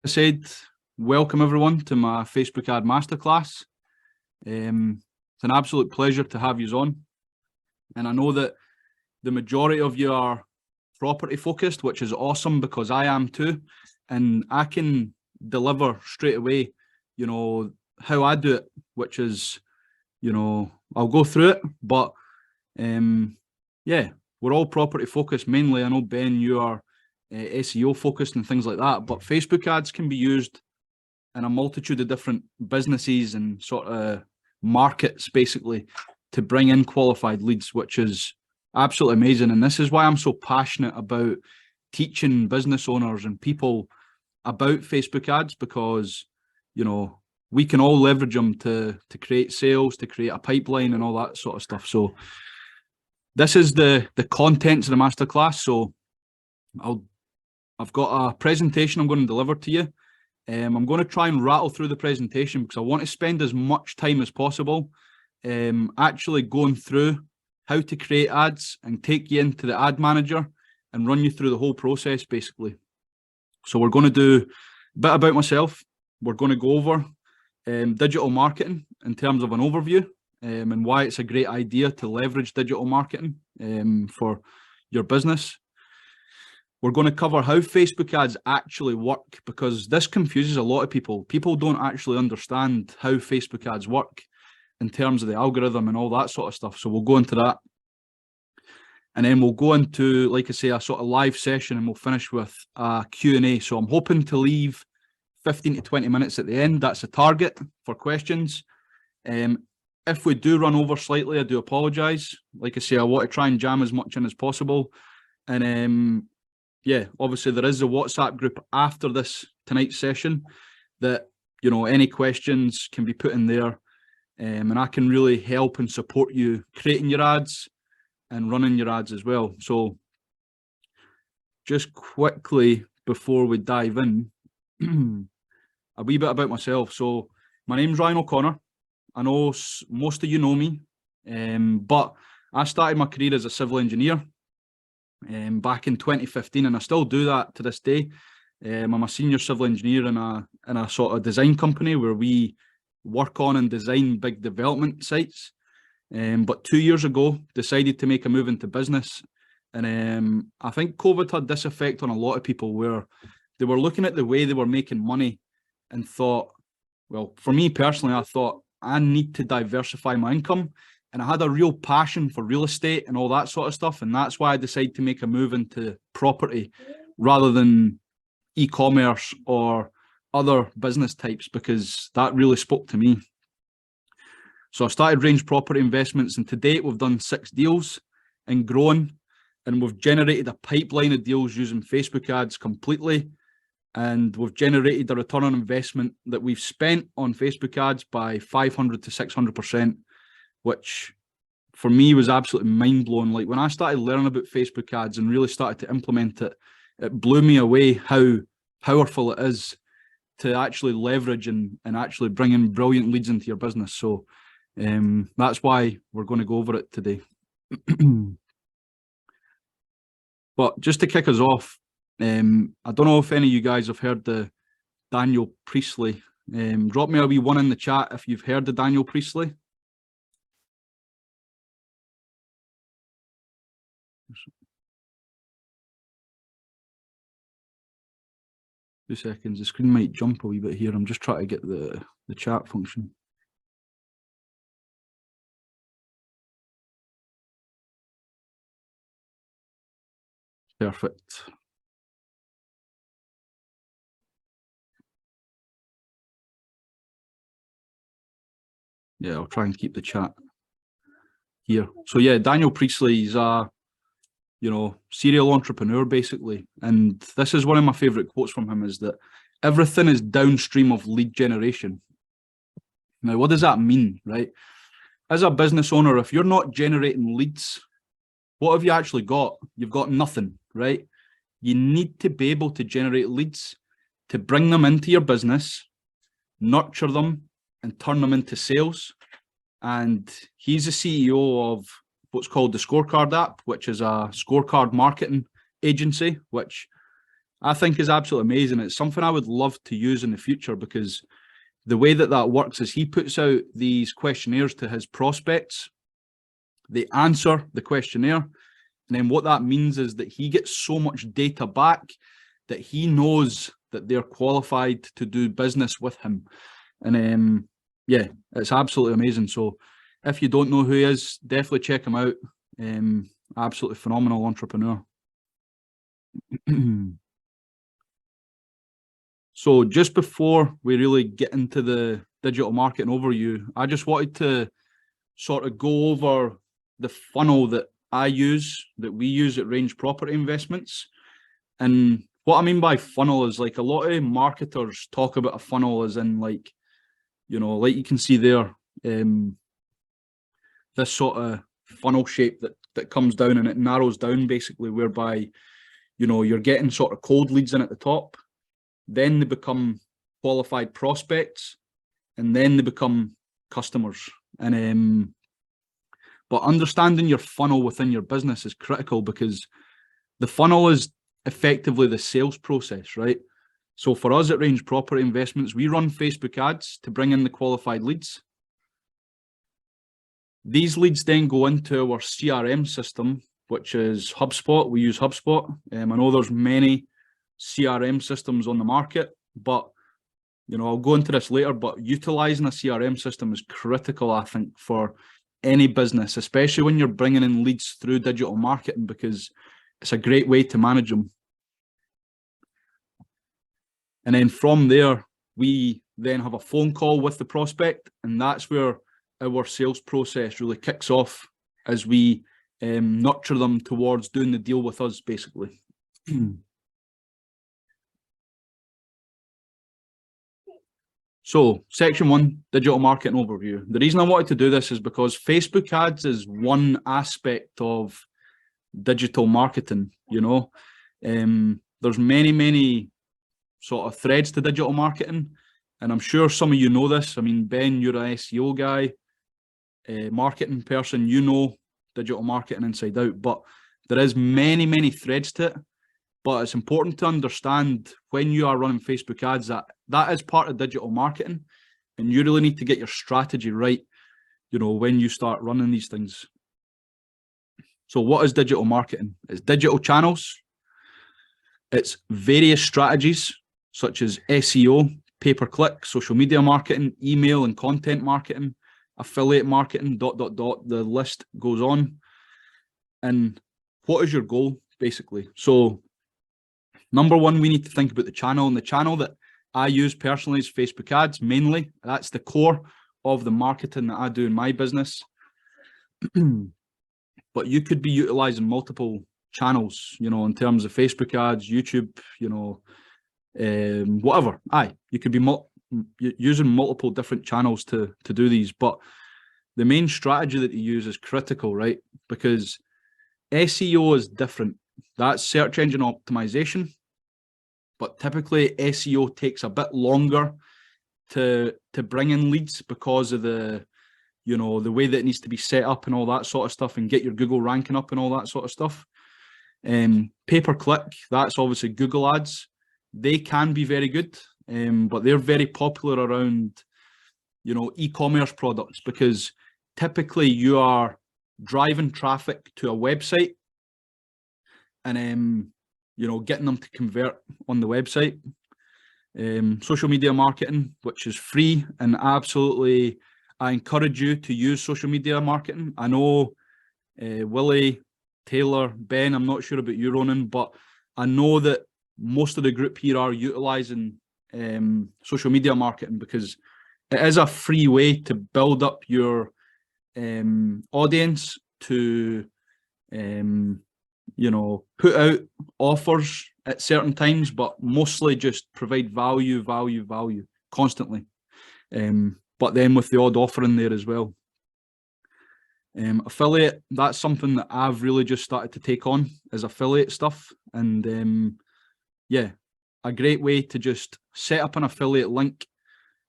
I said, welcome everyone to my Facebook ad masterclass. It's an absolute pleasure to have you on. And I know that the majority of you are property focused, which is awesome because I am too. And I can deliver straight away, how I do it, which is, I'll go through it, but yeah, we're all property focused mainly. I know, Ben, you are SEO focused and things like that, but Facebook ads can be used in a multitude of different businesses and sort of markets basically to bring in qualified leads, which is absolutely amazing. And this is why I'm so passionate about teaching business owners and people about Facebook ads, because we can all leverage them to create sales, to create a pipeline and all that sort of stuff. So this is the contents of the masterclass. So I've got a presentation I'm going to deliver to you. I'm going to try and rattle through the presentation because I want to spend as much time as possible actually going through how to create ads and take you into the ad manager and run you through the whole process basically. So we're going to do a bit about myself. We're going to go over digital marketing in terms of an overview and why it's a great idea to leverage digital marketing for your business. We're going to cover how Facebook ads actually work, because this confuses a lot of people. People don't actually understand how Facebook ads work in terms of the algorithm and all that sort of stuff. So we'll go into that. And then we'll go into, like I say, a sort of live session, and we'll finish with a Q&A. So I'm hoping to leave 15 to 20 minutes at the end. That's a target for questions. If we do run over slightly, I do apologize. Like I say, I want to try and jam as much in as possible. And yeah, obviously there is a WhatsApp group after tonight's session that, any questions can be put in there, and I can really help and support you creating your ads and running your ads as well. So just quickly before we dive in, a wee bit about myself. So my name's Ryan O'Connor. I know most of you know me, but I started my career as a civil engineer back in 2015, and I still do that to this day. I'm a senior civil engineer in a sort of design company where we work on and design big development sites. But 2 years ago, decided to make a move into business. And I think COVID had this effect on a lot of people where they were looking at the way they were making money and thought, well, for me personally, I thought I need to diversify my income. And I had a real passion for real estate and all that sort of stuff. And that's why I decided to make a move into property rather than e-commerce or other business types, because that really spoke to me. So I started Range Property Investments, and to date we've done 6 deals and grown, and we've generated a pipeline of deals using Facebook ads completely. And we've generated a return on investment that we've spent on Facebook ads by 500 to 600%. Which for me was absolutely mind-blowing. Like when I started learning about Facebook ads and really started to implement it, it blew me away how powerful it is to actually leverage and actually bring in brilliant leads into your business. So that's why we're going to go over it today. But just to kick us off, I don't know if any of you guys have heard the Daniel Priestley. Drop me a wee one in the chat if you've heard of Daniel Priestley. 2 seconds, the screen might jump a wee bit here. I'm just trying to get the chat function. Perfect. Yeah, I'll try and keep the chat here. So yeah, Daniel Priestley is a serial entrepreneur basically. And this is one of my favorite quotes from him, is that everything is downstream of lead generation. Now, what does that mean, right? As a business owner, if you're not generating leads, what have you actually got? You've got nothing, right? You need to be able to generate leads to bring them into your business, nurture them, and turn them into sales. And he's the CEO of what's called the Scorecard app, which is a scorecard marketing agency, which I think is absolutely amazing. It's something I would love to use in the future, because the way that that works is he puts out these questionnaires to his prospects. They answer the questionnaire, and then what that means is that he gets so much data back that he knows that they're qualified to do business with him. And yeah, it's absolutely amazing. So if you don't know who he is, definitely check him out. Absolutely phenomenal entrepreneur. So just before we really get into the digital marketing overview, I just wanted to sort of go over the funnel that I use, that we use at Range Property Investments. And what I mean by funnel is, like, a lot of marketers talk about a funnel as in, like, you know, like you can see there, this sort of funnel shape that comes down and it narrows down, basically, whereby, you know, you're getting sort of cold leads in at the top, then they become qualified prospects, and then they become customers. And but understanding your funnel within your business is critical, because the funnel is effectively the sales process, right? So for us at Range Property Investments, we run Facebook ads to bring in the qualified leads. These leads then go into our CRM system, which is HubSpot. We use HubSpot. I know there's many CRM systems on the market, but, you know, I'll go into this later, but utilizing a CRM system is critical, I think, for any business, especially when you're bringing in leads through digital marketing, because it's a great way to manage them. And then from there, we then have a phone call with the prospect, and that's where our sales process really kicks off, as we nurture them towards doing the deal with us, basically. So section 1, digital marketing overview. The reason I wanted to do this is because Facebook ads is one aspect of digital marketing. You know, there's many sort of threads to digital marketing, and I'm sure some of you know this. I mean, Ben, you're an SEO guy, marketing person, you know digital marketing inside out, but there is many threads to it. But it's important to understand, when you are running Facebook ads, that is part of digital marketing, and you really need to get your strategy right, you know, when you start running these things. So what is digital marketing? It's digital channels. It's various strategies such as SEO, pay-per-click, social media marketing, email and content marketing, affiliate marketing, ... The list goes on. And what is your goal, basically? So number one, we need to think about the channel, and the channel that I use personally is Facebook ads, mainly. That's the core of the marketing that I do in my business. But you could be utilizing multiple channels, you know, in terms of Facebook ads, YouTube, you know, whatever. You could be using multiple different channels to do these, but the main strategy that you use is critical, right? Because SEO is different. That's search engine optimization, but typically SEO takes a bit longer to bring in leads, because of the, you know, the way that it needs to be set up and all that sort of stuff, and get your Google ranking up and all that sort of stuff. Pay-per-click, that's obviously Google ads. They can be very good, but they're very popular around, you know, e-commerce products, because typically you are driving traffic to a website and you know, getting them to convert on the website. Social media marketing, which is free, and absolutely I encourage you to use social media marketing. I know Willie, Taylor, Ben, I'm not sure about you, Ronan, but I know that most of the group here are utilizing social media marketing, because it is a free way to build up your audience, to you know, put out offers at certain times, but mostly just provide value constantly. But then with the odd offer in there as well. Affiliate, that's something that I've really just started to take on, as affiliate stuff. And yeah, a great way to just set up an affiliate link,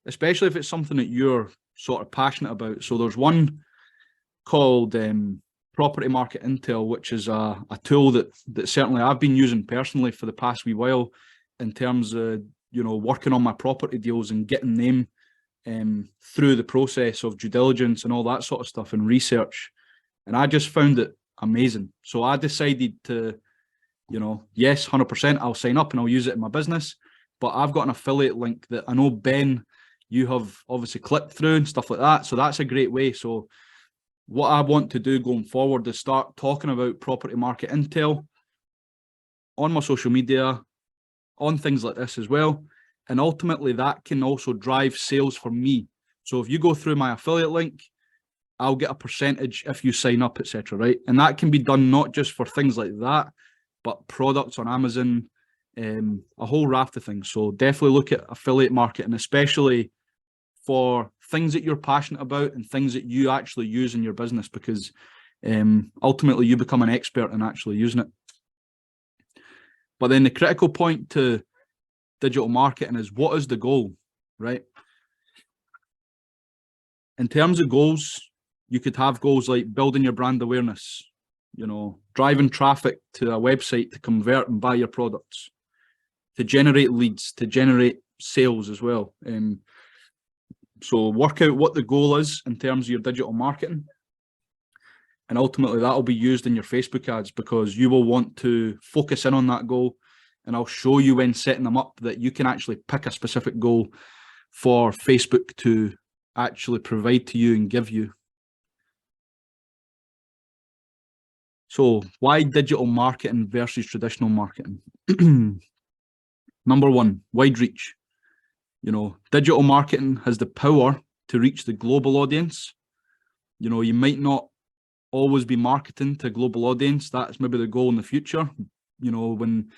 especially if it's something that you're sort of passionate about. So there's one called Property Market Intel, which is a tool that certainly I've been using personally for the past wee while in terms of, you know, working on my property deals and getting them through the process of due diligence and all that sort of stuff and research. And I just found it amazing. So I decided to, you know, yes, 100%, I'll sign up and I'll use it in my business. But I've got an affiliate link that I know, Ben, you have obviously clicked through and stuff like that. So that's a great way. So what I want to do going forward is start talking about Property Market Intel on my social media, on things like this as well. And ultimately that can also drive sales for me. So if you go through my affiliate link, I'll get a percentage if you sign up, etc. Right? And that can be done not just for things like that, but products on Amazon, a whole raft of things. So definitely look at affiliate marketing, especially for things that you're passionate about and things that you actually use in your business, because ultimately you become an expert in actually using it. But then the critical point to digital marketing is, what is the goal, right? In terms of goals, you could have goals like building your brand awareness, you know, driving traffic to a website to convert and buy your products, to generate leads, to generate sales as well. So work out what the goal is in terms of your digital marketing. And ultimately that will be used in your Facebook ads, because you will want to focus in on that goal. And I'll show you when setting them up that you can actually pick a specific goal for Facebook to actually provide to you and give you. So why digital marketing versus traditional marketing? Number one, wide reach. You know, digital marketing has the power to reach the global audience. You know, you might not always be marketing to a global audience. That's maybe the goal in the future. You know, when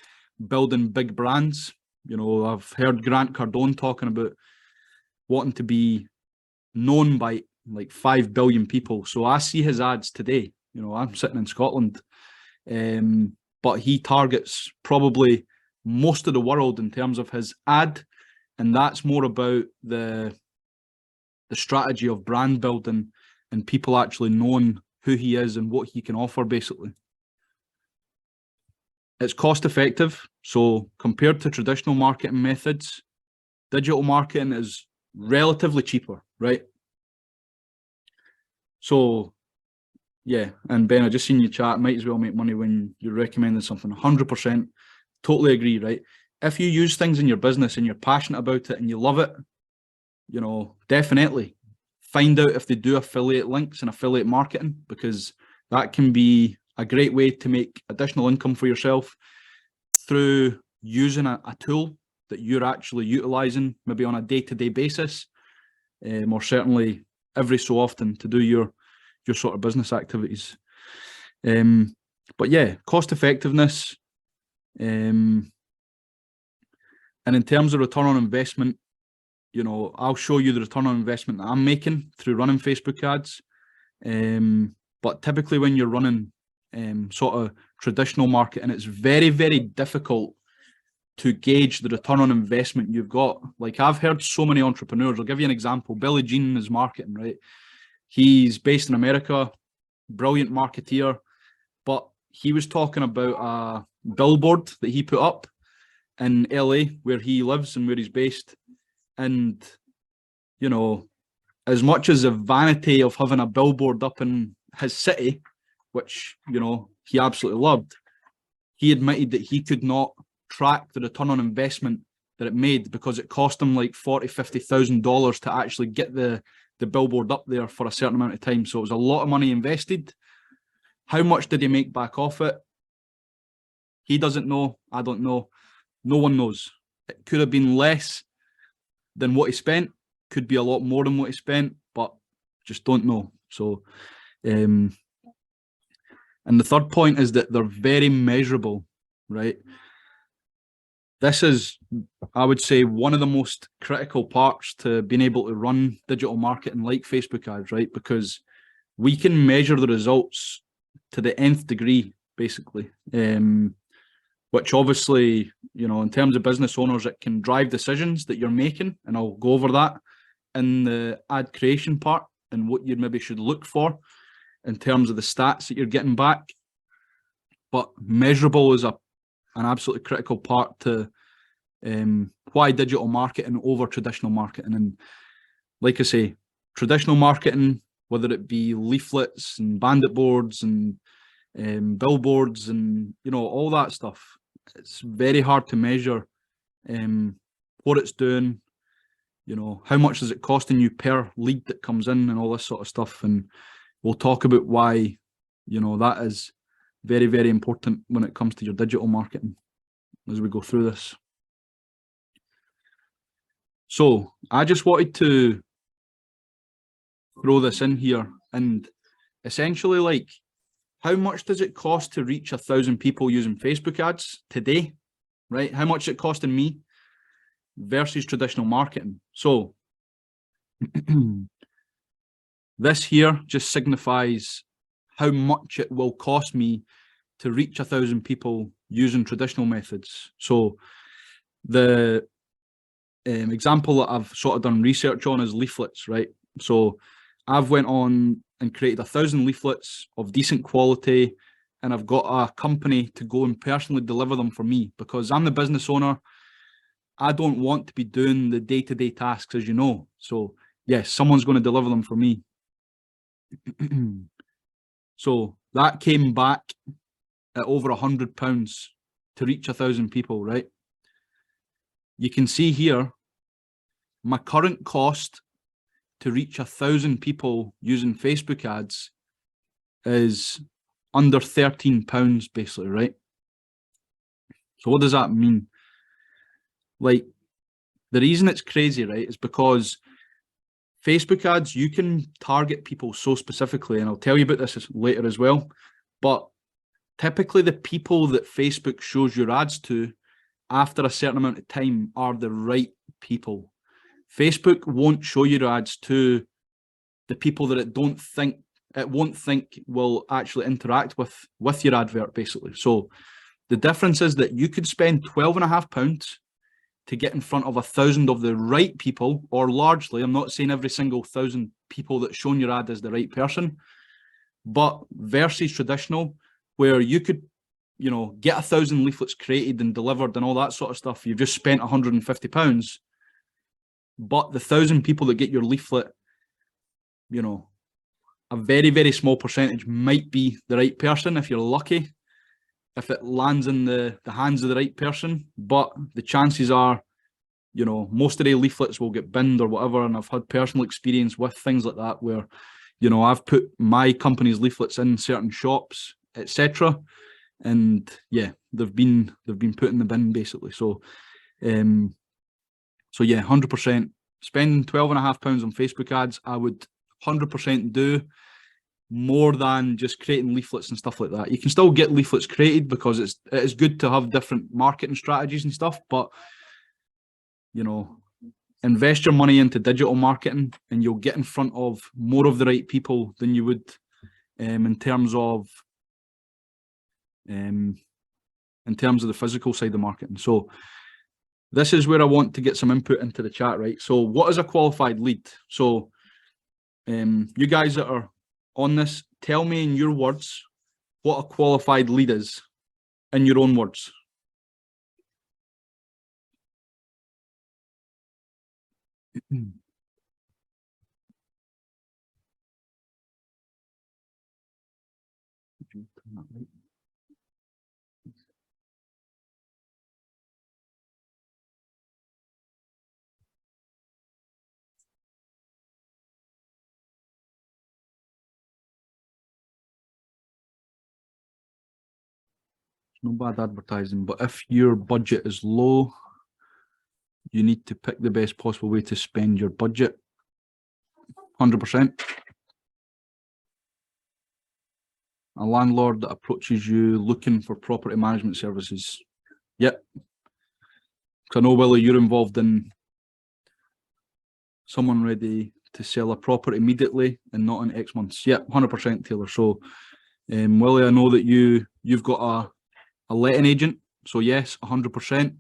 building big brands, you know, I've heard Grant Cardone talking about wanting to be known by like 5 billion people. So I see his ads today. You know, I'm sitting in Scotland, but he targets probably most of the world in terms of his ad. And that's more about the strategy of brand building and people actually knowing who he is and what he can offer, basically. It's cost effective. So compared to traditional marketing methods, digital marketing is relatively cheaper, right? So yeah, and Ben, I just seen you chat, might as well make money when you're recommending something. 100%, totally agree, right? If you use things in your business and you're passionate about it and you love it, you know, definitely find out if they do affiliate links and affiliate marketing, because that can be a great way to make additional income for yourself through using a tool that you're actually utilizing maybe on a day-to-day basis, or certainly every so often to do your sort of business activities. But yeah, cost effectiveness. And in terms of return on investment, you know, I'll show you the return on investment that I'm making through running Facebook ads. But typically when you're running sort of traditional marketing, it's very, very difficult to gauge the return on investment you've got. Like, I've heard so many entrepreneurs, I'll give you an example. Billy Jean is marketing, right? He's based in America, brilliant marketeer, but he was talking about a billboard that he put up in LA where he lives and where he's based. And, you know, as much as the vanity of having a billboard up in his city, which, you know, he absolutely loved, he admitted that he could not track the return on investment that it made, because it cost him like $40,000-$50,000 to actually get the billboard up there for a certain amount of time. So it was a lot of money invested. How much did he make back off it? He doesn't know. I don't know. No one knows. It could have been less than what he spent, could be a lot more than what he spent, but just don't know. So, and the third point is that they're very measurable, right? This is, I would say, one of the most critical parts to being able to run digital marketing like Facebook ads, right? Because we can measure the results to the nth degree, basically. Which obviously, you know, in terms of business owners, it can drive decisions that you're making. And I'll go over that in the ad creation part and what you maybe should look for. in terms of the stats that you're getting back, but measurable is an absolutely critical part to why digital marketing over traditional marketing. And like I say, traditional marketing, whether it be leaflets and bandit boards and billboards and, you know, all that stuff, it's very hard to measure what it's doing, you know, how much is it costing you per lead that comes in and all this sort of stuff. And we'll talk about why, you know, that is very, very important when it comes to your digital marketing as we go through this. So I just wanted to throw this in here and essentially, like, how much does it cost to reach 1,000 people using Facebook ads today, right? How much is it costing me versus traditional marketing? So this here just signifies how much it will cost me to reach 1,000 people using traditional methods. So the example that I've sort of done research on is leaflets, right? So I've went on and created 1,000 leaflets of decent quality, and I've got a company to go and personally deliver them for me, because I'm the business owner. I don't want to be doing the day-to-day tasks, as you know. So yes, someone's going to deliver them for me. So that came back at over £100 to reach 1,000 people, right? You can see here, my current cost to reach 1,000 people using Facebook ads is under £13 basically, right? So what does that mean? Like, the reason it's crazy, right, is because Facebook ads, you can target people so specifically, and I'll tell you about this later as well, but typically the people that Facebook shows your ads to after a certain amount of time are the right people. Facebook won't show your ads to the people that it won't think will actually interact with your advert, basically. So the difference is that you could spend £12.50 to get in front of 1,000 of the right people, or largely, I'm not saying every single 1,000 people that's shown your ad is the right person, but versus traditional, where you could, you know, get 1,000 leaflets created and delivered and all that sort of stuff, you've just spent £150. But the 1,000 people that get your leaflet, you know, a very, very small percentage might be the right person if you're lucky, if it lands in the hands of the right person. But the chances are, you know, most of the leaflets will get binned or whatever. And I've had personal experience with things like that where, you know, I've put my company's leaflets in certain shops, etc. And yeah, they've been put in the bin basically. So so yeah, 100%. Spending £12.50 on Facebook ads, I would 100% do, more than just creating leaflets and stuff like that. You can still get leaflets created because it is good to have different marketing strategies and stuff, but, you know, invest your money into digital marketing and you'll get in front of more of the right people than you would in terms of the physical side of marketing. So this is where I want to get some input into the chat, right? So what is a qualified lead? So you guys that are on this, tell me in your words what a qualified lead is, in your own words. No bad advertising, but if your budget is low, you need to pick the best possible way to spend your budget. 100%. A landlord that approaches you looking for property management services. Yep. Because I know, Willie, you're involved in someone ready to sell a property immediately and not in X months. Yep, 100%, Taylor. So, Willie, I know that you've got a letting agent. So yes, 100%.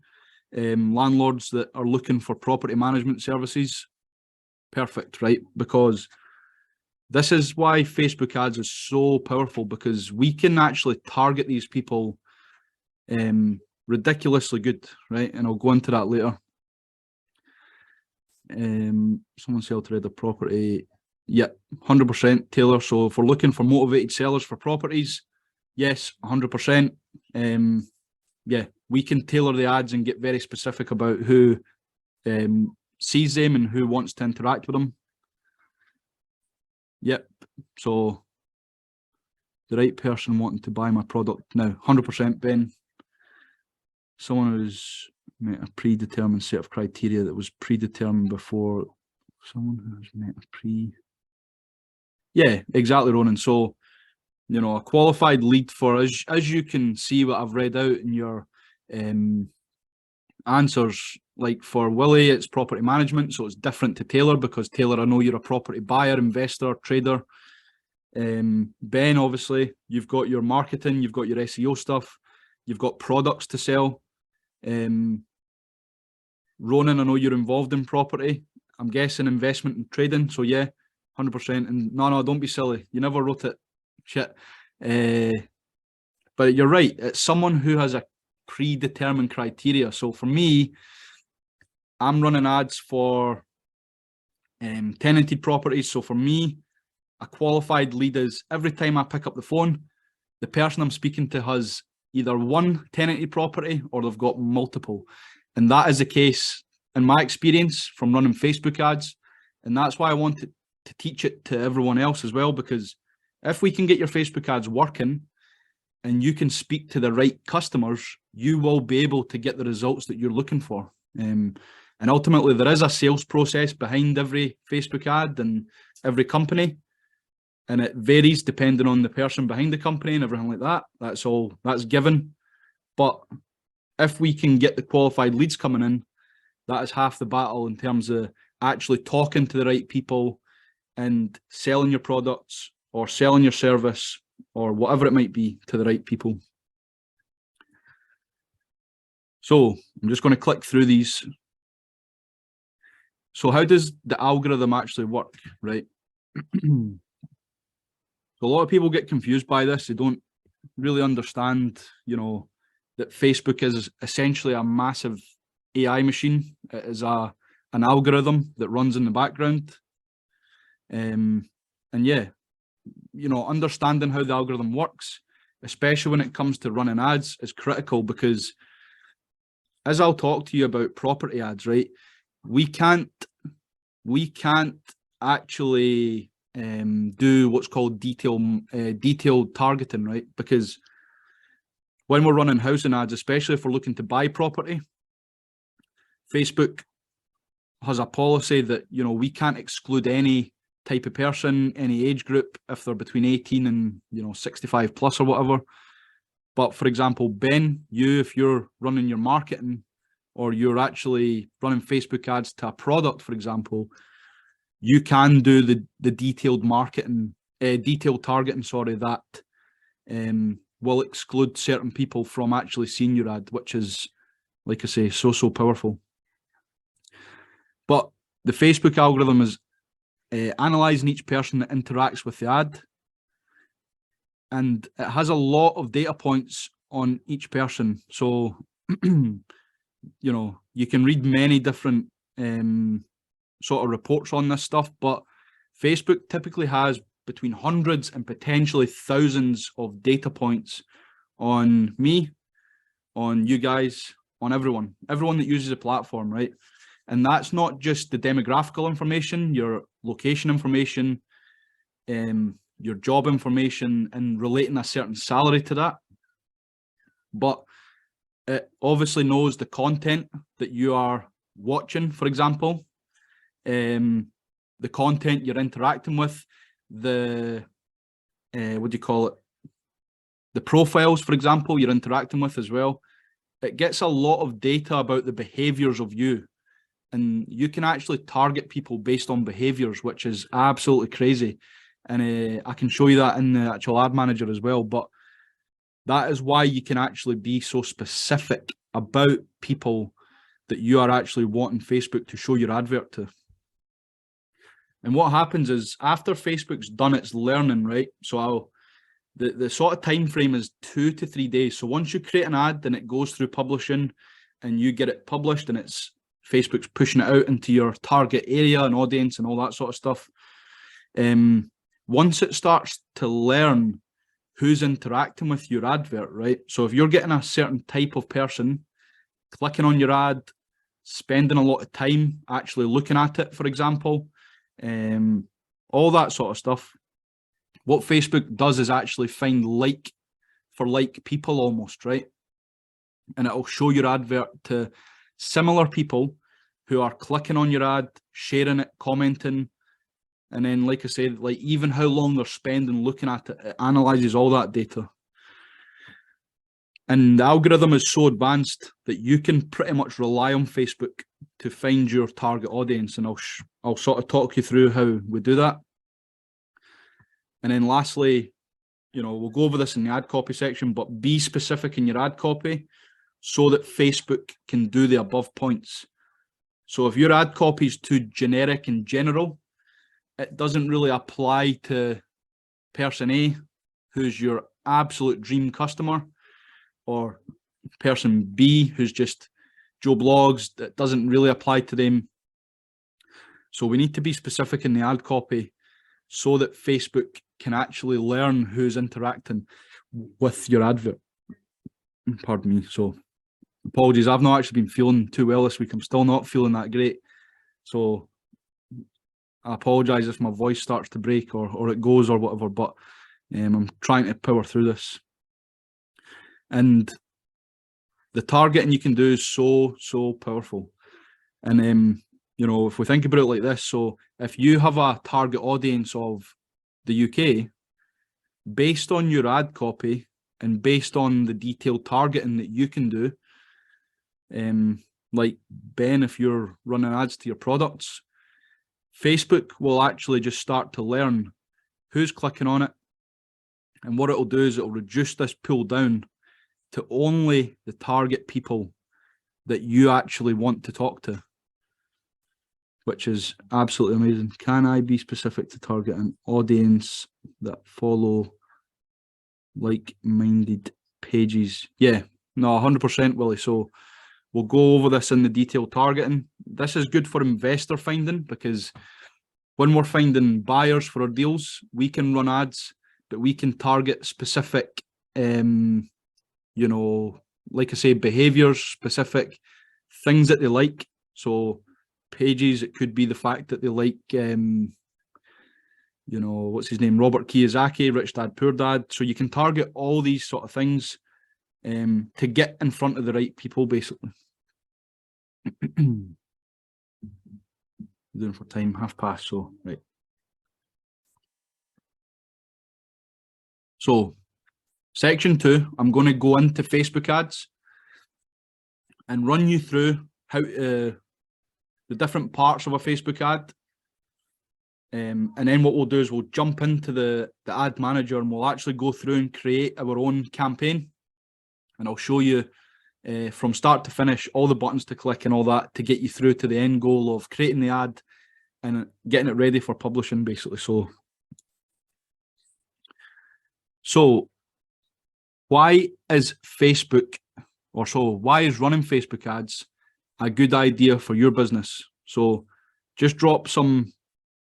Landlords that are looking for property management services, perfect, right? Because this is why Facebook ads is so powerful, because we can actually target these people ridiculously good, right? And I'll go into that later. Someone sell to read a property. Yeah, 100% Taylor. So if we're looking for motivated sellers for properties, yes, 100%. Yeah, we can tailor the ads and get very specific about who sees them and who wants to interact with them. Yep. So the right person wanting to buy my product now, 100% Ben. Someone who's met a predetermined set of criteria that was predetermined before. Someone who's met a yeah, exactly, Ronan. So, you know, a qualified lead for, as you can see what I've read out in your answers, like for Willie, it's property management, so it's different to Taylor, because Taylor, I know you're a property buyer, investor, trader. Ben, obviously, you've got your marketing, you've got your SEO stuff, you've got products to sell. Ronan, I know you're involved in property. I'm guessing investment and trading, so yeah, 100%. And no, don't be silly. You never wrote it. Shit. But you're right. It's someone who has a predetermined criteria. So for me, I'm running ads for tenanted properties. So for me, a qualified lead is every time I pick up the phone, the person I'm speaking to has either one tenanted property or they've got multiple. And that is the case in my experience from running Facebook ads. And that's why I wanted to teach it to everyone else as well, because if we can get your Facebook ads working and you can speak to the right customers, you will be able to get the results that you're looking for. And ultimately, there is a sales process behind every Facebook ad and every company. And it varies depending on the person behind the company and everything like that. That's given. But if we can get the qualified leads coming in, that is half the battle in terms of actually talking to the right people and selling your products or selling your service or whatever it might be to the right people. So I'm just going to click through these. So how does the algorithm actually work, right? So a lot of people get confused by this. They don't really understand, you know, that Facebook is essentially a massive AI machine. It is an algorithm that runs in the background. And yeah, you know, understanding how the algorithm works, especially when it comes to running ads, is critical, because as I'll talk to you about property ads, right, we can't actually do what's called detailed targeting, right? Because when we're running housing ads, especially if we're looking to buy property, Facebook has a policy that, you know, we can't exclude any type of person, any age group, if they're between 18 and, you know, 65 plus or whatever. But for example, Ben, if you're running your marketing or you're actually running Facebook ads to a product, for example, you can do the detailed marketing, detailed targeting, sorry, that will exclude certain people from actually seeing your ad, which is, like I say, so powerful. But the Facebook algorithm is analysing each person that interacts with the ad, and it has a lot of data points on each person. So, you know, you can read many different sort of reports on this stuff, but Facebook typically has between hundreds and potentially thousands of data points on me, on you guys, on everyone that uses the platform, right? And that's not just the demographical information, your location information, your job information, and relating a certain salary to that. But it obviously knows the content that you are watching, for example, the content you're interacting with, the what do you call it? The profiles, for example, you're interacting with as well. It gets a lot of data about the behaviors of you. And you can actually target people based on behaviors, which is absolutely crazy. And I can show you that in the actual ad manager as well. But that is why you can actually be so specific about people that you are actually wanting Facebook to show your advert to. And what happens is after Facebook's done its learning, right? So the sort of time frame is 2 to 3 days. So once you create an ad, then it goes through publishing and you get it published, and Facebook's pushing it out into your target area and audience and all that sort of stuff. Once it starts to learn who's interacting with your advert, right? So if you're getting a certain type of person clicking on your ad, spending a lot of time actually looking at it, for example, all that sort of stuff, what Facebook does is actually find like for like people almost, right? And it'll show your advert to similar people who are clicking on your ad, sharing it, commenting. And then, like I said, like even how long they're spending looking at it, it analyzes all that data. And the algorithm is so advanced that you can pretty much rely on Facebook to find your target audience. And I'll sort of talk you through how we do that. And then lastly, we'll go over this in the ad copy section, but be specific in your ad copy so that Facebook can do the above points. So if your ad copy is too generic and general, it doesn't really apply to person A, who's your absolute dream customer, or person B, who's just Joe Blogs, that doesn't really apply to them. So we need to be specific in the ad copy so that Facebook can actually learn who's interacting with your advert. Pardon me. So apologies, I've not actually been feeling too well this week. I'm still not feeling that great. So I apologise if my voice starts to break or it goes or whatever, but I'm trying to power through this. And the targeting you can do is so powerful. And if we think about it like this, so if you have a target audience of the UK, based on your ad copy and based on the detailed targeting that you can do, like Ben, if you're running ads to your products, Facebook will actually just start to learn who's clicking on it. And what it'll do is it'll reduce this pool down to only the target people that you actually want to talk to, which is absolutely amazing. Can I be specific to target an audience that follow like-minded pages? Yeah, no, 100%, Willie. So we'll go over this in the detailed targeting. This is good for investor finding, because when we're finding buyers for our deals, we can run ads, but we can target specific, like I say, behaviors, specific things that they like. So pages, it could be the fact that they like, what's his name? Robert Kiyosaki, Rich Dad, Poor Dad. So you can target all these sort of things to get in front of the right people, basically. Doing for time, past, so right. So section 2, I'm going to go into Facebook ads and run you through how the different parts of a Facebook ad. And then what we'll do is we'll jump into the ad manager and we'll actually go through and create our own campaign. And I'll show you from start to finish all the buttons to click and all that to get you through to the end goal of creating the ad and getting it ready for publishing, basically. So why is running Facebook ads a good idea for your business? So just drop some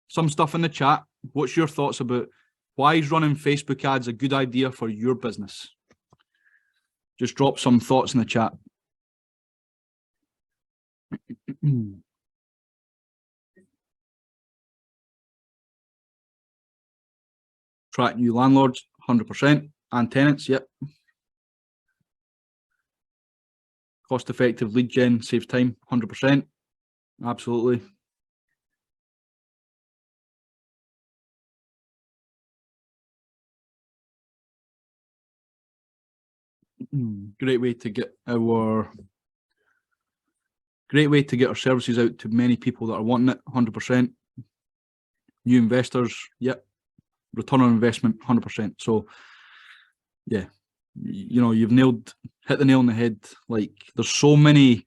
stuff in the chat. What's your thoughts about why is running Facebook ads a good idea for your business? Just drop some thoughts in the chat. Attract new landlords, 100%. And tenants, yep. Cost-effective lead gen, saves time, 100%. Absolutely. Great way to get our services out to many people that are wanting it, 100%. New investors, yep. Return on investment, 100%. So yeah, you've hit the nail on the head. Like, there's so many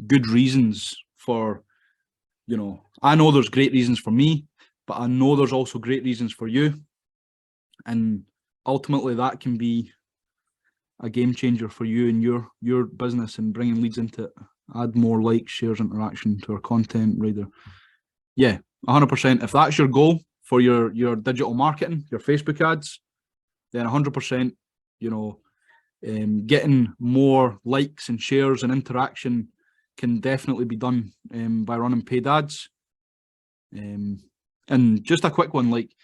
good reasons for you know, I know there's great reasons for me, but I know there's also great reasons for you. And ultimately that can be a game changer for you and your business and bringing leads into it. Add more likes, shares, interaction to our content, rather. Yeah, 100%. If that's your goal for your digital marketing, your Facebook ads, then 100%, you know, getting more likes and shares and interaction can definitely be done by running paid ads. And just a quick one, like,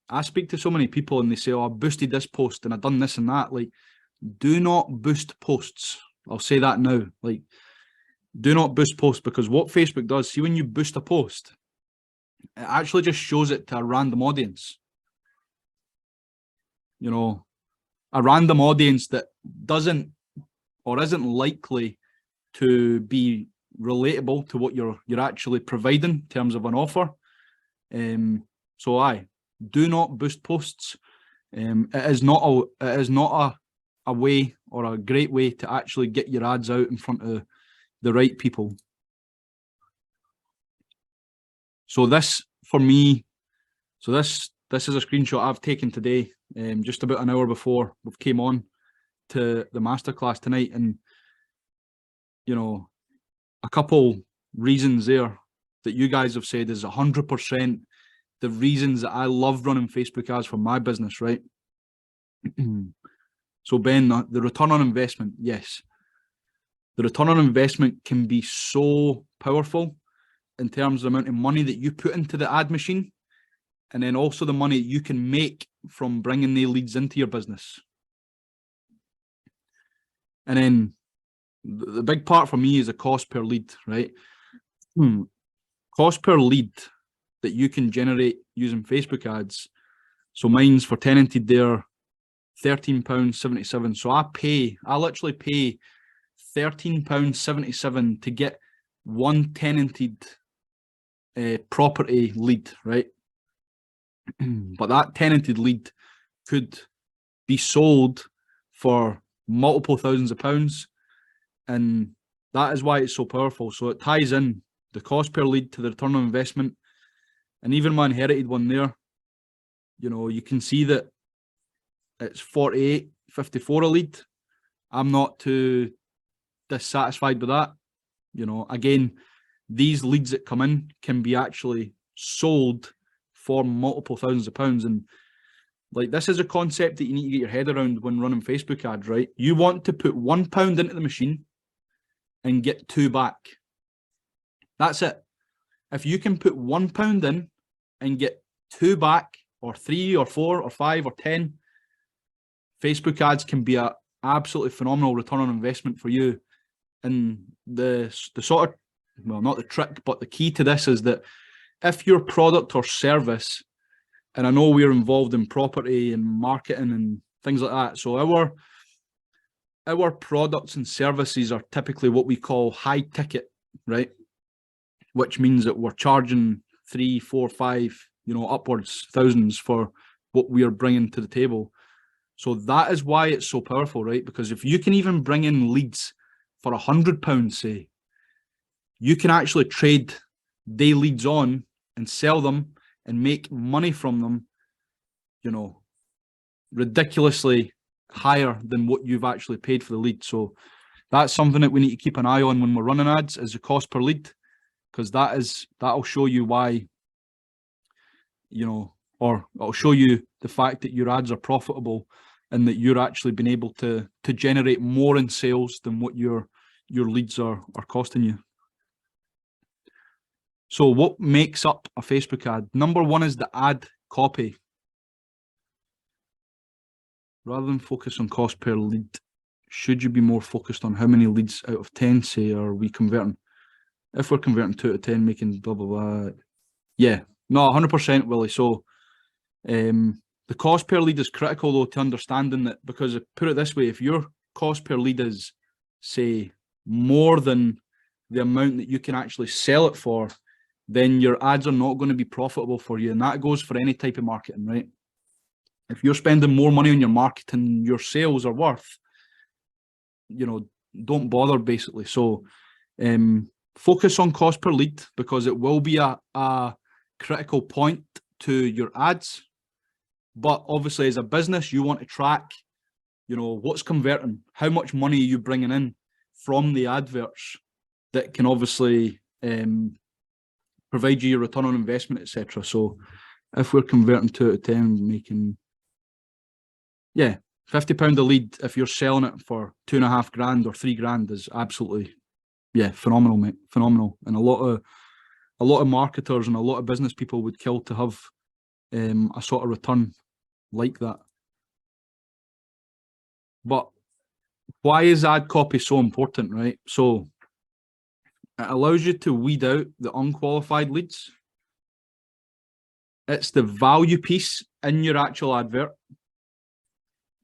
I speak to so many people and they say, oh, I boosted this post and I've done this and that. Like, do not boost posts. I'll say that now. Like, do not boost posts, because what Facebook does, see, when you boost a post, it actually just shows it to a random audience. You know, a random audience that doesn't or isn't likely to be relatable to what you're actually providing in terms of an offer. So do not boost posts. It is not a way or a great way to actually get your ads out in front of the right people. So this, for me, so this is a screenshot I've taken today, just about an hour before we came on to the masterclass tonight. And, you know, a couple reasons there that you guys have said is 100% the reasons that I love running Facebook ads for my business, right? So Ben, the return on investment, yes. The return on investment can be so powerful in terms of the amount of money that you put into the ad machine, and then also the money you can make from bringing the leads into your business. And then the big part for me is the cost per lead, right? Cost per lead that you can generate using Facebook ads. So mine's for tenanted there, £13.77. So I literally pay £13.77 to get one tenanted property lead, right? But that tenanted lead could be sold for multiple thousands of pounds, and that is why it's so powerful. So it ties in the cost per lead to the return on investment. And even my inherited one there, you know, you can see that it's 48.54 a lead. I'm not too dissatisfied with that. You know, again, these leads that come in can be actually sold for multiple thousands of pounds. And like, this is a concept that you need to get your head around when running Facebook ads, right? You want to put £1 into the machine and get 2 back. That's it. If you can put £1 in and get 2 back, or 3 or 4 or 5 or 10, Facebook ads can be a absolutely phenomenal return on investment for you. And the sort of, well, not the trick, but the key to this is that if your product or service, and I know we're involved in property and marketing and things like that, so our products and services are typically what we call high ticket, right? Which means that we're charging 3, 4, 5, you know, upwards thousands for what we are bringing to the table. So that is why it's so powerful, right? Because if you can even bring in leads for £100, say, you can actually trade day leads on and sell them and make money from them, you know, ridiculously higher than what you've actually paid for the lead. So that's something that we need to keep an eye on when we're running ads, is the cost per lead, because that'll show you why, you know, or it'll show you the fact that your ads are profitable and that you're actually been able to generate more in sales than what your leads are costing you. So what makes up a Facebook ad? Number one is the ad copy. Rather than focus on cost per lead, should you be more focused on how many leads out of 10, say, are we converting? If we're converting 2 out of 10, making blah, blah, blah. Yeah, no, 100%, Willie. So the cost per lead is critical, though, to understanding that, because put it this way, if your cost per lead is, say, more than the amount that you can actually sell it for, then your ads are not going to be profitable for you. And that goes for any type of marketing, right? If you're spending more money on your marketing, your sales are worth, you know, don't bother, basically. So focus on cost per lead because it will be a critical point to your ads. But obviously, as a business, you want to track, what's converting, how much money are you bringing in from the adverts that can obviously provide you your return on investment, etc. So if we're converting 2 out of 10, making, £50 a lead, if you're selling it for $2.5 grand or $3 grand is absolutely, phenomenal, mate, phenomenal. And a lot of marketers and a lot of business people would kill to have a sort of return like that. But why is ad copy so important, right? So it allows you to weed out the unqualified leads. It's the value piece in your actual advert.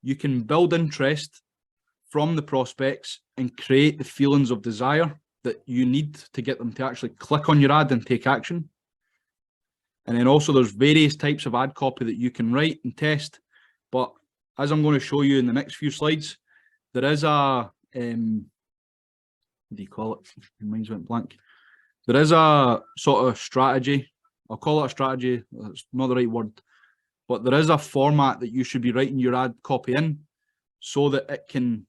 You can build interest from the prospects and create the feelings of desire that you need to get them to actually click on your ad and take action. And then also there's various types of ad copy that you can write and test. But as I'm going to show you in the next few slides, there is a, what do you call it? My mind's went blank. There is a sort of strategy. I'll call it a strategy. That's not the right word. But there is a format that you should be writing your ad copy in so that it can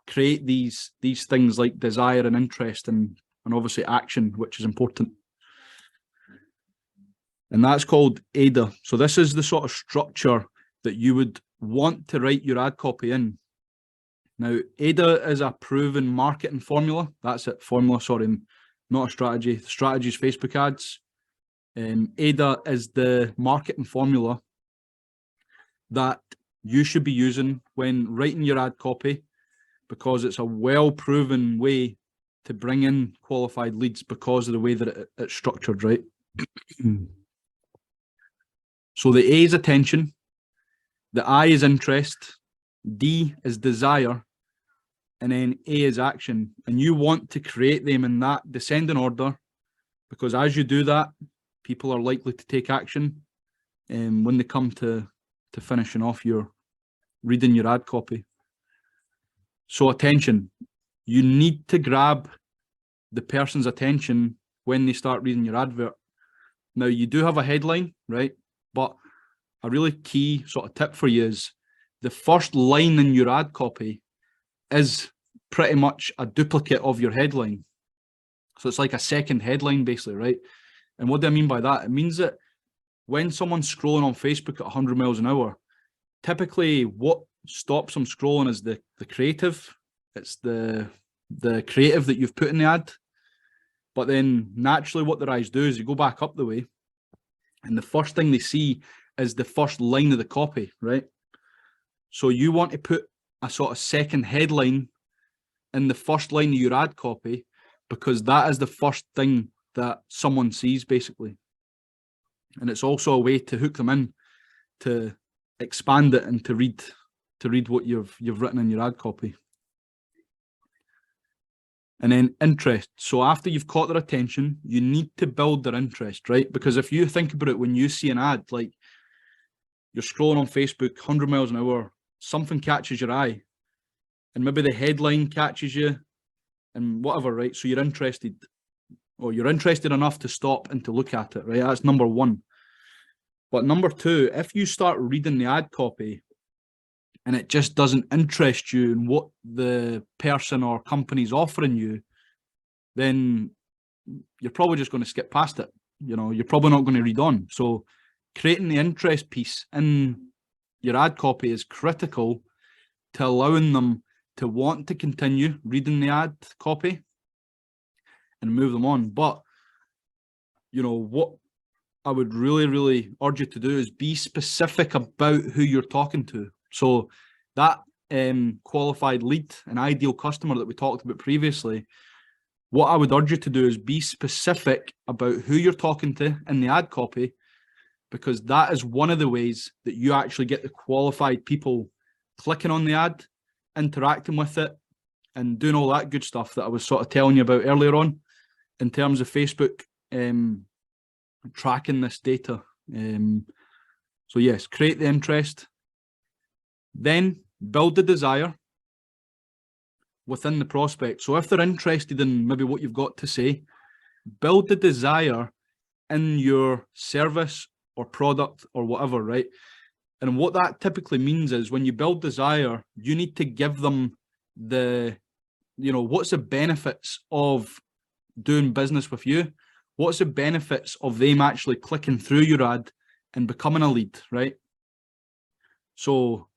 create these things like desire and interest and obviously action, which is important. And that's called ADA. So this is the sort of structure that you would want to write your ad copy in. Now, ADA is a proven marketing formula. That's it, formula, sorry, not a strategy. The strategy is Facebook ads. ADA is the marketing formula that you should be using when writing your ad copy because it's a well-proven way to bring in qualified leads because of the way that it's structured, right? So the A is attention, the I is interest, D is desire, and then A is action. And you want to create them in that descending order because as you do that, people are likely to take action when they come to finishing off reading your ad copy. So attention, you need to grab the person's attention when they start reading your advert. Now you do have a headline, right? But a really key sort of tip for you is the first line in your ad copy is pretty much a duplicate of your headline. So it's like a second headline basically, right? And what do I mean by that? It means that when someone's scrolling on Facebook at 100 miles an hour, typically what stops them scrolling is the creative. It's the creative that you've put in the ad. But then naturally what their eyes do is you go back up the way and the first thing they see is the first line of the copy, right? So you want to put a sort of second headline in the first line of your ad copy because that is the first thing that someone sees basically. And it's also a way to hook them in to expand it and to read what you've written in your ad copy. And then interest. So after you've caught their attention, you need to build their interest, right? Because if you think about it, when you see an ad, like you're scrolling on Facebook, 100 miles an hour, something catches your eye and maybe the headline catches you and whatever, right? So you're interested, or you're interested enough to stop and to look at it, right? That's number one. But number two, if you start reading the ad copy and it just doesn't interest you in what the person or company's offering you, then you're probably just going to skip past it. You're probably not going to read on. So creating the interest piece in your ad copy is critical to allowing them to want to continue reading the ad copy and move them on. But, what I would really, really urge you to do is be specific about who you're talking to. So that qualified lead, an ideal customer that we talked about previously, what I would urge you to do is be specific about who you're talking to in the ad copy, because that is one of the ways that you actually get the qualified people clicking on the ad, interacting with it, and doing all that good stuff that I was sort of telling you about earlier on in terms of Facebook tracking this data. So yes, create the interest, then build the desire, within the prospect. So if they're interested in maybe what you've got to say, build the desire in your service or product or whatever, right? And what that typically means is when you build desire, you need to give them the, what's the benefits of doing business with you? What's the benefits of them actually clicking through your ad and becoming a lead, right? So,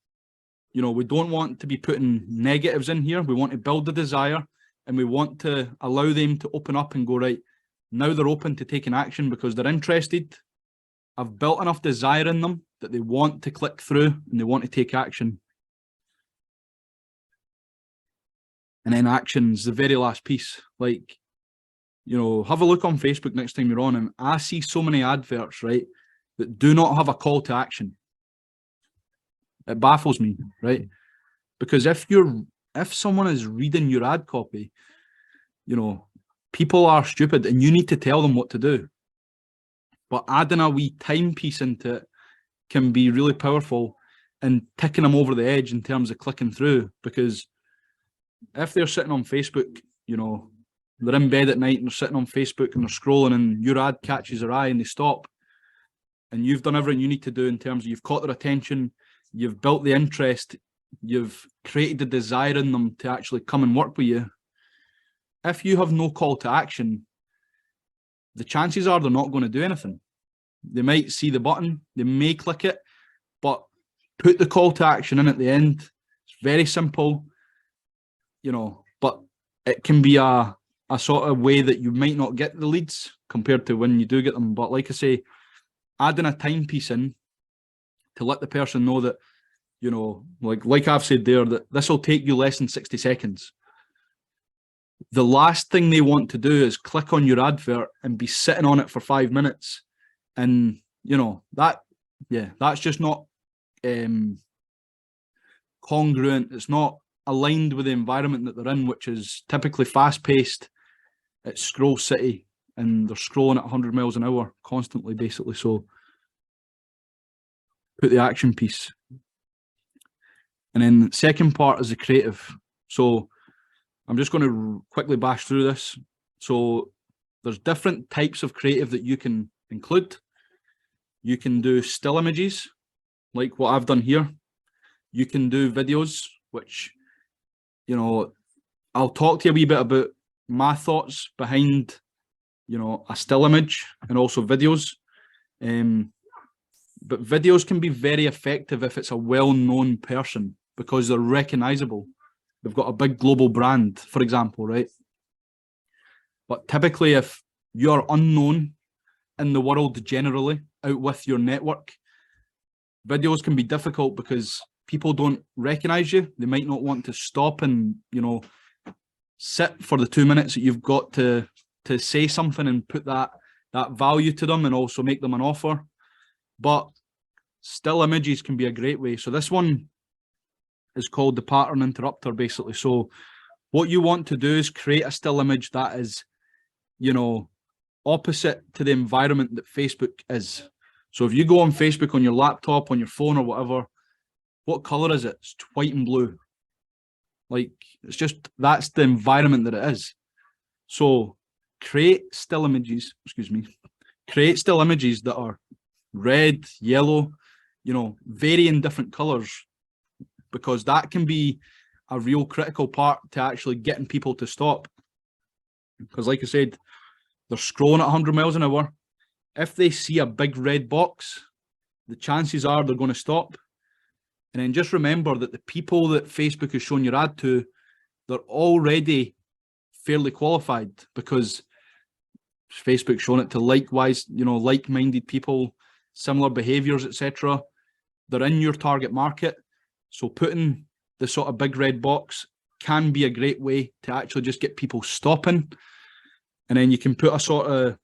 we don't want to be putting negatives in here. We want to build the desire, and we want to allow them to open up and go, right, now they're open to taking action because they're interested. I've built enough desire in them that they want to click through and they want to take action. And then action's the very last piece. Like, have a look on Facebook next time you're on, and I see so many adverts, right, that do not have a call to action. It baffles me, right? Because if someone is reading your ad copy, people are stupid and you need to tell them what to do. But adding a wee timepiece into it can be really powerful and ticking them over the edge in terms of clicking through. Because if they're sitting on Facebook, they're in bed at night and they're sitting on Facebook and they're scrolling and your ad catches their eye and they stop, and you've done everything you need to do in terms of you've caught their attention, you've built the interest, you've created the desire in them to actually come and work with you. If you have no call to action, the chances are they're not going to do anything. They might see the button, they may click it, but put the call to action in at the end. It's very simple, but it can be a sort of way that you might not get the leads compared to when you do get them. But like I say, adding a timepiece in to let the person know that, like I've said there, that this will take you less than 60 seconds. The last thing they want to do is click on your advert and be sitting on it for 5 minutes. And, that's just not congruent. It's not aligned with the environment that they're in, which is typically fast-paced. It's scroll city, and they're scrolling at 100 miles an hour constantly, basically. So put the action piece. And then the second part is the creative. So I'm just going to quickly bash through this. So there's different types of creative that you can include. You can do still images, like what I've done here. You can do videos, which, I'll talk to you a wee bit about my thoughts behind, a still image and also videos. But videos can be very effective if it's a well-known person because they're recognizable. They've got a big global brand, for example, right? But typically, if you're unknown in the world generally, out with your network, videos can be difficult because people don't recognize you. They might not want to stop and, sit for the 2 minutes that you've got to say something and put that value to them and also make them an offer. But still images can be a great way. So this one is called the pattern interrupter, basically. So what you want to do is create a still image that is, opposite to the environment that Facebook is. So if you go on Facebook on your laptop, on your phone or whatever, what color is it? It's white and blue. Like, it's just, that's the environment that it is. So create still images that are red, yellow, varying different colors, because that can be a real critical part to actually getting people to stop. Because like I said, they're scrolling at 100 miles an hour. If they see a big red box, the chances are they're going to stop. And then just remember that the people that Facebook is showing your ad to, they're already fairly qualified because Facebook's showing it to like-minded people, similar behaviors, etc. They're in your target market. So putting the sort of big red box can be a great way to actually just get people stopping. And then you can put a sort of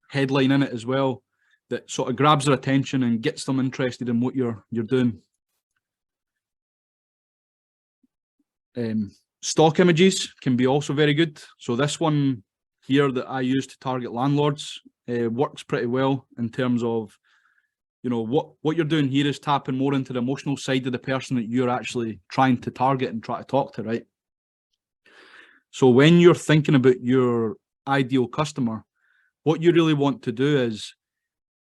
headline in it as well that sort of grabs their attention and gets them interested in what you're doing. Stock images can be also very good. So this one here that I use to target landlords works pretty well in terms of you know, what you're doing here is tapping more into the emotional side of the person that you're actually trying to target and try to talk to, right? So when you're thinking about your ideal customer, what you really want to do is,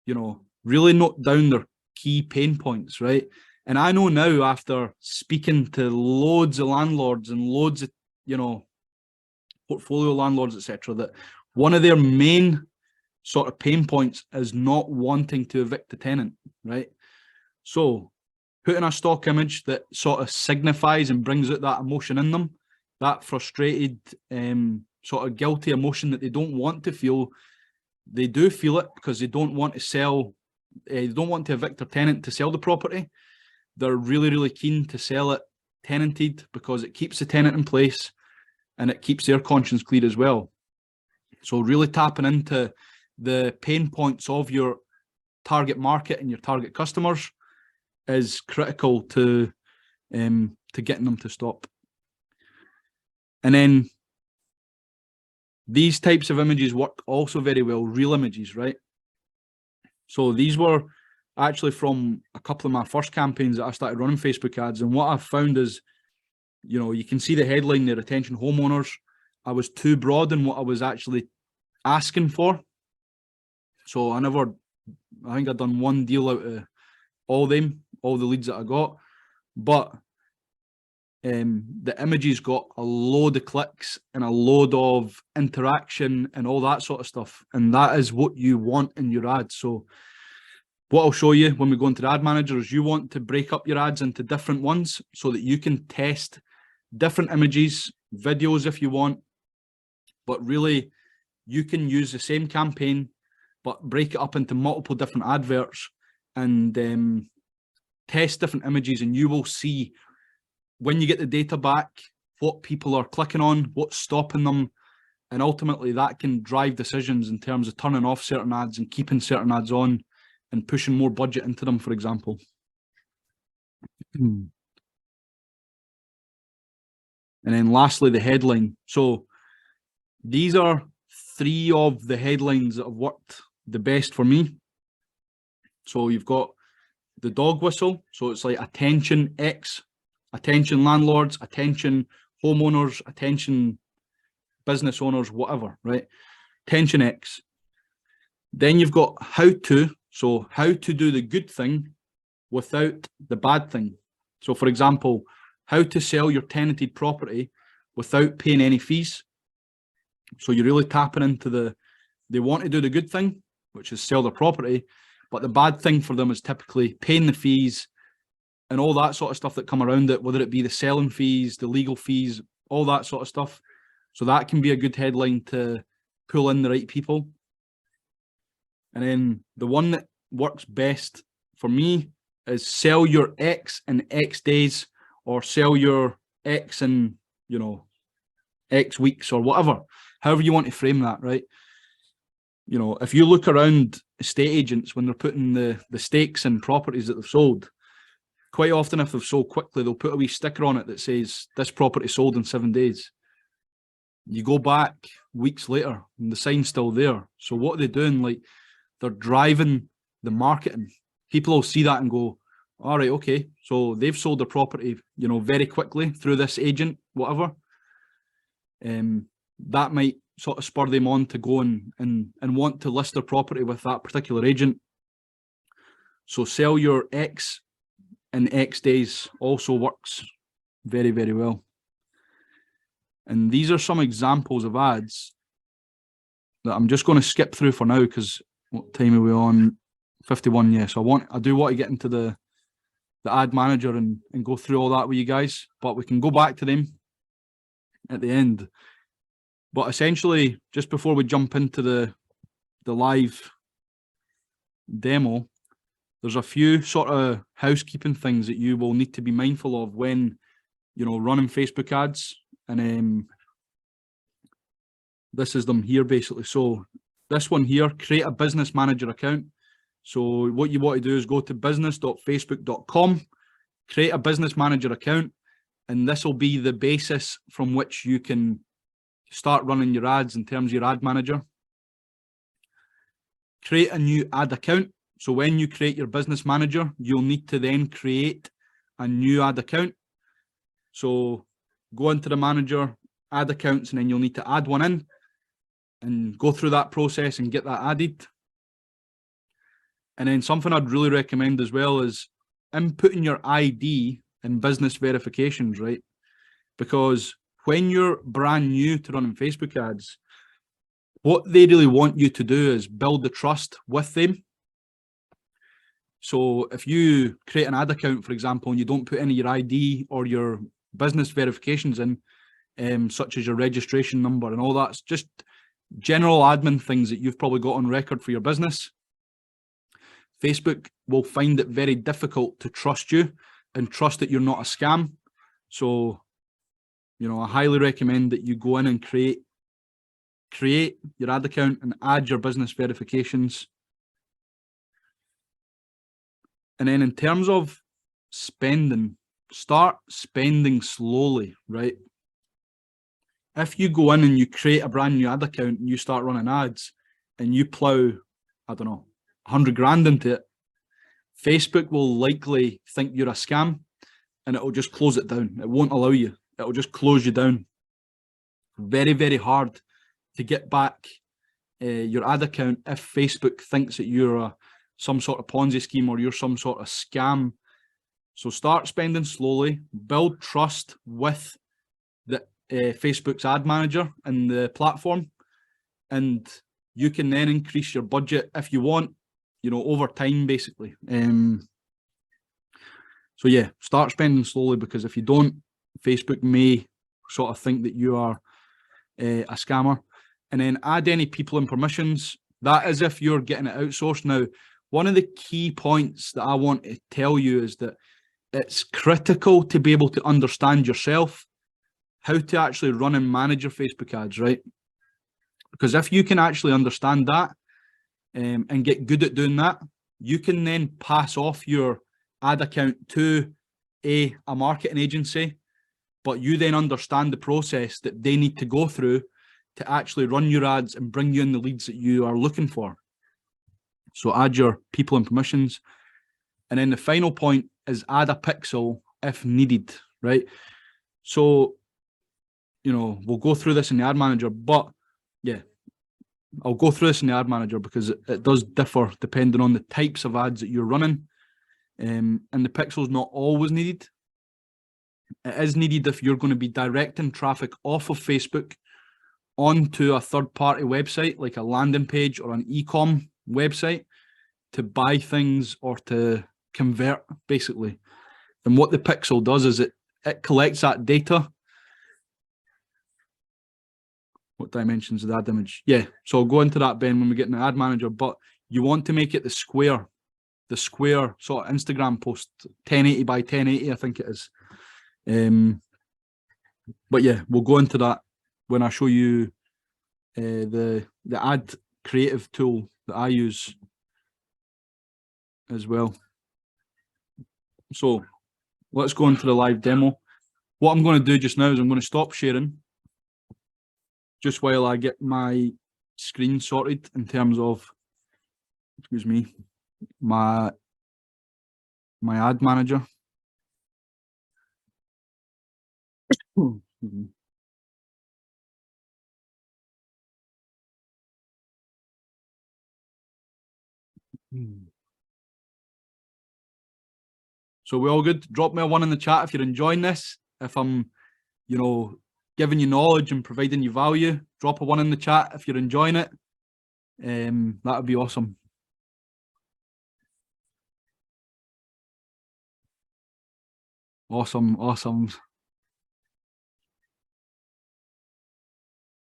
you know, really note down their key pain points, right? And I know now, after speaking to loads of landlords and loads of, you know, portfolio landlords, etc., that one of their main sort of pain points is not wanting to evict the tenant, right? So putting a stock image that sort of signifies and brings out that emotion in them, that frustrated, sort of guilty emotion that they don't want to feel, they do feel it because they don't want to sell, they don't want to evict their tenant to sell the property. They're really, really keen to sell it tenanted because it keeps the tenant in place and it keeps their conscience clear as well. So really tapping into the pain points of your target market and your target customers is critical to getting them to stop. And then these types of images work also very well, real images, right? So these were actually from a couple of my first campaigns that I started running Facebook ads. And what I've found is, you know, you can see the headline there, attention homeowners. I was too broad in what I was actually asking for. So I think I've done one deal out of all the leads that I got, but the images got a load of clicks and a load of interaction and all that sort of stuff. And that is what you want in your ads. So what I'll show you when we go into the ad manager is you want to break up your ads into different ones so that you can test different images, videos if you want, but really you can use the same campaign, but break it up into multiple different adverts and test different images, and you will see when you get the data back what people are clicking on, what's stopping them, and ultimately that can drive decisions in terms of turning off certain ads and keeping certain ads on and pushing more budget into them, for example. And then lastly, the headline. So these are 3 of the headlines that have worked the best for me. So you've got the dog whistle. So it's like attention X, attention landlords, attention homeowners, attention business owners, whatever, right? Attention X. Then you've got how to. So how to do the good thing without the bad thing. So for example, how to sell your tenanted property without paying any fees. So you're really tapping into they want to do the good thing, which is sell their property, but the bad thing for them is typically paying the fees and all that sort of stuff that come around it, whether it be the selling fees, the legal fees, all that sort of stuff. So that can be a good headline to pull in the right people. And then the one that works best for me is sell your X in X days, or sell your X in, you know, X weeks or whatever, however you want to frame that, right? You know, if you look around estate agents when they're putting the stakes in properties that they've sold, quite often if they've sold quickly, they'll put a wee sticker on it that says this property sold in 7 days. You go back weeks later and the sign's still there. So what are they doing? Like, they're driving the marketing. People will see that and go, all right, okay, so they've sold their property, you know, very quickly through this agent, whatever. That might sort of spur them on to go and want to list their property with that particular agent. So sell your X in X days also works very, very well. And these are some examples of ads that I'm just going to skip through for now, because what time are we on? 51, yeah. So I do want to get into the ad manager and go through all that with you guys, but we can go back to them at the end. But essentially, just before we jump into the live demo, there's a few sort of housekeeping things that you will need to be mindful of when, you know, running Facebook ads. And this is them here, basically. So this one here, create a business manager account. So what you want to do is go to business.facebook.com, create a business manager account, and this will be the basis from which you can start running your ads in terms of your ad manager. Create a new ad account. So when you create your business manager, you'll need to then create a new ad account. So go into the manager, add accounts, and then you'll need to add one in and go through that process and get that added. And then something I'd really recommend as well is inputting your ID in business verifications, right? Because when you're brand new to running Facebook ads, what they really want you to do is build the trust with them. So if you create an ad account, for example, and you don't put any of your ID or your business verifications in, such as your registration number and all that's just general admin things that you've probably got on record for your business, Facebook will find it very difficult to trust you and trust that you're not a scam. So, you know, I highly recommend that you go in and create your ad account and add your business verifications. And then in terms of spending, start spending slowly, right? If you go in and you create a brand new ad account and you start running ads and you plow, I don't know, 100 grand into it, Facebook will likely think you're a scam and it will just close it down. It won't allow you. It will just close you down. Very, very hard to get back your ad account if Facebook thinks that you're some sort of Ponzi scheme or you're some sort of scam. So start spending slowly, build trust with the Facebook's ad manager and the platform, and you can then increase your budget if you want, you know, over time, basically. So yeah, start spending slowly, because if you don't, Facebook may sort of think that you are a scammer. And then add any people and permissions. That is if you're getting it outsourced. Now, one of the key points that I want to tell you is that it's critical to be able to understand yourself how to actually run and manage your Facebook ads, right? Because if you can actually understand that and get good at doing that, you can then pass off your ad account to a marketing agency, but you then understand the process that they need to go through to actually run your ads and bring you in the leads that you are looking for. So add your people and permissions. And then the final point is add a pixel if needed, right? So, you know, we'll go through this in the ad manager, but yeah, I'll go through this in the ad manager because it does differ depending on the types of ads that you're running. And the pixel's not always needed. It is needed if you're going to be directing traffic off of Facebook onto a third-party website, like a landing page or an e-com website, to buy things or to convert, basically. And what the pixel does is it collects that data. What dimensions of the ad image? Yeah, so I'll go into that, Ben, when we get in the ad manager, but you want to make it the square sort of Instagram post, 1080 by 1080, I think it is. But yeah, we'll go into that when I show you the ad creative tool that I use as well. So let's go into the live demo. What I'm going to do just now is I'm going to stop sharing just while I get my screen sorted in terms of, excuse me, my ad manager. So we all good? Drop me a 1 in the chat if you're enjoying this. If I'm, you know, giving you knowledge and providing you value, drop a 1 in the chat if you're enjoying it. That would be awesome. Awesome.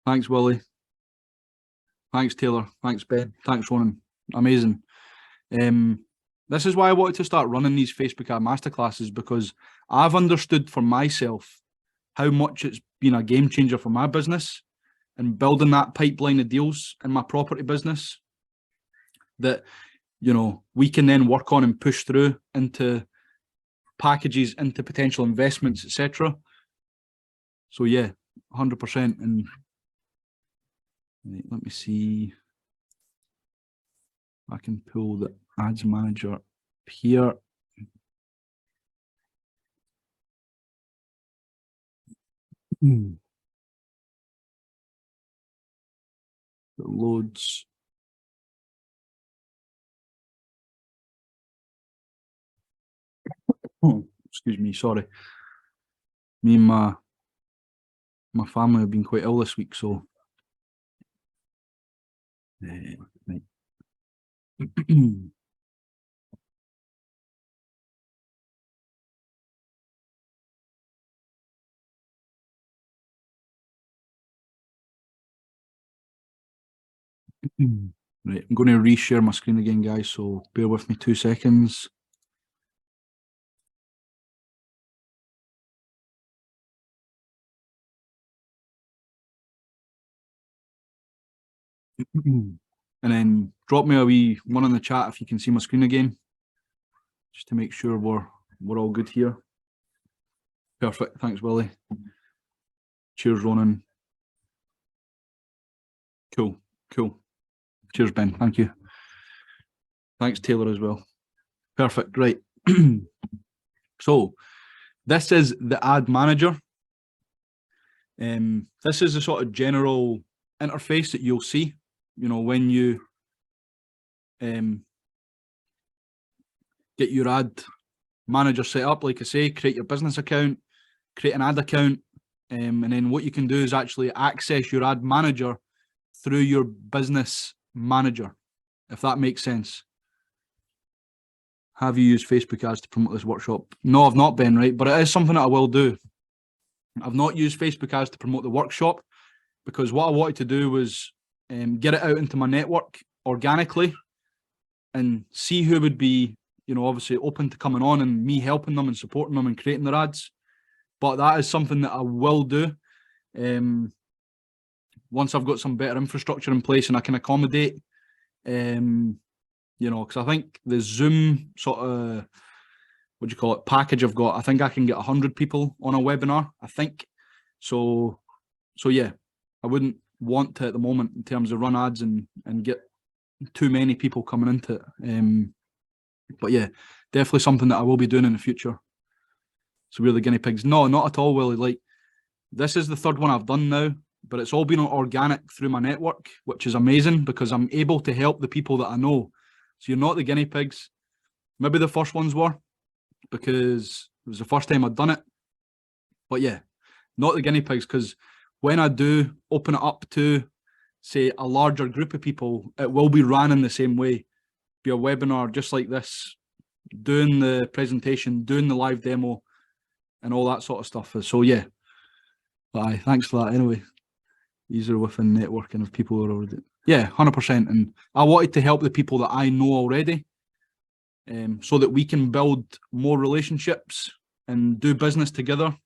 Thanks, Willie. Thanks, Taylor. Thanks, Ben. Thanks, Ronan. Amazing. This is why I wanted to start running these Facebook ad masterclasses, because I've understood for myself how much it's been a game changer for my business and building that pipeline of deals in my property business that, you know, we can then work on and push through into packages, into potential investments, etc. So yeah, 100%. And let me see. I can pull that. Ads manager here. Loads. Oh, excuse me, sorry. Me and my family have been quite ill this week, so right. Right, I'm going to reshare my screen again, guys, so bear with me 2 seconds. And then drop me a wee one in the chat if you can see my screen again, just to make sure we're all good here. Perfect, thanks, Willie. Cheers, Ronan. Cool. Cheers, Ben, thank you. Thanks, Taylor, as well. Perfect, right. So this is the ad manager. This is the sort of general interface that you'll see, you know, when you get your ad manager set up. Like I say, create your business account, create an ad account, and then what you can do is actually access your ad manager through your business manager, if that makes sense. Have you used Facebook ads to promote this workshop? No, I've not been, right? But it is something that I will do. I've not used Facebook ads to promote the workshop because what I wanted to do was get it out into my network organically and see who would be, you know, obviously open to coming on and me helping them and supporting them and creating their ads. But that is something that I will do once I've got some better infrastructure in place and I can accommodate, you know, because I think the Zoom sort of, what do you call it, package I've got, I think I can get 100 people on a webinar, I think. So yeah, I wouldn't want to at the moment in terms of run ads and get too many people coming into it. But yeah, definitely something that I will be doing in the future. So we're the guinea pigs. No, not at all, Willie. Like, this is the third one I've done now, but it's all been organic through my network, which is amazing because I'm able to help the people that I know. So you're not the guinea pigs. Maybe the first ones were because it was the first time I'd done it. But yeah, not the guinea pigs, because when I do open it up to, say, a larger group of people, it will be ran in the same way. Be a webinar just like this, doing the presentation, doing the live demo, and all that sort of stuff. So yeah, but thanks for that anyway. Easier within networking if people are already, yeah, 100%. And I wanted to help the people that I know already, so that we can build more relationships and do business together,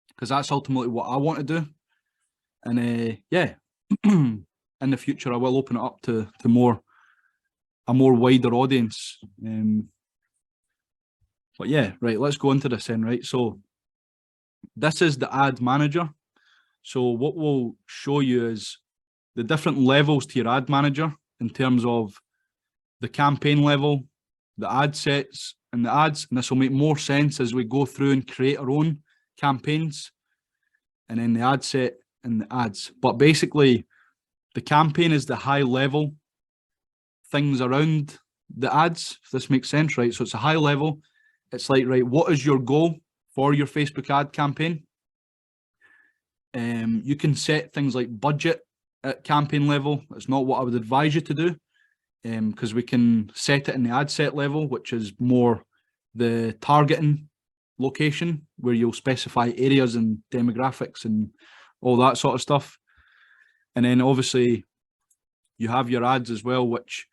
because that's ultimately what I want to do. And yeah, in the future I will open it up to a more wider audience. But yeah, right, let's go into this then, right? So this is the ad manager. So what we'll show you is the different levels to your ad manager in terms of the campaign level, the ad sets and the ads. And this will make more sense as we go through and create our own campaigns, and then the ad set and the ads. But basically the campaign is the high level things around the ads, if this makes sense, right? So it's a high level. It's like, right, what is your goal for your Facebook ad campaign? You can set things like budget at campaign level. It's not what I would advise you to do, because we can set it in the ad set level, which is more the targeting location, where you'll specify areas and demographics and all that sort of stuff. And then obviously you have your ads as well, which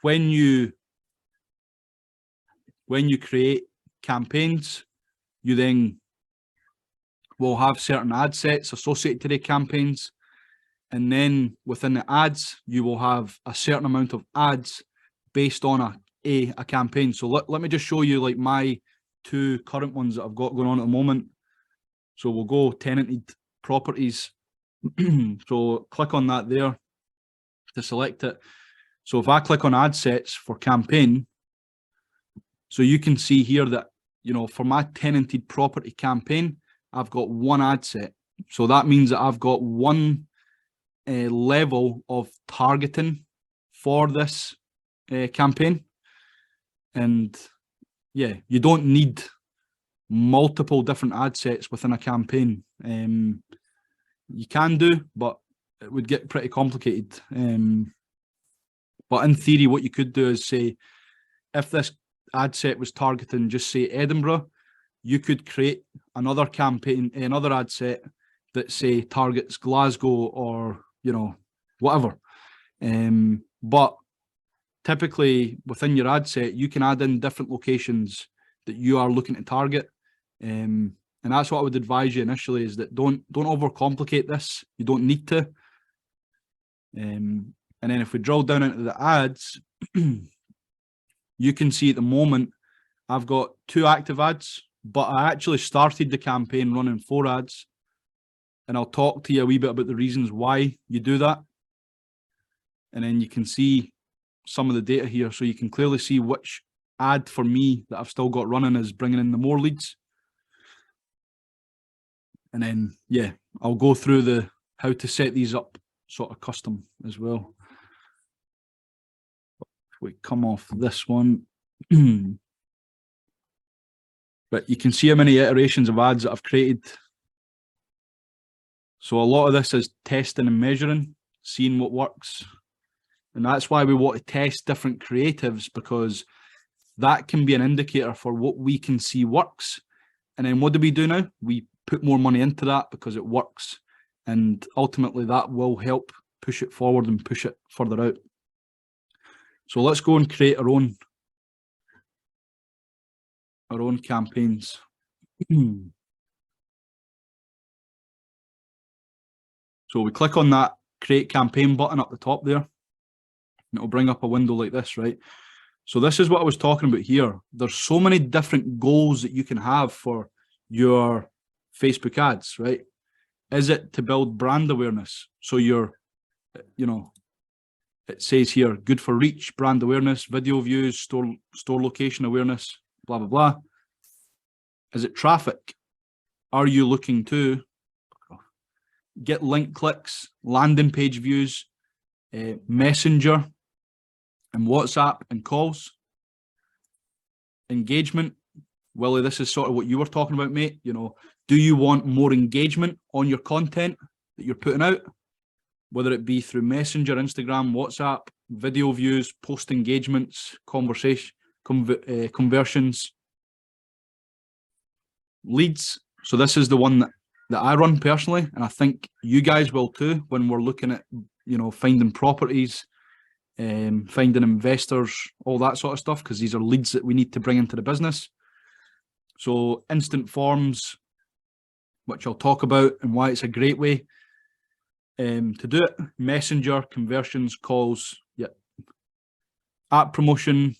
when you create campaigns, you then will have certain ad sets associated to the campaigns. And then within the ads, you will have a certain amount of ads based on a campaign. So let me just show you like my two current ones that I've got going on at the moment. So we'll go tenanted properties. So click on that there to select it. So if I click on ad sets for campaign, so you can see here that, you know, for my tenanted property campaign, I've got one ad set. So that means that I've got one level of targeting for this campaign. And yeah, you don't need multiple different ad sets within a campaign. You can do, but it would get pretty complicated. But in theory, what you could do is say, if this ad set was targeting just say Edinburgh, you could create another campaign, another ad set that say targets Glasgow or, you know, whatever. But typically within your ad set, you can add in different locations that you are looking to target. And that's what I would advise you initially, is that don't overcomplicate this. You don't need to. And then if we drill down into the ads, you can see at the moment, I've got 2 active ads, but I actually started the campaign running 4 ads. And I'll talk to you a wee bit about the reasons why you do that. And then you can see some of the data here. So you can clearly see which ad for me that I've still got running is bringing in the more leads. And then, yeah, I'll go through the how to set these up sort of custom as well. If we come off this one, but you can see how many iterations of ads that I've created. So a lot of this is testing and measuring, seeing what works. And that's why we want to test different creatives, because that can be an indicator for what we can see works. And then what do we do now? We put more money into that because it works. And ultimately that will help push it forward and push it further out. So let's go and create our own campaigns. So we click on that create campaign button up the top there, and it'll bring up a window like this, right? So this is what I was talking about here. There's so many different goals that you can have for your Facebook ads, right? Is it to build brand awareness? So you're, you know, it says here, good for reach, brand awareness, video views, store location awareness, blah, blah, blah. Is it traffic? Are you looking to get link clicks, landing page views, Messenger and WhatsApp and calls? Engagement. Willie, this is sort of what you were talking about, mate. You know, do you want more engagement on your content that you're putting out? Whether it be through Messenger, Instagram, WhatsApp, video views, post engagements, conversation, conversions, leads. So this is the one that I run personally, and I think you guys will too when we're looking at, you know, finding properties, finding investors, all that sort of stuff, because these are leads that we need to bring into the business. So instant forms, which I'll talk about and why it's a great way to do it. Messenger, conversions, calls, yeah. App promotion,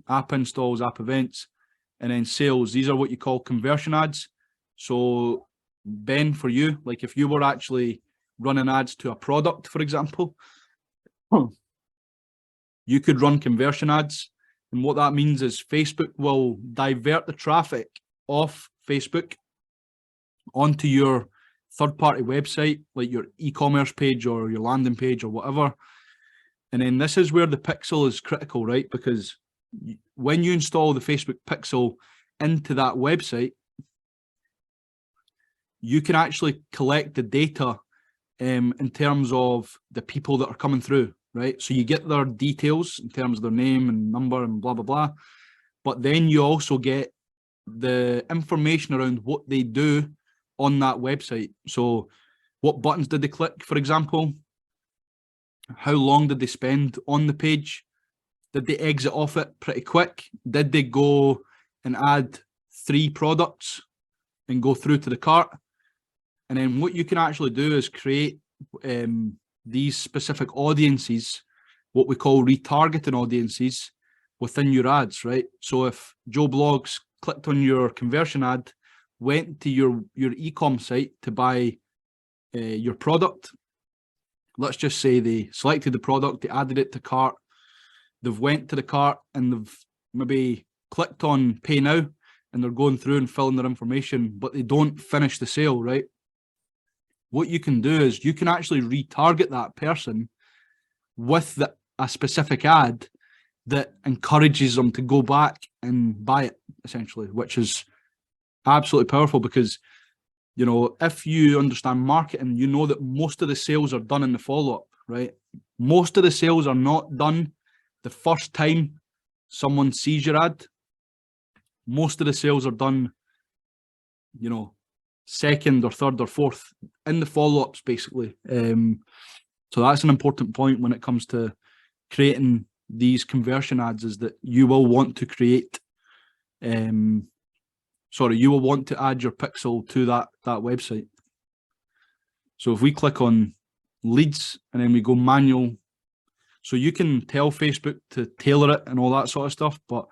app installs, app events, and then sales. These are what you call conversion ads. So Ben, for you, like if you were actually running ads to a product, for example, you could run conversion ads. And what that means is Facebook will divert the traffic off Facebook onto your third-party website, like your e-commerce page or your landing page or whatever. And then this is where the pixel is critical, right? Because when you install the Facebook pixel into that website, you can actually collect the data in terms of the people that are coming through, right? So you get their details in terms of their name and number and blah, blah, blah. But then you also get the information around what they do on that website. So what buttons did they click, for example? How long did they spend on the page? Did they exit off it pretty quick? Did they go and add 3 products and go through to the cart? And then what you can actually do is create these specific audiences, what we call retargeting audiences within your ads, right? So if Joe Blogs clicked on your conversion ad, went to your e-com site to buy your product, let's just say they selected the product, they added it to cart, they've went to the cart and they've maybe clicked on pay now and they're going through and filling their information, but they don't finish the sale, right? What you can do is you can actually retarget that person with a specific ad that encourages them to go back and buy it, essentially, which is absolutely powerful because, you know, if you understand marketing, you know that most of the sales are done in the follow-up, right? Most of the sales are not done the first time someone sees your ad. Most of the sales are done, you know, second or third or fourth in the follow-ups, basically. So that's an important point when it comes to creating these conversion ads, is that you will want to create, you will want to add your pixel to that website. So if we click on leads and then we go manual, so you can tell Facebook to tailor it and all that sort of stuff, but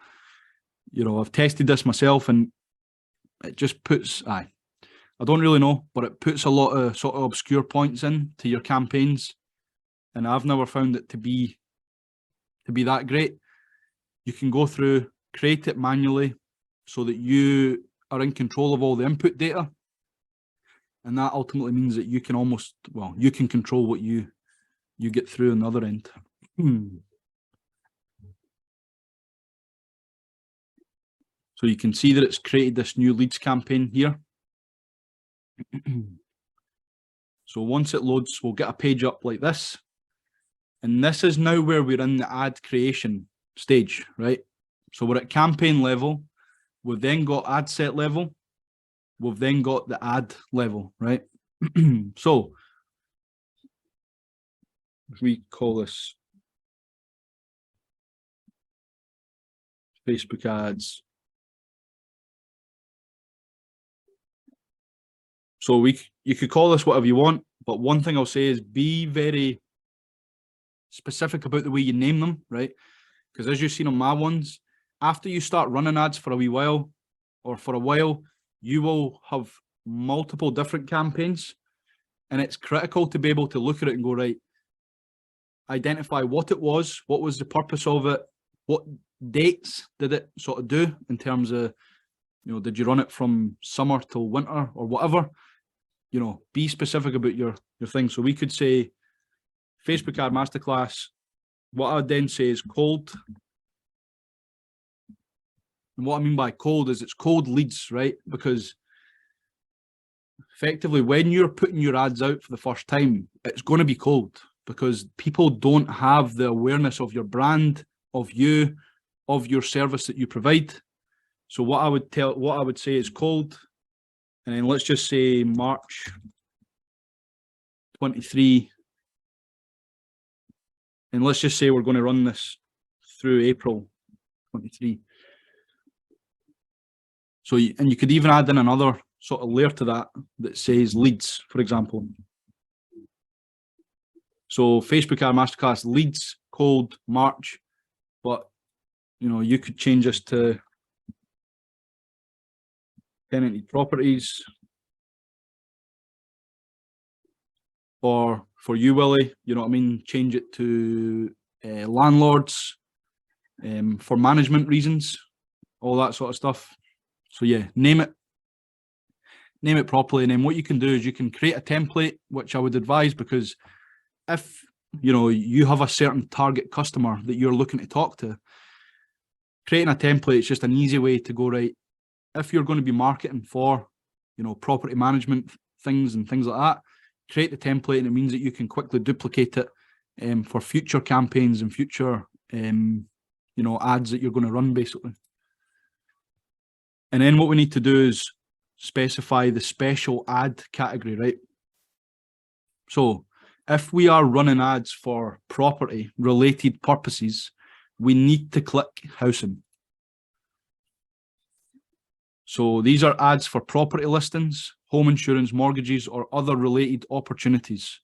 you know, I've tested this myself and it just puts, I don't really know, but it puts a lot of sort of obscure points in to your campaigns, and I've never found it to be that great. You can go through, create it manually so that you are in control of all the input data, and that ultimately means that you can you can control what you get through on the other end. So you can see that it's created this new leads campaign here. So once it loads, we'll get a page up like this. And this is now where we're in the ad creation stage, right? So we're at campaign level. We've then got ad set level. We've then got the ad level, right? So if we call this Facebook ads. So you could call this whatever you want, but one thing I'll say is be very specific about the way you name them, right? Because as you've seen on my ones, after you start running ads for a wee while, or for a while, you will have multiple different campaigns, and it's critical to be able to look at it and go, right, identify what it was the purpose of it, what dates did it sort of do in terms of, you know, did you run it from summer till winter or whatever? You know, be specific about your thing. So we could say Facebook ad masterclass. What I would then say is cold. And what I mean by cold is it's cold leads, right? Because effectively when you're putting your ads out for the first time, it's going to be cold because people don't have the awareness of your brand, of you, of your service that you provide. So what I would say is cold. And then let's just say March 23. And let's just say we're going to run this through April 23. So, and you could even add in another sort of layer to that says leads, for example. So Facebook ad masterclass leads, cold, March, but you know, you could change this to tenanted properties, or for you, Willie, you know what I mean, change it to landlords, for management reasons, all that sort of stuff. So yeah, name it properly, and then what you can do is you can create a template, which I would advise, because if you know you have a certain target customer that you're looking to talk to, creating a template is just an easy way to go, right, if you're going to be marketing for, you know, property management things and things like that, create the template, and it means that you can quickly duplicate it for future campaigns and future you know, ads that you're going to run, basically. And then what we need to do is specify the special ad category, right? So if we are running ads for property related purposes, we need to click housing. So these are ads for property listings, home insurance, mortgages, or other related opportunities.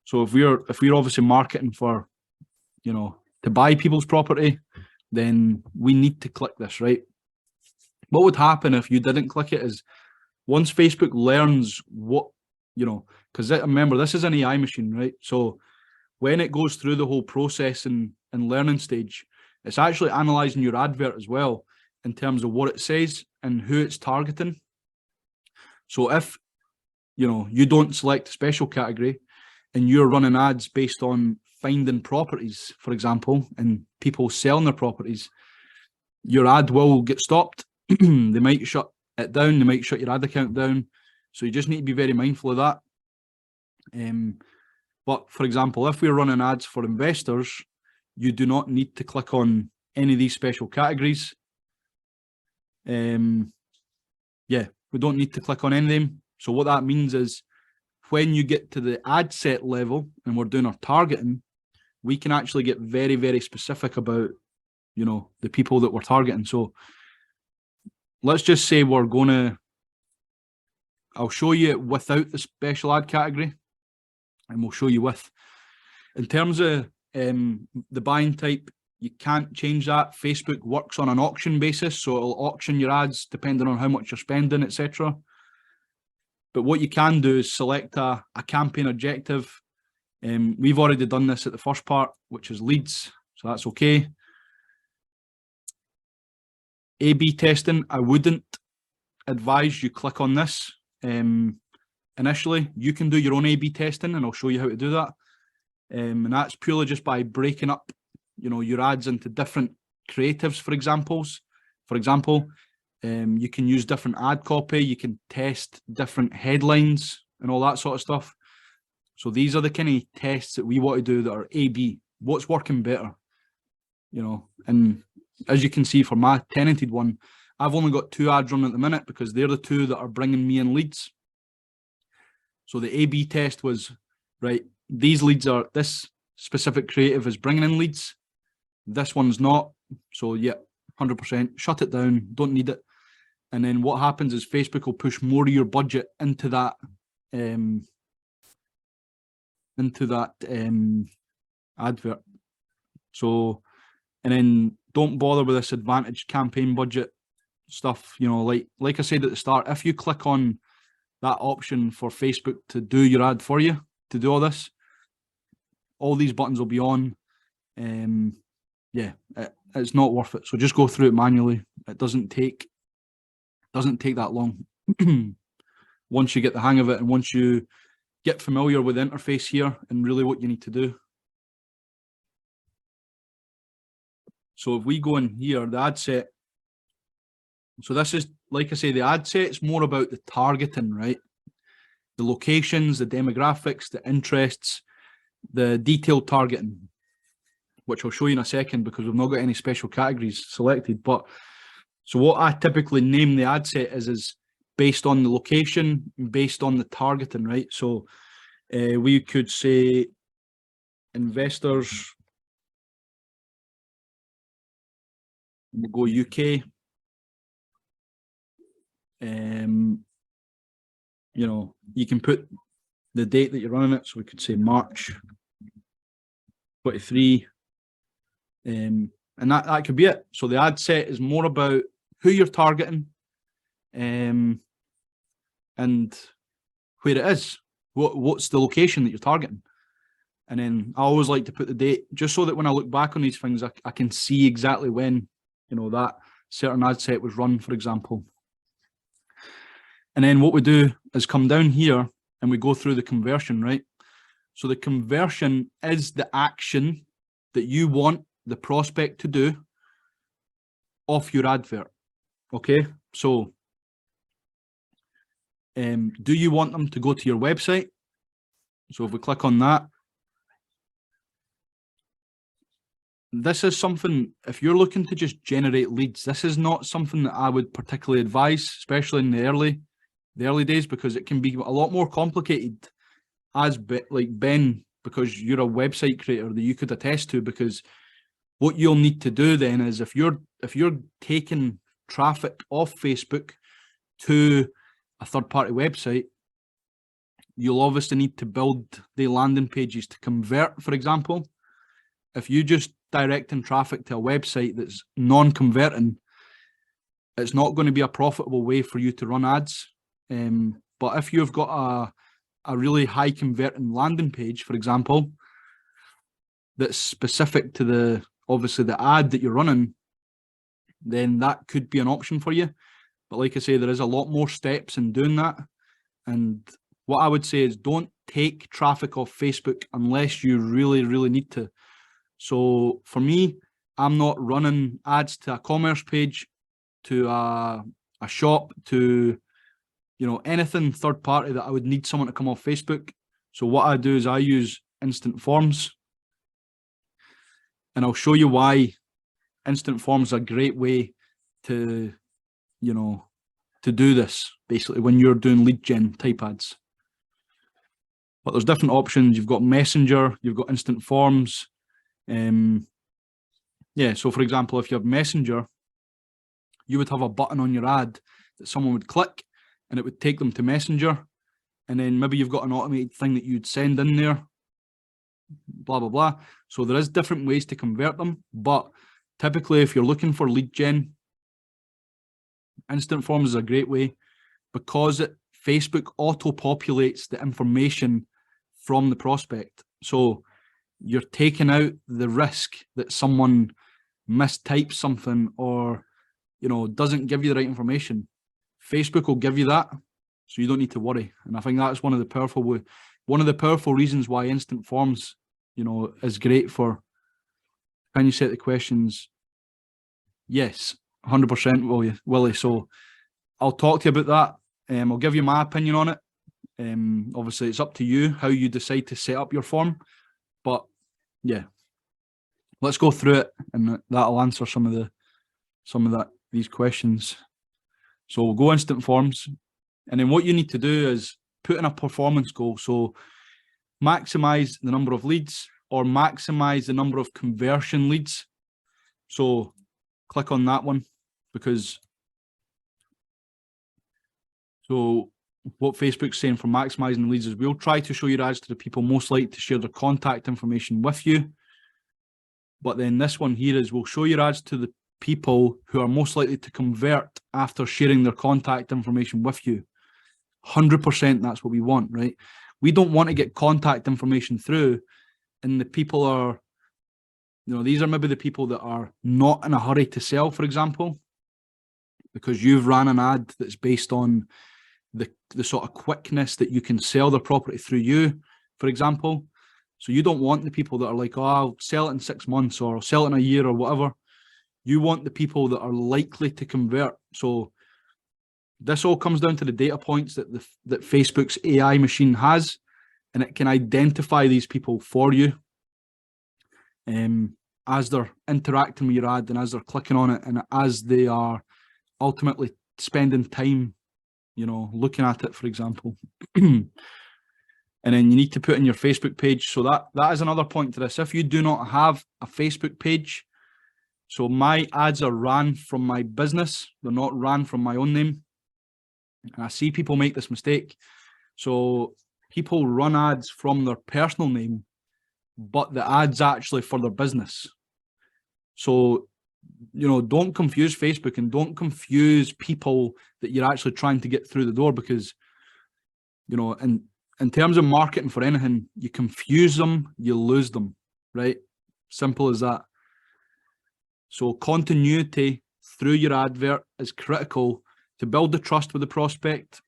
So if we're obviously marketing for, you know, to buy people's property, then we need to click this, right? What would happen if you didn't click it is once Facebook learns what, you know, because remember, this is an AI machine, right? So when it goes through the whole process and learning stage, it's actually analysing your advert as well in terms of what it says and who it's targeting. So if you don't select a special category and you're running ads based on finding properties, for example, and people selling their properties, your ad will get stopped. They might shut it down, they might shut your ad account down. So you just need to be very mindful of that. But for example, if we're running ads for investors, you do not need to click on any of these special categories. Yeah, we don't need to click on any of them. So what that means is when you get to the ad set level and we're doing our targeting, we can actually get very, very specific about, the people that we're targeting. So let's just say we're going to, I'll show you without the special ad category, and we'll show you with. In terms of the buying type, you can't change that. Facebook works on an auction basis, so it'll auction your ads depending on how much you're spending, etc. But what you can do is select a campaign objective. We've already done this at the first part, which is leads, so that's okay. A/B testing, I wouldn't advise you click on this initially. You can do your own A/B testing, and I'll show you how to do that. And that's purely just by breaking up, your ads into different creatives. For example, you can use different ad copy. You can test different headlines and all that sort of stuff. So these are the kind of tests that we want to do that are A/B. What's working better? And as you can see for my tenanted one, I've only got 2 ads running at the minute because they're the 2 that are bringing me in leads. So the A/B test was, right, these leads are, this specific creative is bringing in leads. This one's not. So yeah, 100%, shut it down, don't need it. And then what happens is Facebook will push more of your budget into that advert. So, and then don't bother with this advantage campaign budget stuff. Like I said at the start, if you click on that option for Facebook to do your ad for you, to do all this, all these buttons will be on. Yeah, it's not worth it. So just go through it manually. It doesn't take that long. Once you get the hang of it and once you get familiar with the interface here and really what you need to do. So if we go in here, the ad set. So this is, like I say, the ad set is more about the targeting, right? The locations, the demographics, the interests, the detailed targeting, which I'll show you in a second because we've not got any special categories selected. But so what I typically name the ad set is based on the location, based on the targeting, right? So we could say investors, we'll go UK. You can put the date that you're running it. So we could say March 23. And that could be it. So the ad set is more about who you're targeting and where it is. What's the location that you're targeting? And then I always like to put the date just so that when I look back on these things, I can see exactly when, that certain ad set was run, for example. And then what we do is come down here and we go through the conversion, right? So the conversion is the action that you want the prospect to do off your advert. Okay, so do you want them to go to your website? So if we click on that, this is something, if you're looking to just generate leads, this is not something that I would particularly advise, especially in the early days, because it can be a lot more complicated, as like Ben, because you're a website creator that you could attest to, because what you'll need to do then is if you're taking traffic off Facebook to a third-party website, you'll obviously need to build the landing pages to convert, for example. If you just directing traffic to a website that's non-converting, it's not going to be a profitable way for you to run ads. But if you've got a really high converting landing page, for example, that's specific to the, obviously the ad that you're running, then that could be an option for you. But like I say, there is a lot more steps in doing that. And what I would say is don't take traffic off Facebook unless you really, really need to. So for me, I'm not running ads to a commerce page, to a shop, to, you know, anything third party that I would need someone to come off Facebook. So what I do is I use instant forms, and I'll show you why instant forms are a great way to, you know, to do this basically when you're doing lead gen type ads. But there's different options. You've got Messenger, you've got instant forms. Yeah, so for example, if you have Messenger, you would have a button on your ad that someone would click and it would take them to Messenger. And then maybe you've got an automated thing that you'd send in there, blah, blah, blah. So there is different ways to convert them. But typically, if you're looking for lead gen, instant forms is a great way because Facebook auto-populates the information from the prospect. So you're taking out the risk that someone mistypes something or, you know, doesn't give you the right information. Facebook will give you that, so you don't need to worry. And I think that's one of the powerful reasons why instant forms, you know, is great for, can you set the questions? Yes, 100%, Willie. So I'll talk to you about that. I'll give you my opinion on it. Obviously, it's up to you how you decide to set up your form. But yeah, let's go through it, and that'll answer some of these questions. So we'll go instant forms, and then what you need to do is put in a performance goal. So maximize the number of leads or maximize the number of conversion leads. So click on that one, because so what Facebook's saying for maximizing leads is we'll try to show your ads to the people most likely to share their contact information with you. But then this one here is we'll show your ads to the people who are most likely to convert after sharing their contact information with you. 100%, that's what we want, right? We don't want to get contact information through and the people are, you know, these are maybe the people that are not in a hurry to sell, for example, because you've ran an ad that's based on the sort of quickness that you can sell their property through you, for example. So you don't want the people that are like, oh, I'll sell it in 6 months or I'll sell it in a year or whatever. You want the people that are likely to convert. So this all comes down to the data points that that Facebook's AI machine has, and it can identify these people for you as they're interacting with your ad and as they're clicking on it and as they are ultimately spending time, you know, looking at it, for example. And then you need to put in your Facebook page. So that is another point to this. If you do not have a Facebook page, so my ads are ran from my business, they're not ran from my own name. And I see people make this mistake. So people run ads from their personal name, but the ad's actually for their business. So, you know, don't confuse Facebook and don't confuse people that you're actually trying to get through the door, because, you know, in terms of marketing for anything, you confuse them, you lose them, right? Simple as that. So continuity through your advert is critical to build the trust with the prospect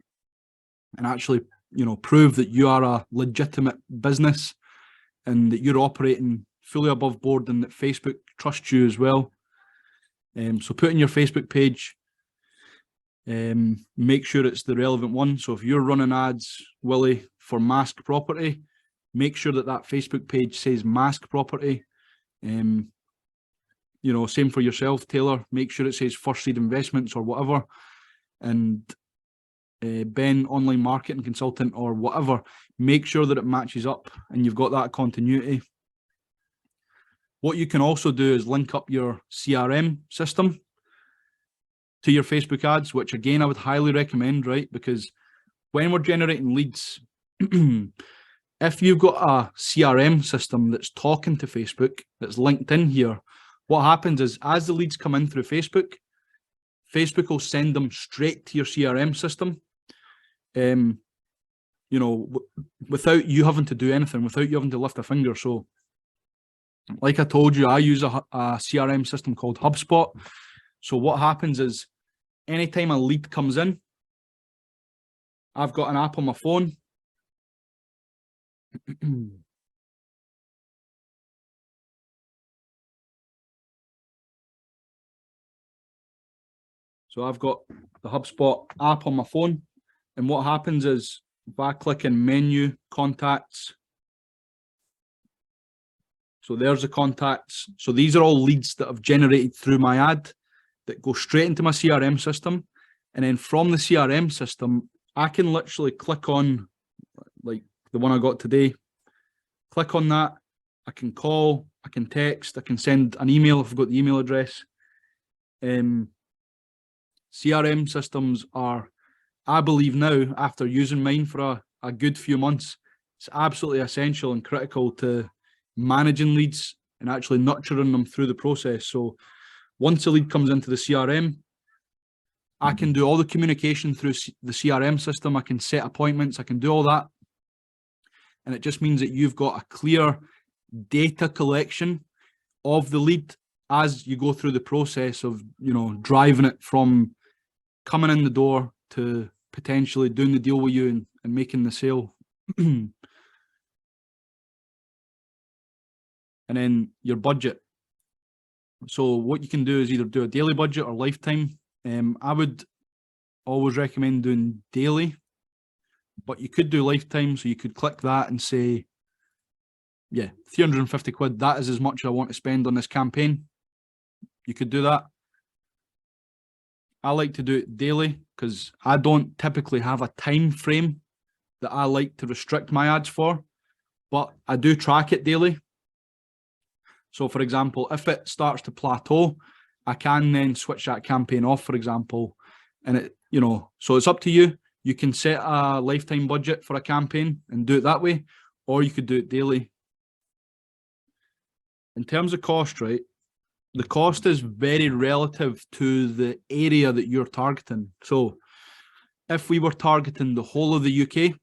and actually, you know, prove that you are a legitimate business and that you're operating fully above board and that Facebook trusts you as well. So put in your Facebook page, make sure it's the relevant one. So if you're running ads, Willie, for mask property, make sure that that Facebook page says mask property. You know, same for yourself, Taylor. Make sure it says First Seed Investments or whatever. And Ben, online marketing consultant or whatever, make sure that it matches up and you've got that continuity. What you can also do is link up your CRM system to your Facebook ads, which again, I would highly recommend, right? Because when we're generating leads, if you've got a CRM system that's talking to Facebook, that's linked in here, what happens is as the leads come in through Facebook, Facebook will send them straight to your CRM system, you know, without you having to do anything, without you having to lift a finger. So Like I told you, I use a CRM system called HubSpot. So what happens is anytime a lead comes in, I've got an app on my phone. So I've got the HubSpot app on my phone. And what happens is if I click in menu, contacts, so there's the contacts. So these are all leads that I've generated through my ad that go straight into my CRM system. And then from the CRM system, I can literally click on, like the one I got today, click on that. I can call, I can text, I can send an email if I've got the email address. CRM systems are, I believe now, after using mine for a good few months, it's absolutely essential and critical to managing leads and actually nurturing them through the process. So once a lead comes into the CRM, I can do all the communication through the CRM system. I can set appointments. I can do all that. And it just means that you've got a clear data collection of the lead as you go through the process of, you know, driving it from coming in the door to potentially doing the deal with you and making the sale. And then your budget. So what you can do is either do a daily budget or lifetime. I would always recommend doing daily, but you could do lifetime. So you could click that and say, yeah, 350 quid, that is as much I want to spend on this campaign. You could do that. I like to do it daily because I don't typically have a time frame that I like to restrict my ads for, but I do track it daily. So for example, if it starts to plateau, I can then switch that campaign off, for example, and it, you know, so it's up to you. You can set a lifetime budget for a campaign and do it that way, or you could do it daily. In terms of cost, right, the cost is very relative to the area that you're targeting. So if we were targeting the whole of the UK,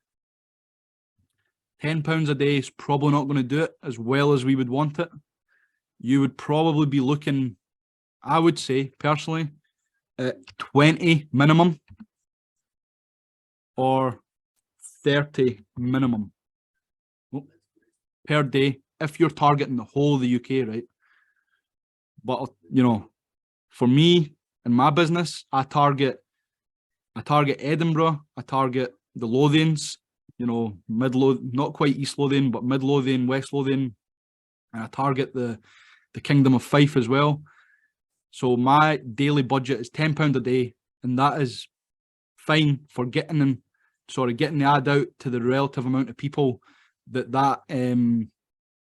£10 a day is probably not going to do it as well as we would want it. You would probably be looking, I would say personally, at 20 minimum or 30 minimum per day if you're targeting the whole of the UK, right? But, you know, for me and my business, I target Edinburgh, I target the Lothians, you know, not quite East Lothian, but Mid Lothian, West Lothian, and I target the Kingdom of Fife as well. So my daily budget is £10 a day, and that is fine for getting the ad out to the relative amount of people that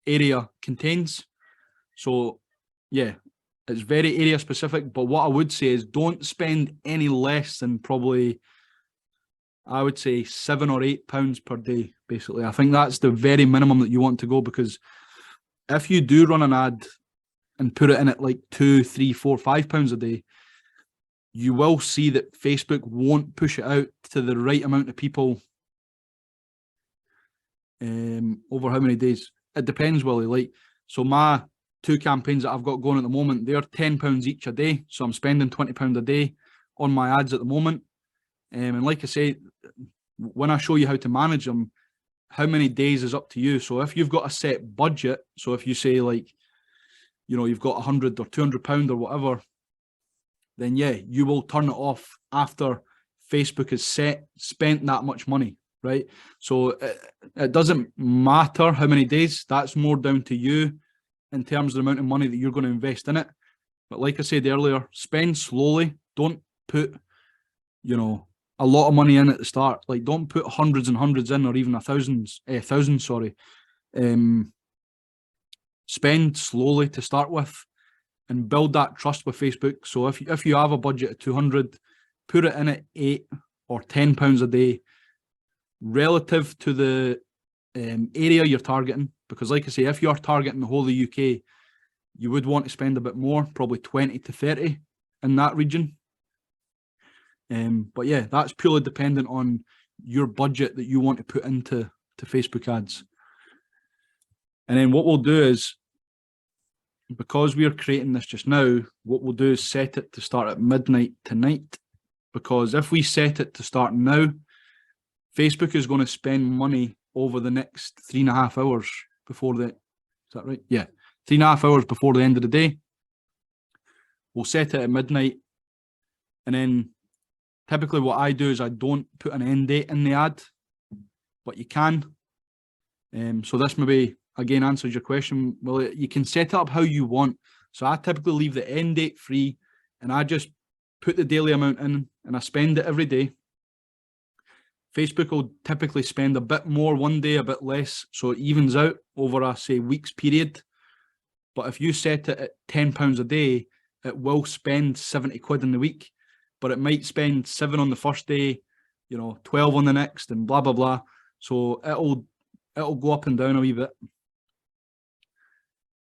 area contains. So yeah, it's very area specific, but what I would say is don't spend any less than probably, I would say, £7 or £8 per day, basically. I think that's the very minimum that you want to go, because if you do run an ad and put it in at like £2, £3, £4, £5 a day, you will see that Facebook won't push it out to the right amount of people over how many days. It depends, Willie. Like, so my 2 campaigns that I've got going at the moment, they're £10 each a day. So I'm spending £20 a day on my ads at the moment. And like I say, when I show you how to manage them, how many days is up to you. So if you've got a set budget, so if you say, like, you know, you've got £100 or £200 or whatever, then yeah, you will turn it off after Facebook has spent that much money, right? So it doesn't matter how many days. That's more down to you in terms of the amount of money that you're going to invest in it. But like I said earlier, spend slowly. Don't put, you know, a lot of money in at the start. Like, don't put hundreds and hundreds in, or even thousands, sorry. Spend slowly to start with and build that trust with Facebook. So if you have a budget of 200, put it in at £8 or £10 a day relative to the area you're targeting. Because like I say, if you're targeting the whole of the UK, you would want to spend a bit more, probably 20 to 30 in that region. But yeah, that's purely dependent on your budget that you want to put into Facebook ads. And then what we'll do is because we are creating this just now, what we'll do is set it to start at midnight tonight, because if we set it to start now, Facebook is going to spend money over the next 3.5 hours before the, is that right? Yeah, 3.5 hours before the end of the day. We'll set it at midnight, and then typically what I do is I don't put an end date in the ad, but you can. So this maybe, again, answers your question. Well, you can set it up how you want. So I typically leave the end date free, and I just put the daily amount in, and I spend it every day. Facebook will typically spend a bit more one day, a bit less, so it evens out over a, say, week's period. But if you set it at £10 a day, it will spend 70 quid in the week, but it might spend 7 on the first day, 12 on the next, and blah, blah, blah. So it'll go up and down a wee bit.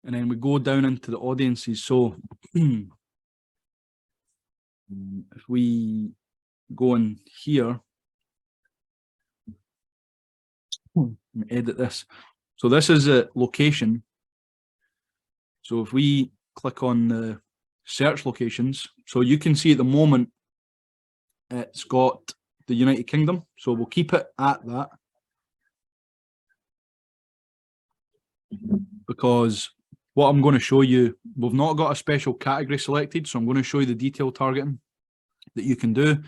And then we go down into the audiences. So if we go in here, edit this. So this is a location. So if we click on the search locations, so you can see at the moment it's got the United Kingdom. So we'll keep it at that, because what I'm going to show you, we've not got a special category selected. So I'm going to show you the detailed targeting that you can do.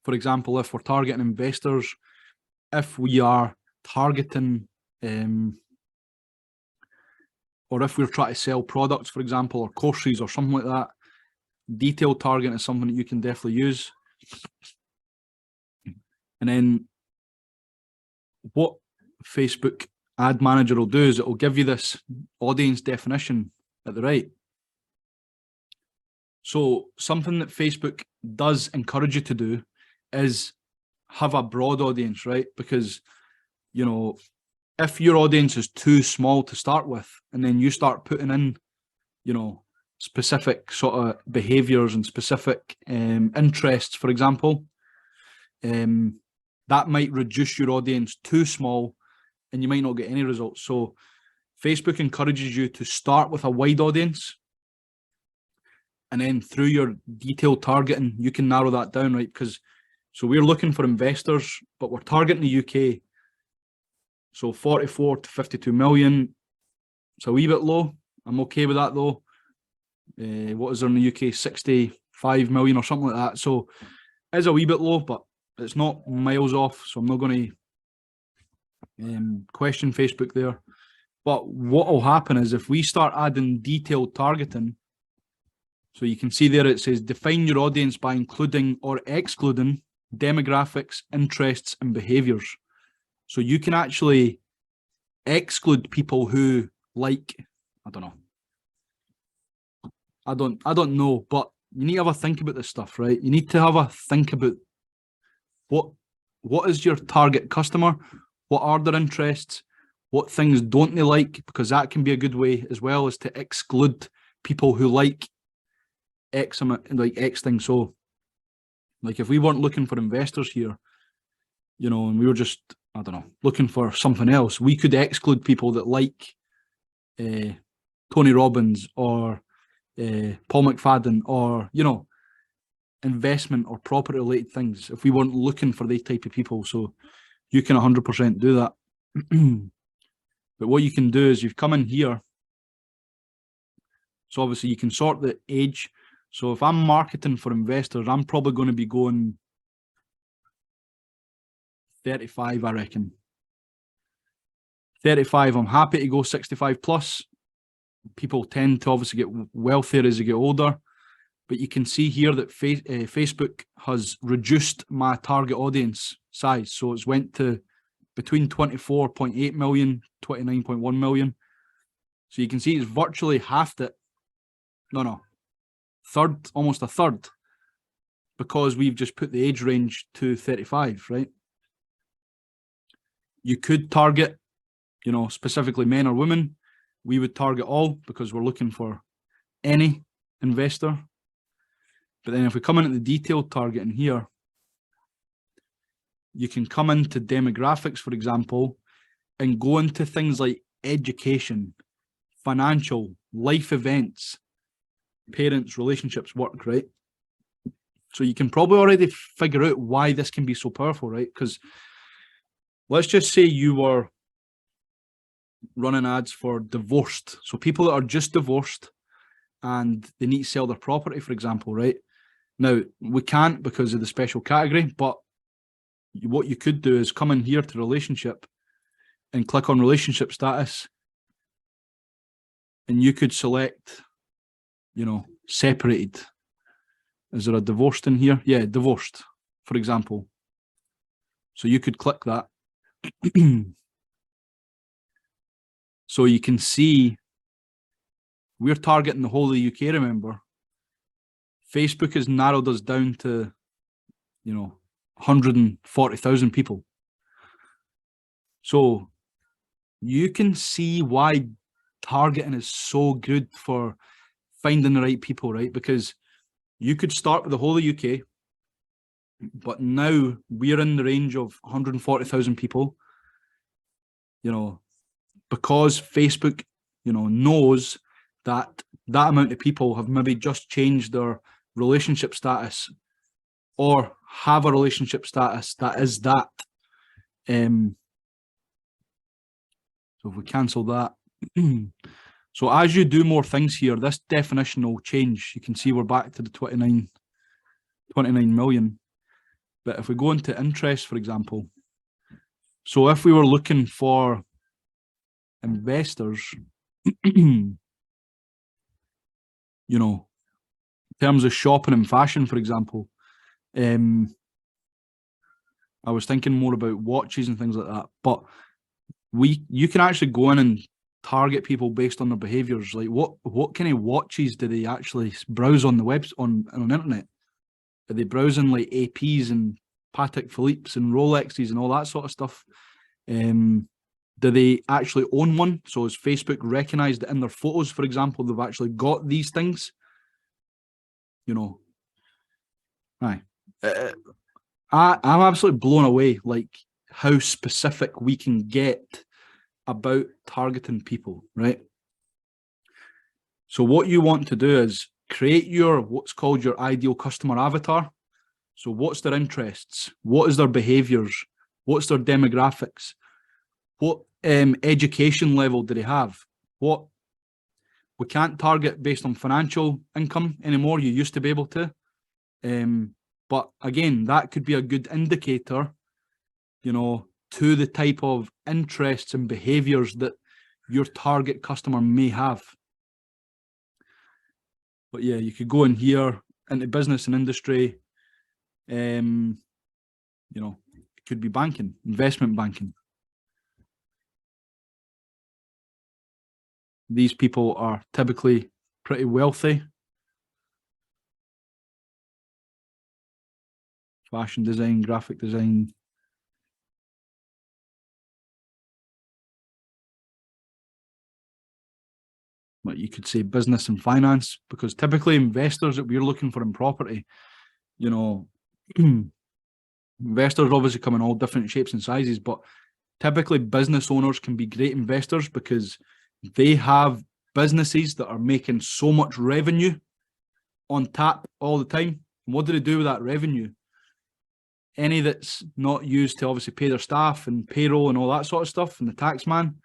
For example, if we're targeting investors, if we are targeting, or if we're trying to sell products, for example, or courses or something like that, detailed targeting is something that you can definitely use. And then what Facebook Ad Manager will do is it will give you this audience definition at the right. So something that Facebook does encourage you to do is have a broad audience, right? Because, if your audience is too small to start with, and then you start putting in, specific sort of behaviors and specific interests, for example, that might reduce your audience too small, and you might not get any results. So Facebook encourages you to start with a wide audience, and then through your detailed targeting, you can narrow that down, right? Because so we're looking for investors, but we're targeting the UK. So 44 to 52 million. It's a wee bit low. I'm okay with that though. What is there in the UK? 65 million or something like that. So it's a wee bit low, but it's not miles off. So I'm not going to question Facebook there. But what will happen is if we start adding detailed targeting, so you can see there it says define your audience by including or excluding demographics, interests, and behaviors. So you can actually exclude people who like, I don't know, but you need to have a think about this stuff, right? You need to have a think about what is your target customer, what are their interests, what things don't they like, because that can be a good way as well as to exclude people who like X thing. So like if we weren't looking for investors here, and we were just, I don't know, looking for something else, we could exclude people that like Tony Robbins or Paul McFadden or, investment or property related things if we weren't looking for these type of people. So you can 100% do that. But what you can do is you've come in here. So obviously you can sort the age. So if I'm marketing for investors, I'm probably going to be going 35, I reckon. 35, I'm happy to go 65 plus. People tend to obviously get wealthier as they get older. But you can see here that Facebook has reduced my target audience size. So it's went to between 24.8 million, 29.1 million. So you can see it's virtually halved it. Third, almost a third, because we've just put the age range to 35, right? You could target, specifically men or women. We would target all because we're looking for any investor. But then if we come in at the detailed targeting here, you can come into demographics, for example, and go into things like education, financial, life events, parents, relationships, work, right? So you can probably already figure out why this can be so powerful, right? Because let's just say you were running ads for divorced. So people that are just divorced and they need to sell their property, for example, right? Now, we can't because of the special category, but what you could do is come in here to relationship and click on relationship status. And you could select, you know, separated. Is there a divorced in here? Yeah, divorced, for example. So you could click that. So you can see we're targeting the whole of the UK, remember. Facebook has narrowed us down to, you know, 140,000 people. So you can see why targeting is so good for finding the right people, right? Because you could start with the whole of the UK, but now we're in the range of 140,000 people, you know, because Facebook, you know, knows that that amount of people have maybe just changed their relationship status or have a relationship status that is that. So if we cancel that. So as you do more things here, this definition will change. You can see we're back to the 29 million. But if we go into interest, for example, so if we were looking for investors, you know, in terms of shopping and fashion, for example, I was thinking more about watches and things like that, but you can actually go in and target people based on their behaviors. Like what kind of watches do they actually browse on the web on the internet? Are they browsing like APs and Patek Philippe's and Rolexes and all that sort of stuff? Do they actually own one? So has Facebook recognized that in their photos, for example, they've actually got these things? You know, aye. I'm absolutely blown away, like how specific we can get about targeting people, right? So what you want to do is create your what's called your ideal customer avatar. So what's their interests? What is their behaviors? What's their demographics? What education level do they have? What we can't target based on financial income anymore. You used to be able to. But again, that could be a good indicator, you know, to the type of interests and behaviors that your target customer may have. But yeah, you could go in here into business and industry. You know, it could be banking, investment banking. These people are typically pretty wealthy. Fashion design, graphic design. But you could say business and finance, because typically investors that we're looking for in property, you know, investors obviously come in all different shapes and sizes, but typically business owners can be great investors because they have businesses that are making so much revenue on tap all the time. And what do they do with that revenue? Any that's not used to obviously pay their staff and payroll and all that sort of stuff, and the tax man,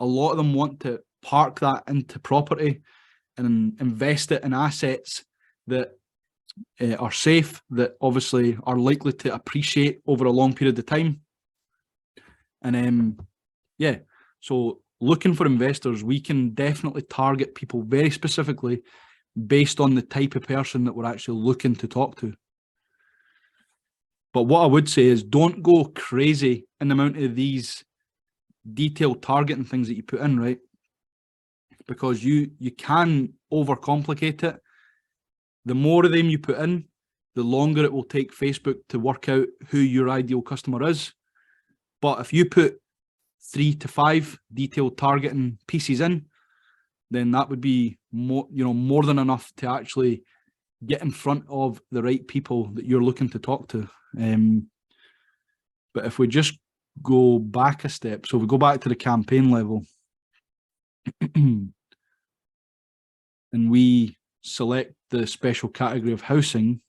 a lot of them want to park that into property and invest it in assets that are safe, that obviously are likely to appreciate over a long period of time. And yeah, so looking for investors, we can definitely target people very specifically based on the type of person that we're actually looking to talk to. But what I would say is don't go crazy in the amount of these detailed targeting things that you put in, right? Because you can overcomplicate it. The more of them you put in, the longer it will take Facebook to work out who your ideal customer is. But if you put 3 to 5 detailed targeting pieces in, then that would be more than enough to actually get in front of the right people that you're looking to talk to. But if we just go back a step, so we go back to the campaign level. and we select the special category of housing.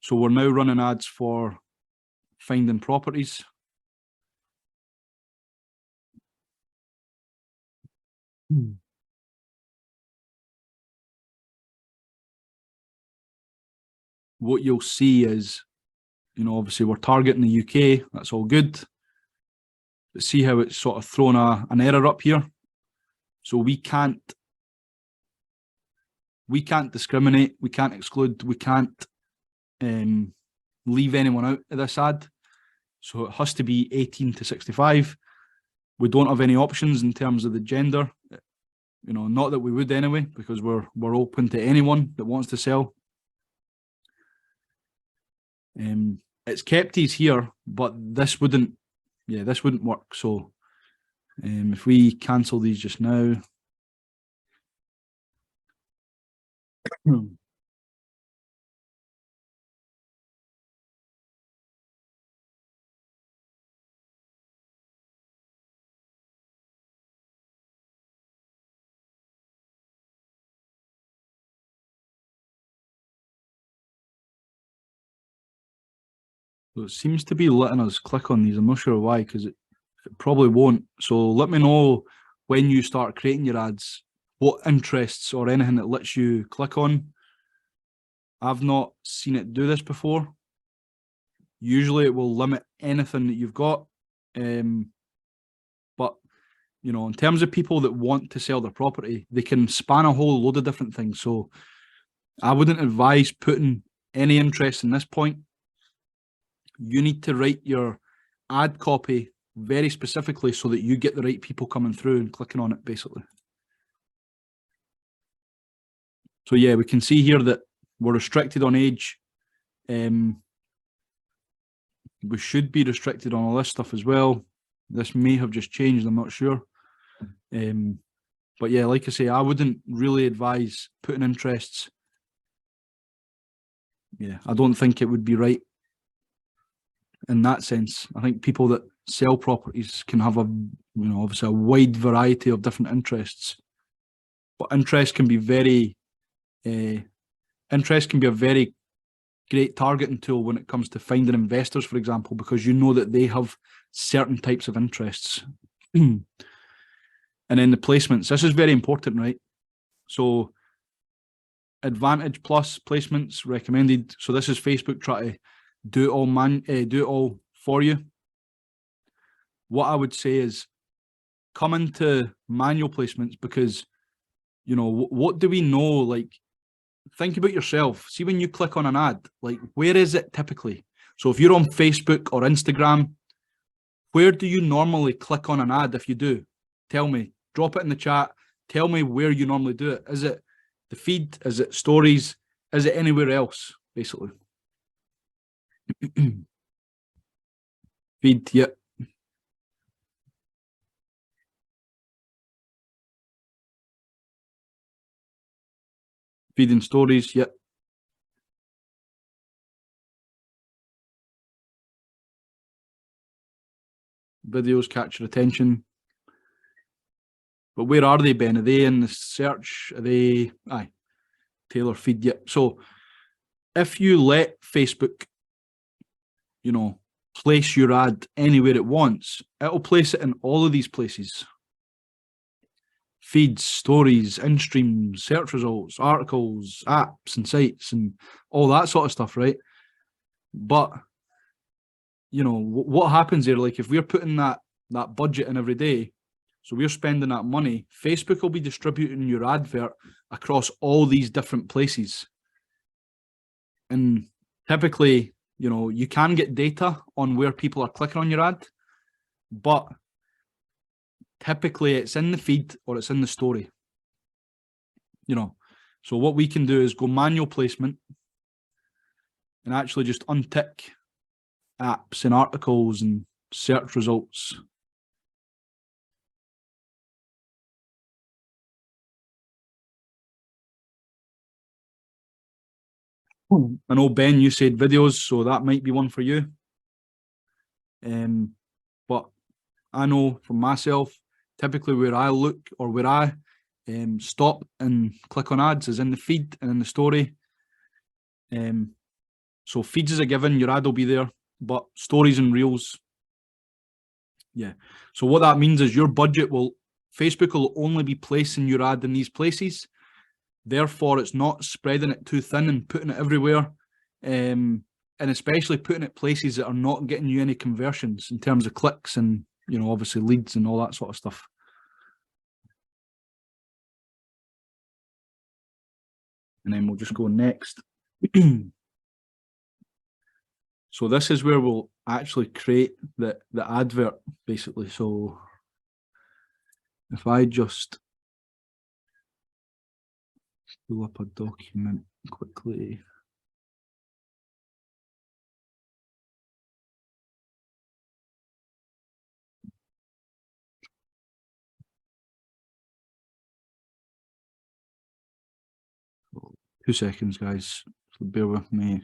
So we're now running ads for finding properties. What you'll see is, obviously we're targeting the UK, that's all good. But see how it's sort of thrown an error up here? So we can't discriminate, we can't exclude, we can't leave anyone out of this ad. So it has to be 18 to 65. We don't have any options in terms of the gender. Not that we would anyway, because we're open to anyone that wants to sell. It's kept these here, but this wouldn't work. So if we cancel these just now. So it seems to be letting us click on these. I'm not sure why, because it probably won't. So let me know when you start creating your ads, what interests or anything that lets you click on. I've not seen it do this before. Usually it will limit anything that you've got. But, in terms of people that want to sell their property, they can span a whole load of different things. So I wouldn't advise putting any interest in this point. You need to write your ad copy very specifically so that you get the right people coming through and clicking on it, basically. So yeah, we can see here that we're restricted on age. We should be restricted on all this stuff as well. This may have just changed, I'm not sure. But yeah, like I say, I wouldn't really advise putting interests. Yeah, I don't think it would be right in that sense. I think people that sell properties can have obviously a wide variety of different interests. But interest can be a very great targeting tool when it comes to finding investors, for example, because you know that they have certain types of interests. And then the placements, this is very important, right? So Advantage Plus placements recommended. So this is Facebook trying to do it all for you. What I would say is come into manual placements, because what do we know? Like, think about yourself. See, when you click on an ad, like, where is it typically? So if you're on Facebook or Instagram, where do you normally click on an ad? If you do, tell me, drop it in the chat. Tell me where you normally do it. Is it the feed? Is it stories? Is it anywhere else, basically? Feed, yeah. Feed and stories, yeah. Videos catch your attention. But where are they, Ben? Are they in the search? Are they... Aye. Tailor feed, yeah. So if you let Facebook, place your ad anywhere it wants, it'll place it in all of these places. Feeds, stories, in-streams, search results, articles, apps and sites and all that sort of stuff, right? But, what happens there, like if we're putting that budget in every day, so we're spending that money, Facebook will be distributing your advert across all these different places. And typically, you can get data on where people are clicking on your ad, but typically it's in the feed or it's in the story. So what we can do is go manual placement and actually just untick apps and articles and search results. I know, Ben, you said videos, so that might be one for you. But I know from myself, typically where I look or where I stop and click on ads is in the feed and in the story. So feeds is a given, your ad will be there, but stories and reels, yeah. So what that means is your budget Facebook will only be placing your ad in these places. Therefore, it's not spreading it too thin and putting it everywhere. And especially putting it places that are not getting you any conversions in terms of clicks and, obviously leads and all that sort of stuff. And then we'll just go next. So this is where we'll actually create the advert, basically. So if I just pull up a document quickly. So 2 seconds, guys. So bear with me.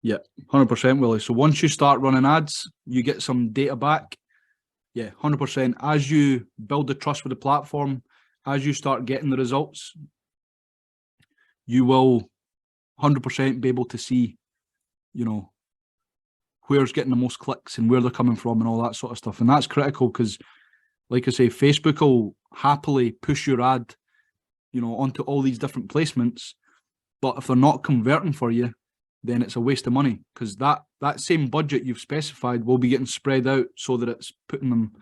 Yeah, 100%, Willie. So once you start running ads, you get some data back. Yeah, 100%. As you build the trust with the platform, as you start getting the results, you will 100% be able to see, where's getting the most clicks and where they're coming from and all that sort of stuff. And that's critical because, like I say, Facebook will happily push your ad, onto all these different placements. But if they're not converting for you, then it's a waste of money because that same budget you've specified will be getting spread out so that it's putting them,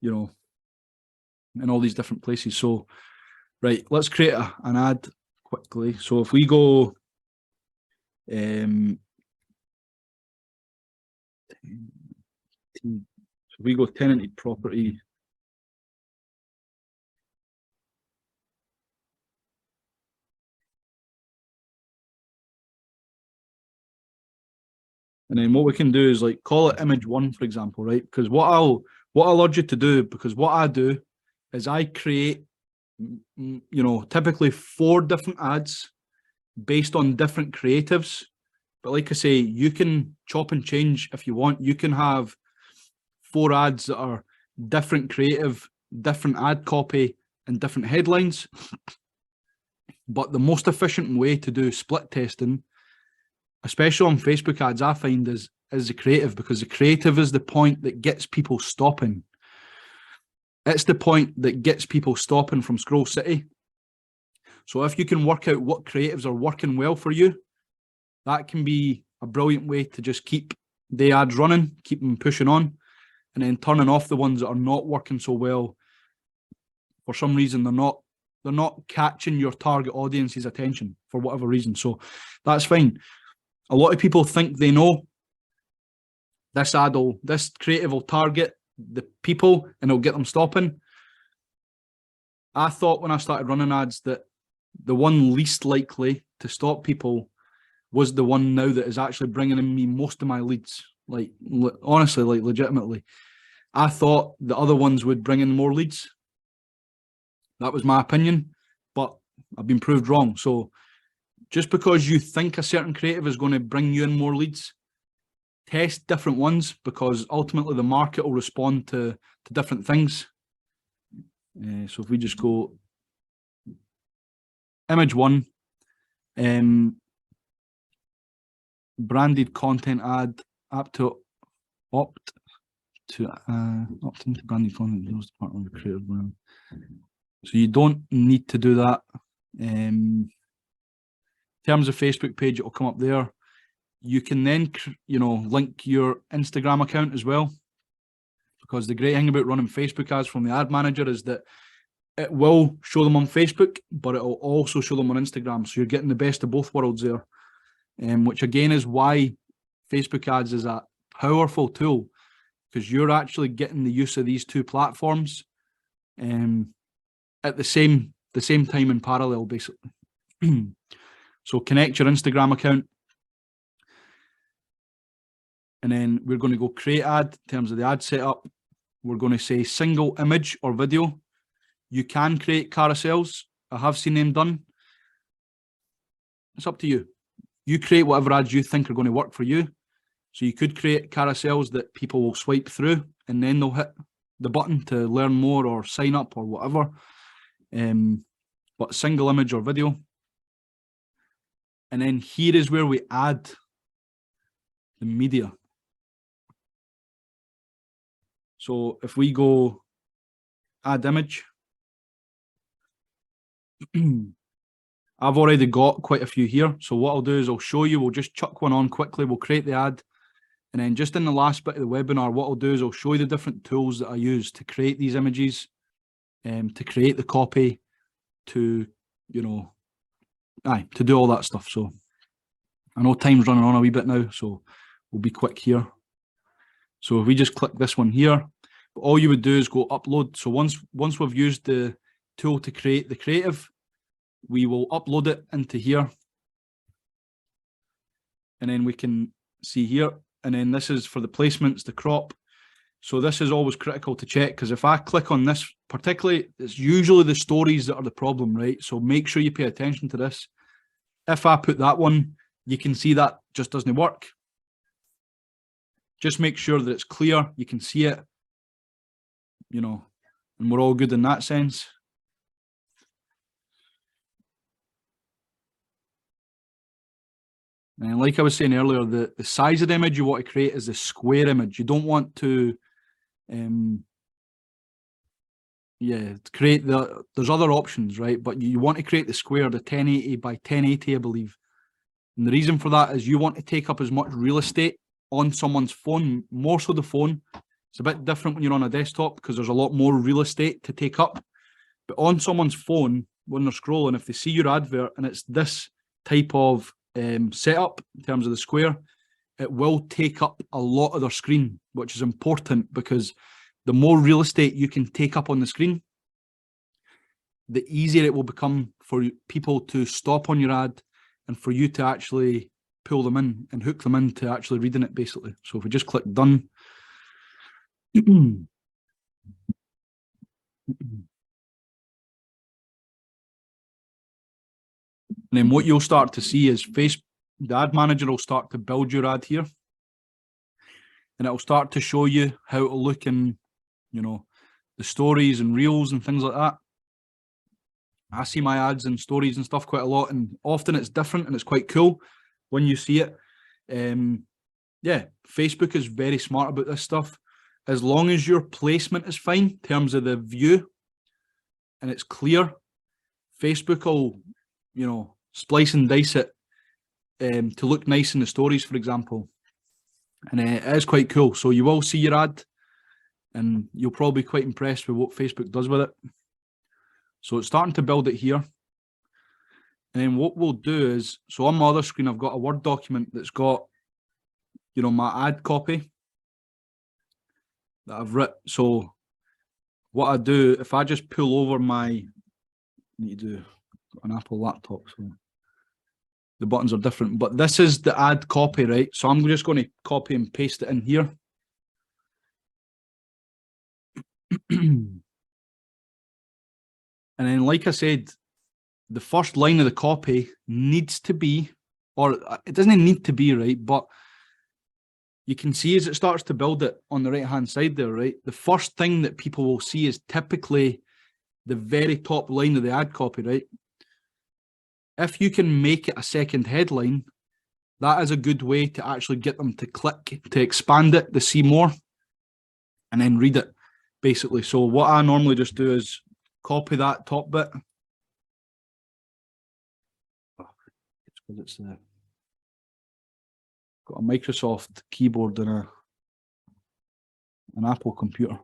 in all these different places. So, right, let's create an ad quickly. So if we go, tenanted property. And then what we can do is call it image 1, for example, right? Because what I'll urge you to do, because what I do is I create, typically 4 different ads based on different creatives. But like I say, you can chop and change if you want. You can have 4 ads that are different creative, different ad copy, and different headlines. But the most efficient way to do split testing, especially on Facebook ads, I find is the creative, because the creative is the point that gets people stopping. It's the point that gets people stopping from Scroll City. So if you can work out what creatives are working well for you, that can be a brilliant way to just keep the ads running, keep them pushing on, and then turning off the ones that are not working so well. For some reason, they're not catching your target audience's attention for whatever reason. So that's fine. A lot of people think they know this creative will target the people and it'll get them stopping. I thought when I started running ads that the one least likely to stop people was the one now that is actually bringing in me most of my leads. Honestly, legitimately. I thought the other ones would bring in more leads. That was my opinion, but I've been proved wrong. So just because you think a certain creative is going to bring you in more leads, test different ones, because ultimately the market will respond to different things. So if we just go image 1, branded content ad, opt into branded content deals to partner with creative brand. So you don't need to do that. In terms of Facebook page, it will come up there. You can then, link your Instagram account as well, because the great thing about running Facebook ads from the ad manager is that it will show them on Facebook, but it will also show them on Instagram. So you're getting the best of both worlds there, which again is why Facebook ads is a powerful tool, because you're actually getting the use of these 2 platforms at the same the same time in parallel, basically. So connect your Instagram account. And then we're going to go create ad in terms of the ad setup. We're going to say single image or video. You can create carousels. I have seen them done. It's up to you. You create whatever ads you think are going to work for you. So you could create carousels that people will swipe through and then they'll hit the button to learn more or sign up or whatever. But single image or video. And then here is where we add the media. So if we go add image, I've already got quite a few here. So what I'll do is I'll show you, we'll just chuck one on quickly. We'll create the ad. And then just in the last bit of the webinar, what I'll do is I'll show you the different tools that I use to create these images, to create the copy, to, you know, to do all that stuff. So I know time's running on a wee bit now, so we'll be quick here. So if we just click this one here, all you would do is go upload. So once we've used the tool to create the creative, we will upload it into here. And then we can see here. And then this is for the placements, the crop. So this is always critical to check, because if I click on this, particularly, it's usually the stories that are the problem, right? So make sure you pay attention to this. If I put that one, you can see that just doesn't work. Just make sure that it's clear, you can see it, you know, and we're all good in that sense. And like I was saying earlier, the size of the image you want to create is the square image. You don't want to, create there's other options, right? But you want to create the square, the 1080 by 1080, I believe. And the reason for that is you want to take up as much real estate on someone's phone, more so the phone. It's a bit different when you're on a desktop because there's a lot more real estate to take up. But on someone's phone, when they're scrolling, if they see your advert and it's this type of setup in terms of the square, it will take up a lot of their screen, which is important because the more real estate you can take up on the screen, the easier it will become for people to stop on your ad and for you to actually pull them in and hook them into actually reading it, basically. So if we just click done. And then what you'll start to see is the ad manager will start to build your ad here. And it'll start to show you how it'll look in, you know, the stories and reels and things like that. I see my ads and stories and stuff quite a lot, and often it's different and it's quite cool when you see it. Yeah, Facebook is very smart about this stuff. As long as your placement is fine in terms of the view and it's clear, Facebook will, you know, splice and dice it to look nice in the stories, for example. And it is quite cool. So you will see your ad and you'll probably be quite impressed with what Facebook does with it. So it's starting to build it here. And then what we'll do is, so on my other screen, I've got a Word document that's got, you know, my ad copy that I've written. So what I do, if I just pull over I need to do an Apple laptop, so the buttons are different, but this is the ad copy, right? So I'm just going to copy and paste it in here. And then, like I said, the first line of the copy needs to be, or it doesn't need to be, right? But you can see as it starts to build it on the right-hand side there, right? The first thing that people will see is typically the very top line of the ad copy, right? If you can make it a second headline, that is a good way to actually get them to click, to expand it, to see more, and then read it, basically. So what I normally just do is copy that top bit. It's because it's got a Microsoft keyboard and an Apple computer.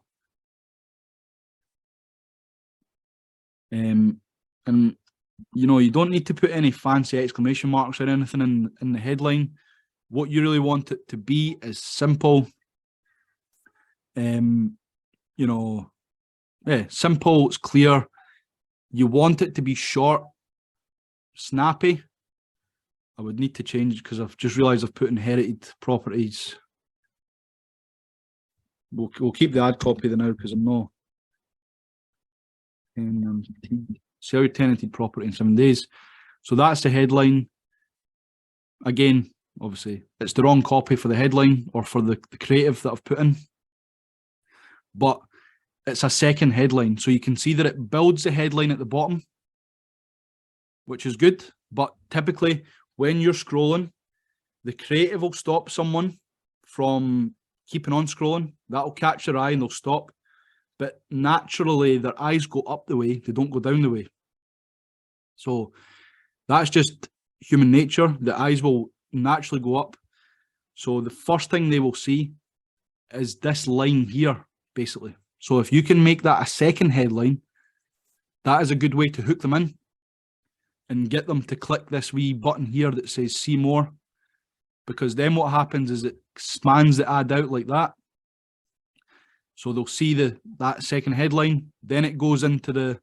And you know, you don't need to put any fancy exclamation marks or anything in the headline. What you really want it to be is simple. You know, yeah, simple, it's clear. You want it to be short, snappy. I would need to change because I've just realised I've put inherited properties. We'll keep the ad copy now because I'm not. Sell your tenanted property in 7 days. So that's the headline. Again, obviously, it's the wrong copy for the headline or for the creative that I've put in. But it's a second headline. So you can see that it builds the headline at the bottom, which is good. But typically, when you're scrolling, the creative will stop someone from keeping on scrolling. That'll catch their eye and they'll stop. But naturally, their eyes go up the way, they don't go down the way. So that's just human nature. The eyes will naturally go up. So the first thing they will see is this line here, basically. So if you can make that a second headline, that is a good way to hook them in and get them to click this wee button here that says see more. Because then what happens is it expands the ad out like that. So they'll see that second headline. Then it goes into the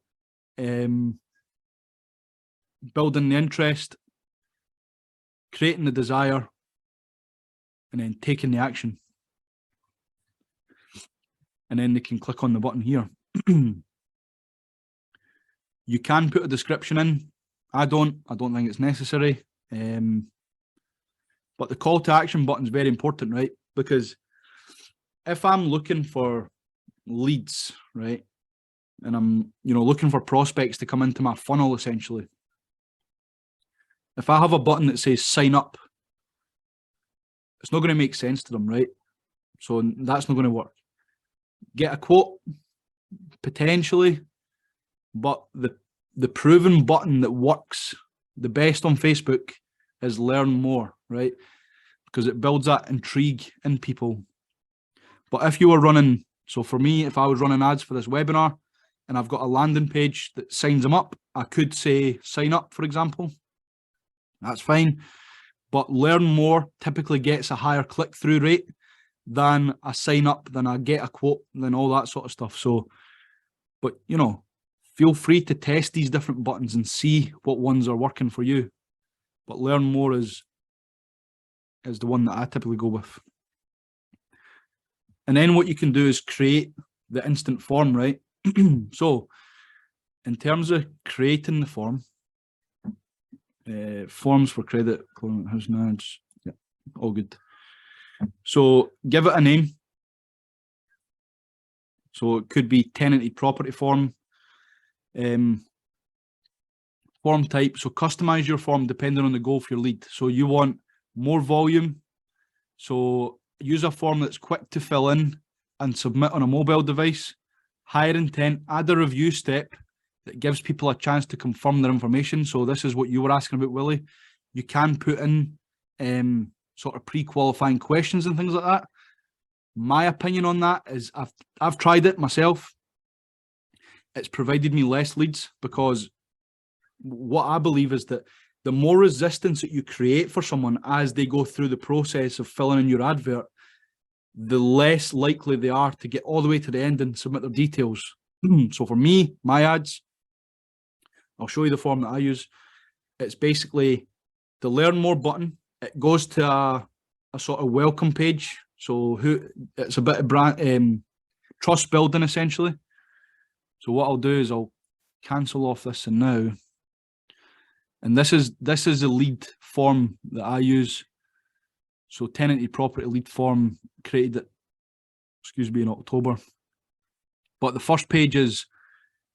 building the interest, creating the desire, and then taking the action. And then they can click on the button here. You can put a description in. I don't think it's necessary. But the call to action button is very important, right? Because if I'm looking for leads, right, and I'm looking for prospects to come into my funnel, essentially, if I have a button that says sign up, it's not going to make sense to them, right? So that's not going to work. Get a quote, potentially, but the proven button that works the best on Facebook is learn more, right? Because it builds that intrigue in people. But if you were running, so for me, if I was running ads for this webinar and I've got a landing page that signs them up, I could say sign up, for example. That's fine. But learn more typically gets a higher click-through rate than a sign up, than a get a quote, than all that sort of stuff. So, but feel free to test these different buttons and see what ones are working for you. But learn more is the one that I typically go with. And then what you can do is create the instant form, right? So in terms of creating the form, forms for credit, house manage, yeah, all good. So give it a name. So it could be tenanted property form. Form type, so customize your form depending on the goal for your lead. So you want more volume, so use a form that's quick to fill in and submit on a mobile device. Higher intent, add a review step that gives people a chance to confirm their information. So this is what you were asking about, Willie. You can put in sort of pre-qualifying questions and things like that. My opinion on that is I've tried it myself. It's provided me less leads, because what I believe is that the more resistance that you create for someone as they go through the process of filling in your advert, the less likely they are to get all the way to the end and submit their details. So for me, my ads, I'll show you the form that I use. It's basically the learn more button. It goes to a sort of welcome page. So it's a bit of brand trust building, essentially. So what I'll do is I'll cancel off this and now. And this is the lead form that I use. So tenanted property lead form, created it, in October. But the first page is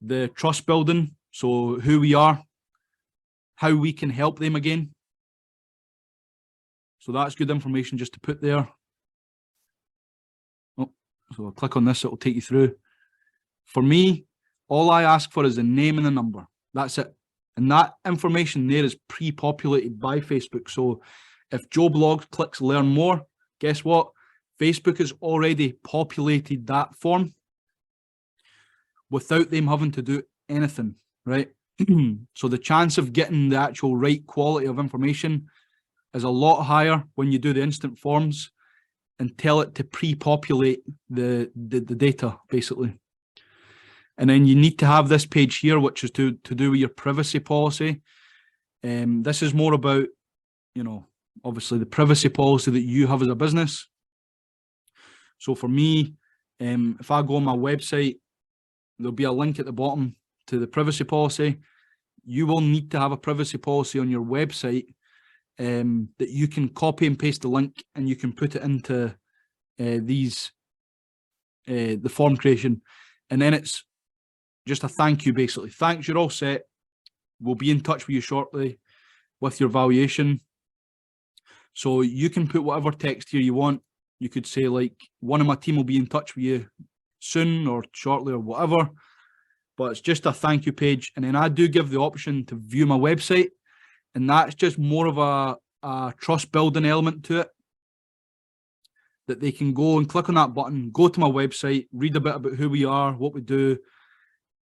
the trust building. So who we are, how we can help them again. So that's good information just to put there. Oh, so I'll click on this, it will take you through. For me, all I ask for is the name and the number. That's it. And that information there is pre-populated by Facebook. So if Joe Bloggs clicks learn more, guess what? Facebook has already populated that form without them having to do anything, right? So the chance of getting the actual right quality of information is a lot higher when you do the instant forms and tell it to pre-populate the data, basically. And then you need to have this page here, which is to do with your privacy policy. This is more about, you know, obviously the privacy policy that you have as a business. So for me, if I go on my website, there'll be a link at the bottom to the privacy policy. You will need to have a privacy policy on your website that you can copy and paste the link, and you can put it into the form creation. And then it's just a thank you, basically. Thanks, you're all set. We'll be in touch with you shortly with your valuation. So you can put whatever text here you want. You could say, like, one of my team will be in touch with you soon or shortly or whatever. But it's just a thank you page. And then I do give the option to view my website. And that's just more of a trust building element to it. That they can go and click on that button, go to my website, read a bit about who we are, what we do,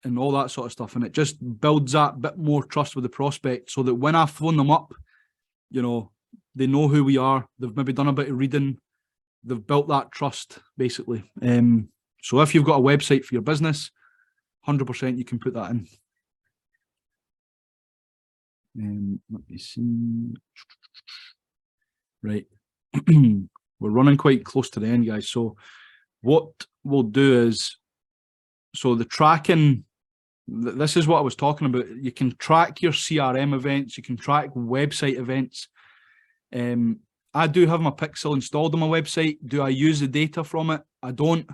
and all that sort of stuff. And it just builds that bit more trust with the prospect, so that when I phone them up, you know, they know who we are. They've maybe done a bit of reading. They've built that trust, basically. So if you've got a website for your business, 100% you can put that in. Let me see. Right. We're running quite close to the end, guys. So what we'll do is, so the tracking, this is what I was talking about. You can track your CRM events. You can track website events. I do have my Pixel installed on my website. Do I use the data from it? I don't.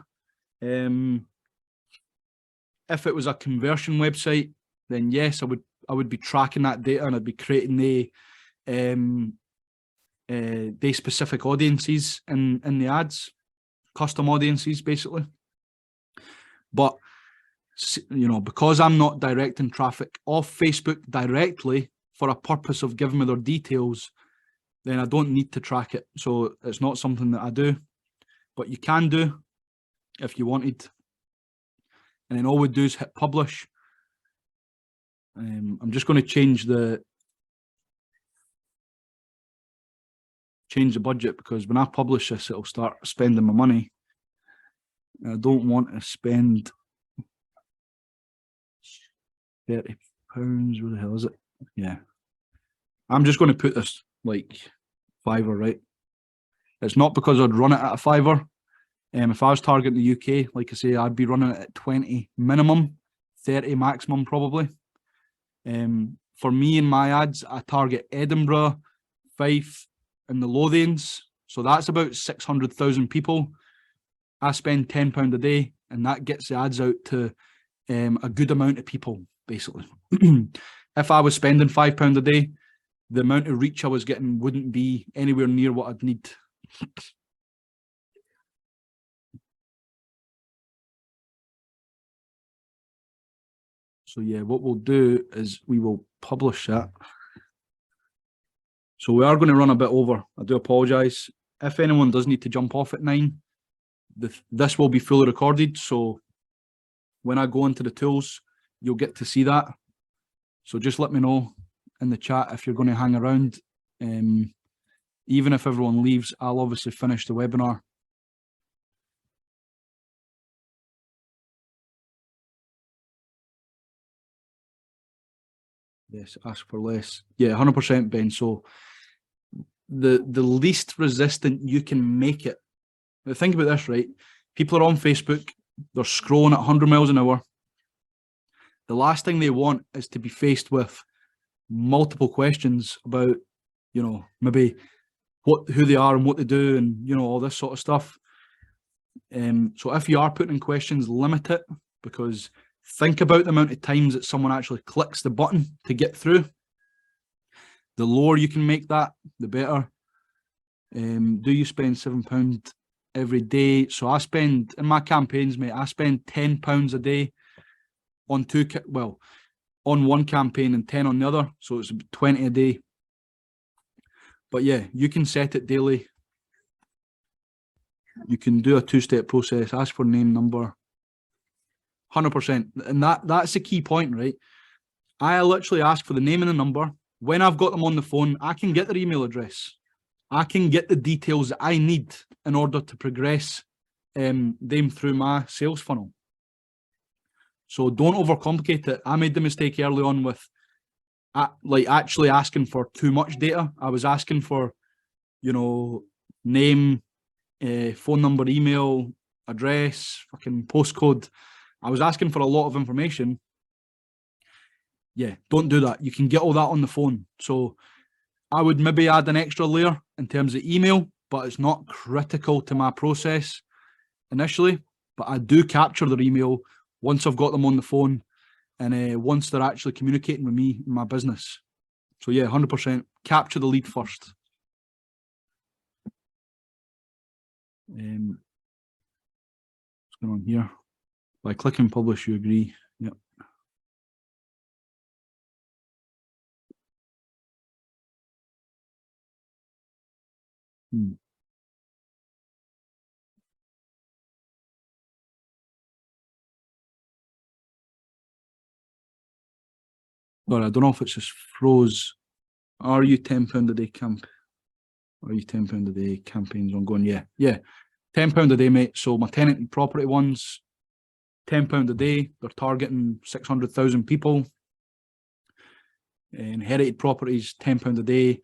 If it was a conversion website, then yes, I would be tracking that data, and I'd be creating the specific audiences in the ads, custom audiences, basically. But, you know, because I'm not directing traffic off Facebook directly for a purpose of giving me their details, then I don't need to track it. So it's not something that I do, but you can do if you wanted. And then all we do is hit publish. I'm just going to change the budget, because when I publish this, it'll start spending my money. I don't want to spend £30. Where the hell is it? Yeah. I'm just going to put this like £5, right? It's not because I'd run it at a £5. If I was targeting the UK, like I say, I'd be running it at 20 minimum, 30 maximum probably. For me and my ads, I target Edinburgh, Fife, and the Lothians. So that's about 600,000 people. I spend £10 a day, and that gets the ads out to a good amount of people, basically. If I was spending £5 a day, the amount of reach I was getting wouldn't be anywhere near what I'd need. So yeah, what we'll do is we will publish that. So we are going to run a bit over. I do apologise. If anyone does need to jump off at 9, this will be fully recorded. So when I go into the tools, you'll get to see that. So just let me know in the chat if you're going to hang around. Even if everyone leaves, I'll obviously finish the webinar. Yes, ask for less. Yeah, 100%, Ben. So the least resistant you can make it. Now think about this, right? People are on Facebook, they're scrolling at 100 miles an hour. The last thing they want is to be faced with multiple questions about, you know, maybe who they are and what they do, and, you know, all this sort of stuff. So if you are putting in questions, limit it, because think about the amount of times that someone actually clicks the button to get through. The lower you can make that, the better. Do you spend £7 every day? So I spend, in my campaigns, mate, I spend £10 a day on on one campaign and 10 on the other. So it's 20 a day. But yeah, you can set it daily. You can do a 2-step process, ask for name, number, 100%. And that's the key point, right? I literally ask for the name and the number. When I've got them on the phone, I can get their email address. I can get the details that I need in order to progress them through my sales funnel. So don't overcomplicate it. I made the mistake early on with like actually asking for too much data. I was asking for, you know, name, phone number, email, address, fucking postcode. I was asking for a lot of information. Yeah, don't do that. You can get all that on the phone. So I would maybe add an extra layer in terms of email, but it's not critical to my process initially. But I do capture their email once I've got them on the phone and once they're actually communicating with me in my business. So yeah, 100% capture the lead first. What's going on here? By clicking publish, you agree. Yep. Sorry, I don't know if it's just froze. Are you £10 a day camp? Are you £10 a day campaigns ongoing? Yeah, yeah. £10 a day, mate. So my tenant and property ones, £10 a day. They're targeting 600,000 people. Inherited properties, £10 a day.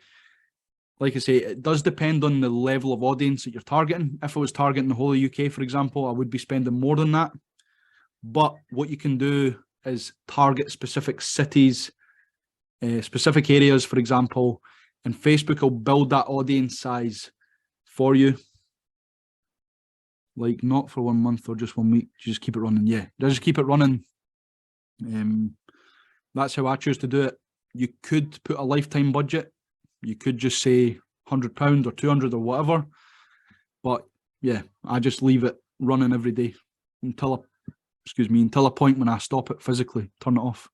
Like I say, it does depend on the level of audience that you're targeting. If I was targeting the whole of the UK, for example, I would be spending more than that. But what you can do is target specific cities, specific areas, for example, and Facebook will build that audience size for you. Like not for 1 month or just 1 week, just keep it running. Yeah, just keep it running. That's how I choose to do it. You could put a lifetime budget. You could just say £100 or 200 or whatever. But yeah, I just leave it running every day until a point when I stop it physically, turn it off.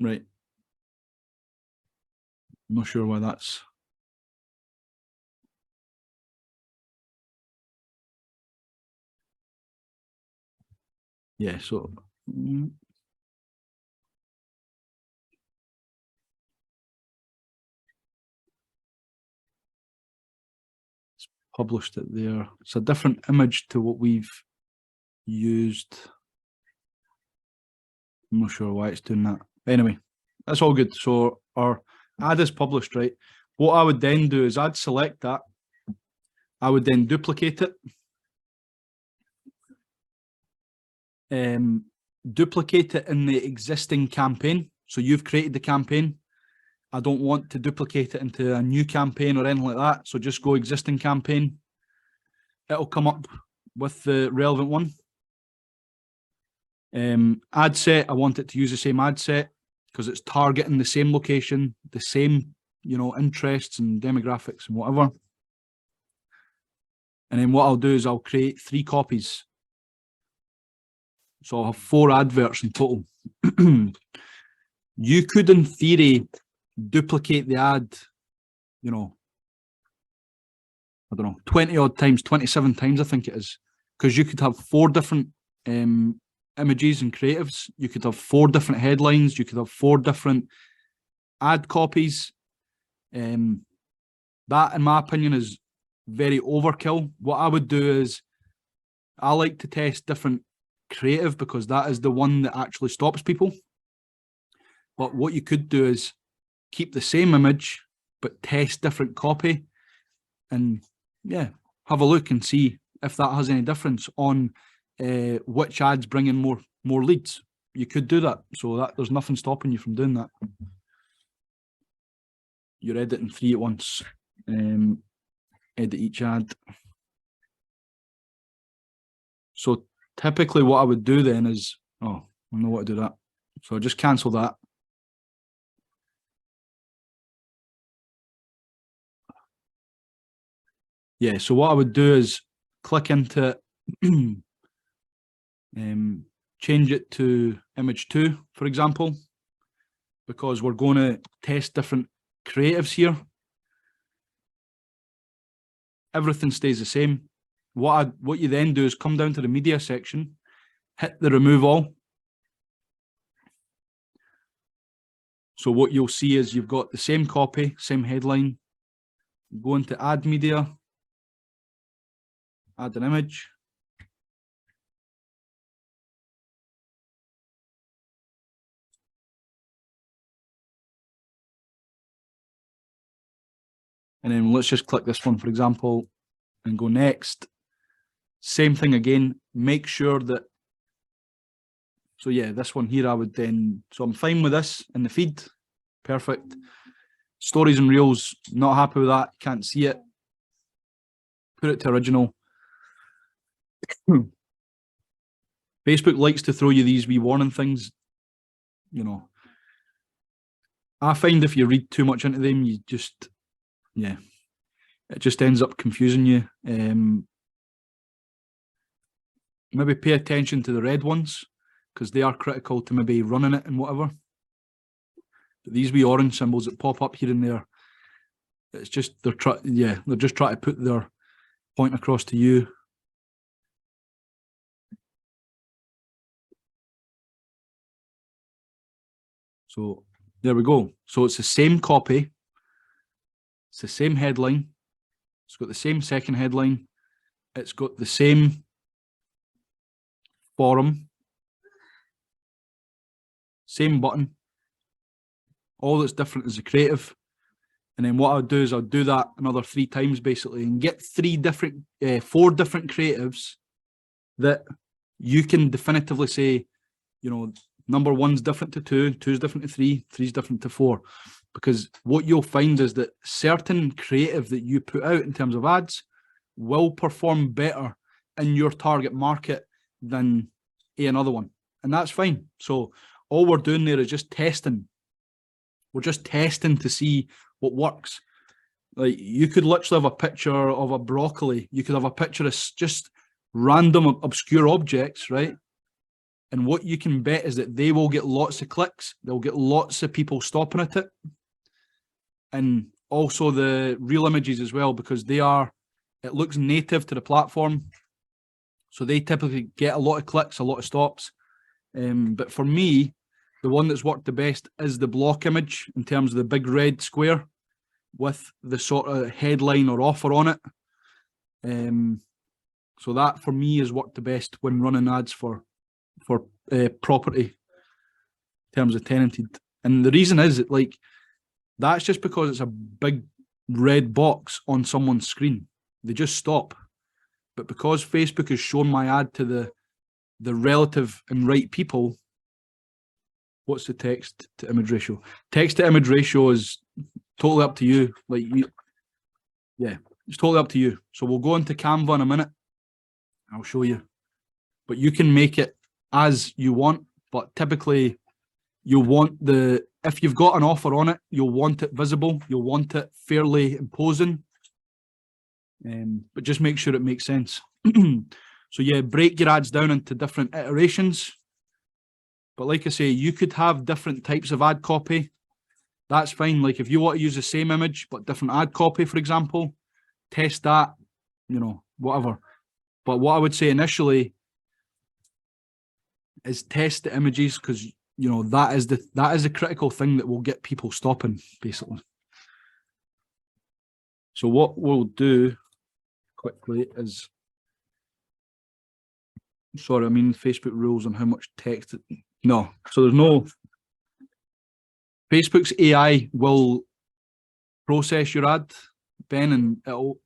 Right. I'm not sure why that's. Yeah, so. It's published it there. It's a different image to what we've used. I'm not sure why it's doing that. Anyway, that's all good. So our ad is published, right? What I would then do is I'd select that. I would then duplicate it. Duplicate it in the existing campaign. So you've created the campaign. I don't want to duplicate it into a new campaign or anything like that. So just go existing campaign. It'll come up with the relevant one. Ad set, I want it to use the same ad set because it's targeting the same location, the same, you know, interests and demographics and whatever. And then what I'll do is I'll create 3 copies. So I'll have 4 adverts in total. You could, in theory, duplicate the ad, you know, I don't know, 20 odd times, 27 times, I think it is. Because you could have 4 different images and creatives. You could have 4 different headlines. You could have 4 different ad copies. That, in my opinion, is very overkill. What I would do is I like to test different creative because that is the one that actually stops people. But what you could do is keep the same image, but test different copy and yeah, have a look and see if that has any difference on which ads bring in more leads. You could do that. So that there's nothing stopping you from doing that. You're editing 3 at once. Edit each ad. So typically what I would do then is, I know what to do that. So I just cancel that. Yeah, so what I would do is click into it, change it to image 2, for example, because we're going to test different creatives here. Everything stays the same. What you then do is come down to the media section, hit the remove all. So what you'll see is you've got the same copy, same headline. Go into add media, add an image. And then let's just click this one, for example, and go next. Same thing again, make sure that, so yeah, this one here I would then, so I'm fine with this in the feed, perfect. Stories and Reels, not happy with that, can't see it. Put it to original. Facebook likes to throw you these wee warning things, you know. I find if you read too much into them, you just, yeah, it just ends up confusing you. Maybe pay attention to the red ones, because they are critical to maybe running it and whatever. But these wee orange symbols that pop up here and there, it's just, they're just trying to put their point across to you. So there we go. So it's the same copy, it's the same headline, it's got the same second headline, it's got the same forum, same button. All that's different is the creative. And then what I'll do is I'll do that another 3 times basically, and get 4 different creatives that you can definitively say, you know, number 1's different to 2, 2's different to 3, 3's different to 4. Because what you'll find is that certain creative that you put out in terms of ads will perform better in your target market than another one. And that's fine. So all we're doing there is just testing. We're just testing to see what works. Like, you could literally have a picture of a broccoli. You could have a picture of just random obscure objects, right? And what you can bet is that they will get lots of clicks. They'll get lots of people stopping at it. And also the real images as well, because it looks native to the platform. So they typically get a lot of clicks, a lot of stops. But for me, the one that's worked the best is the block image, in terms of the big red square with the sort of headline or offer on it. So that for me has worked the best when running ads for property in terms of tenanted. And the reason is that, like, that's just because it's a big red box on someone's screen. They just stop. But because Facebook has shown my ad to the relative and right people, what's the text to image ratio? Text to image ratio is totally up to you. Like, yeah, it's totally up to you. So we'll go into Canva in a minute. I'll show you. But you can make it as you want, but typically you'll want if you've got an offer on it, you'll want it visible, you'll want it fairly imposing. But just make sure it makes sense. So yeah, break your ads down into different iterations. But like I say, you could have different types of ad copy. That's fine. Like, if you want to use the same image, but different ad copy, for example, test that, you know, whatever. But what I would say initially is test the images, because, you know, that is the critical thing that will get people stopping, basically. So what we'll do quickly is, sorry, I mean Facebook rules on how much text. No, so there's no, Facebook's AI will process your ad, Ben, and it'll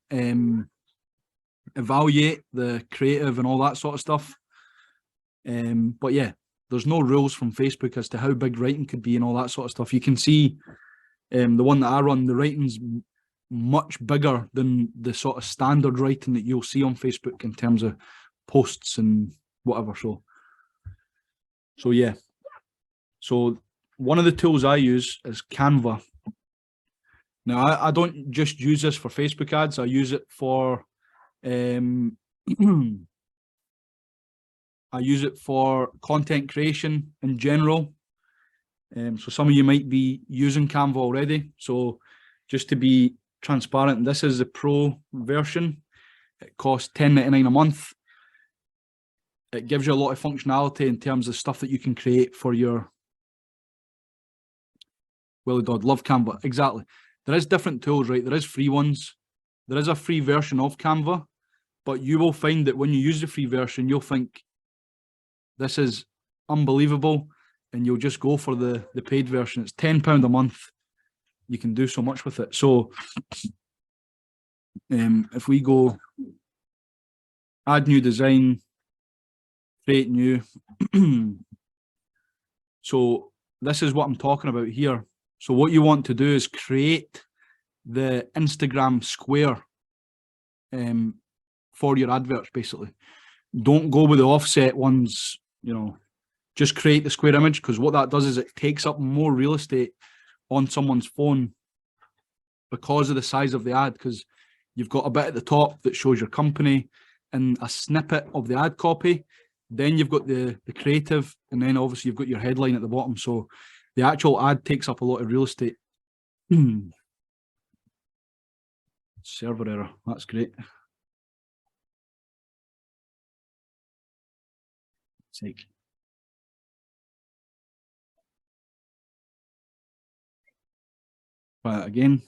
evaluate the creative and all that sort of stuff. But yeah, there's no rules from Facebook as to how big writing could be and all that sort of stuff. You can see the one that I run, the writing's much bigger than the sort of standard writing that you'll see on Facebook in terms of posts and whatever. So yeah. So one of the tools I use is Canva. Now, I don't just use this for Facebook ads. I use it for I use it for content creation in general. So some of you might be using Canva already. So just to be transparent, this is the pro version. It costs $10.99 a month. It gives you a lot of functionality in terms of stuff that you can create for your Willie Dodd. Love Canva. Exactly. There is different tools, right? There is free ones. There is a free version of Canva, but you will find that when you use the free version, you'll think this is unbelievable, and you'll just go for the paid version. It's £10 a month. You can do so much with it. So If we go add new design, create new. So this is what I'm talking about here. So what you want to do is create the Instagram square for your adverts, basically. Don't go with the offset ones, you know, just create the square image, because what that does is it takes up more real estate on someone's phone because of the size of the ad, because you've got a bit at the top that shows your company and a snippet of the ad copy. Then you've got the creative, and then obviously you've got your headline at the bottom. So the actual ad takes up a lot of real estate. Server error, that's great. Sake. Try it again.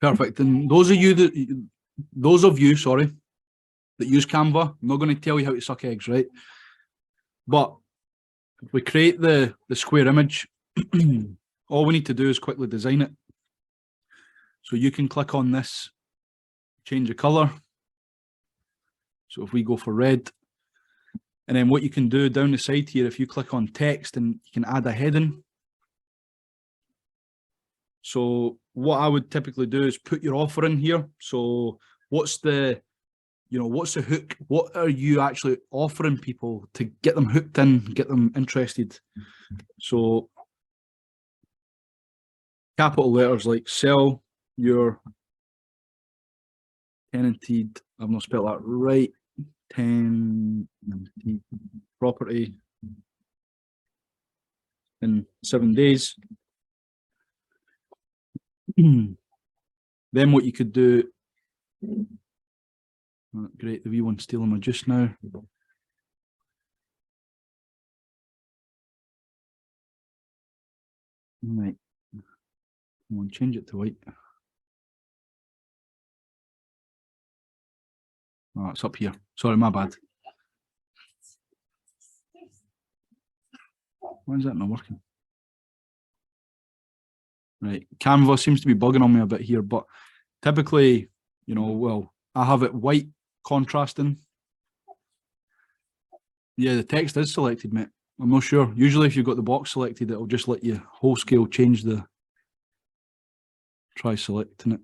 Perfect. And those of you, sorry, that use Canva, I'm not going to tell you how to suck eggs, right? But if we create the square image, all we need to do is quickly design it. So you can click on this, change the color. So if we go for red, and then what you can do down the side here, if you click on text, and you can add a heading. So what I would typically do is put your offer in here. So what's the, what's the hook? What are you actually offering people to get them hooked in, get them interested? So capital letters like sell your tenanted, I've not spelled that right, tenanted property in 7 days. Then what you could do, great, the wee one's stealing my juice now. Right, come on, change it to white. Oh, it's up here. Sorry, my bad. Why is that not working? Right, Canva seems to be bugging on me a bit here, but typically, well, I have it white contrasting. Yeah, the text is selected, mate. I'm not sure. Usually if you've got the box selected, it'll just let you whole scale change the, try selecting it.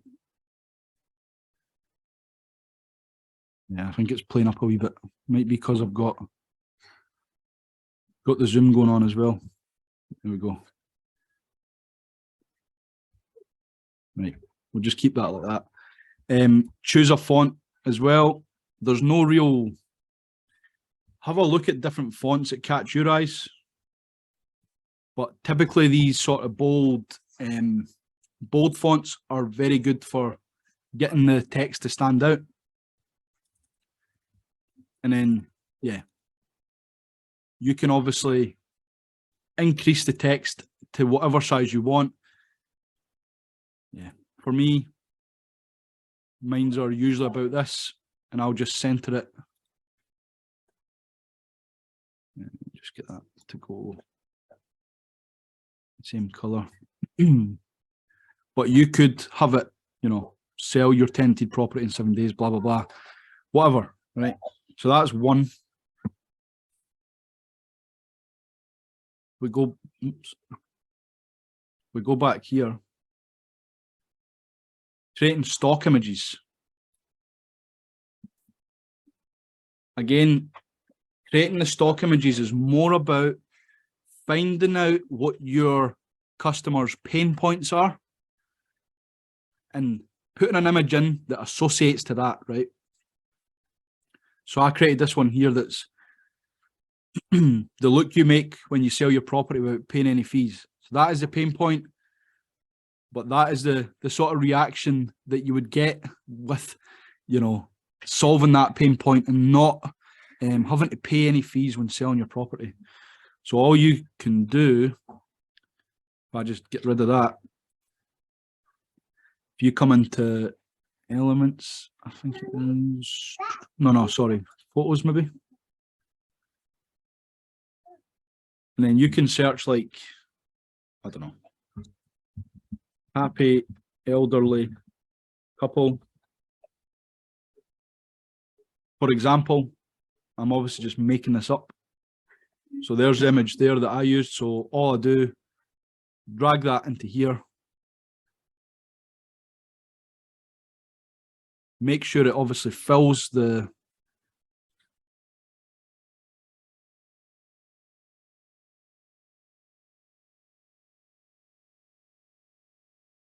Yeah, I think it's playing up a wee bit. Might be because I've got the zoom going on as well. There we go. Right, we'll just keep that like that. Choose a font as well. There's no real, have a look at different fonts that catch your eyes. But typically these sort of bold fonts are very good for getting the text to stand out. And then, yeah, you can obviously increase the text to whatever size you want. Yeah, for me, mines are usually about this, and I'll just center it. Just get that to go same color. But you could have it, sell your tenanted property in 7 days, blah, blah, blah, whatever, right? So that's one. We go back here. Creating stock images. Again, creating the stock images is more about finding out what your customers' pain points are and putting an image in that associates to that, right? So I created this one here that's the look you make when you sell your property without paying any fees. So that is the pain point, but that is the sort of reaction that you would get with, solving that pain point and not having to pay any fees when selling your property. So all you can do, if I just get rid of that, if you come into Elements, I think it is. No, sorry. Photos, maybe. And then you can search like, I don't know, happy elderly couple. For example, I'm obviously just making this up. So there's the image there that I used. So all I do, drag that into here. Make sure it obviously fills the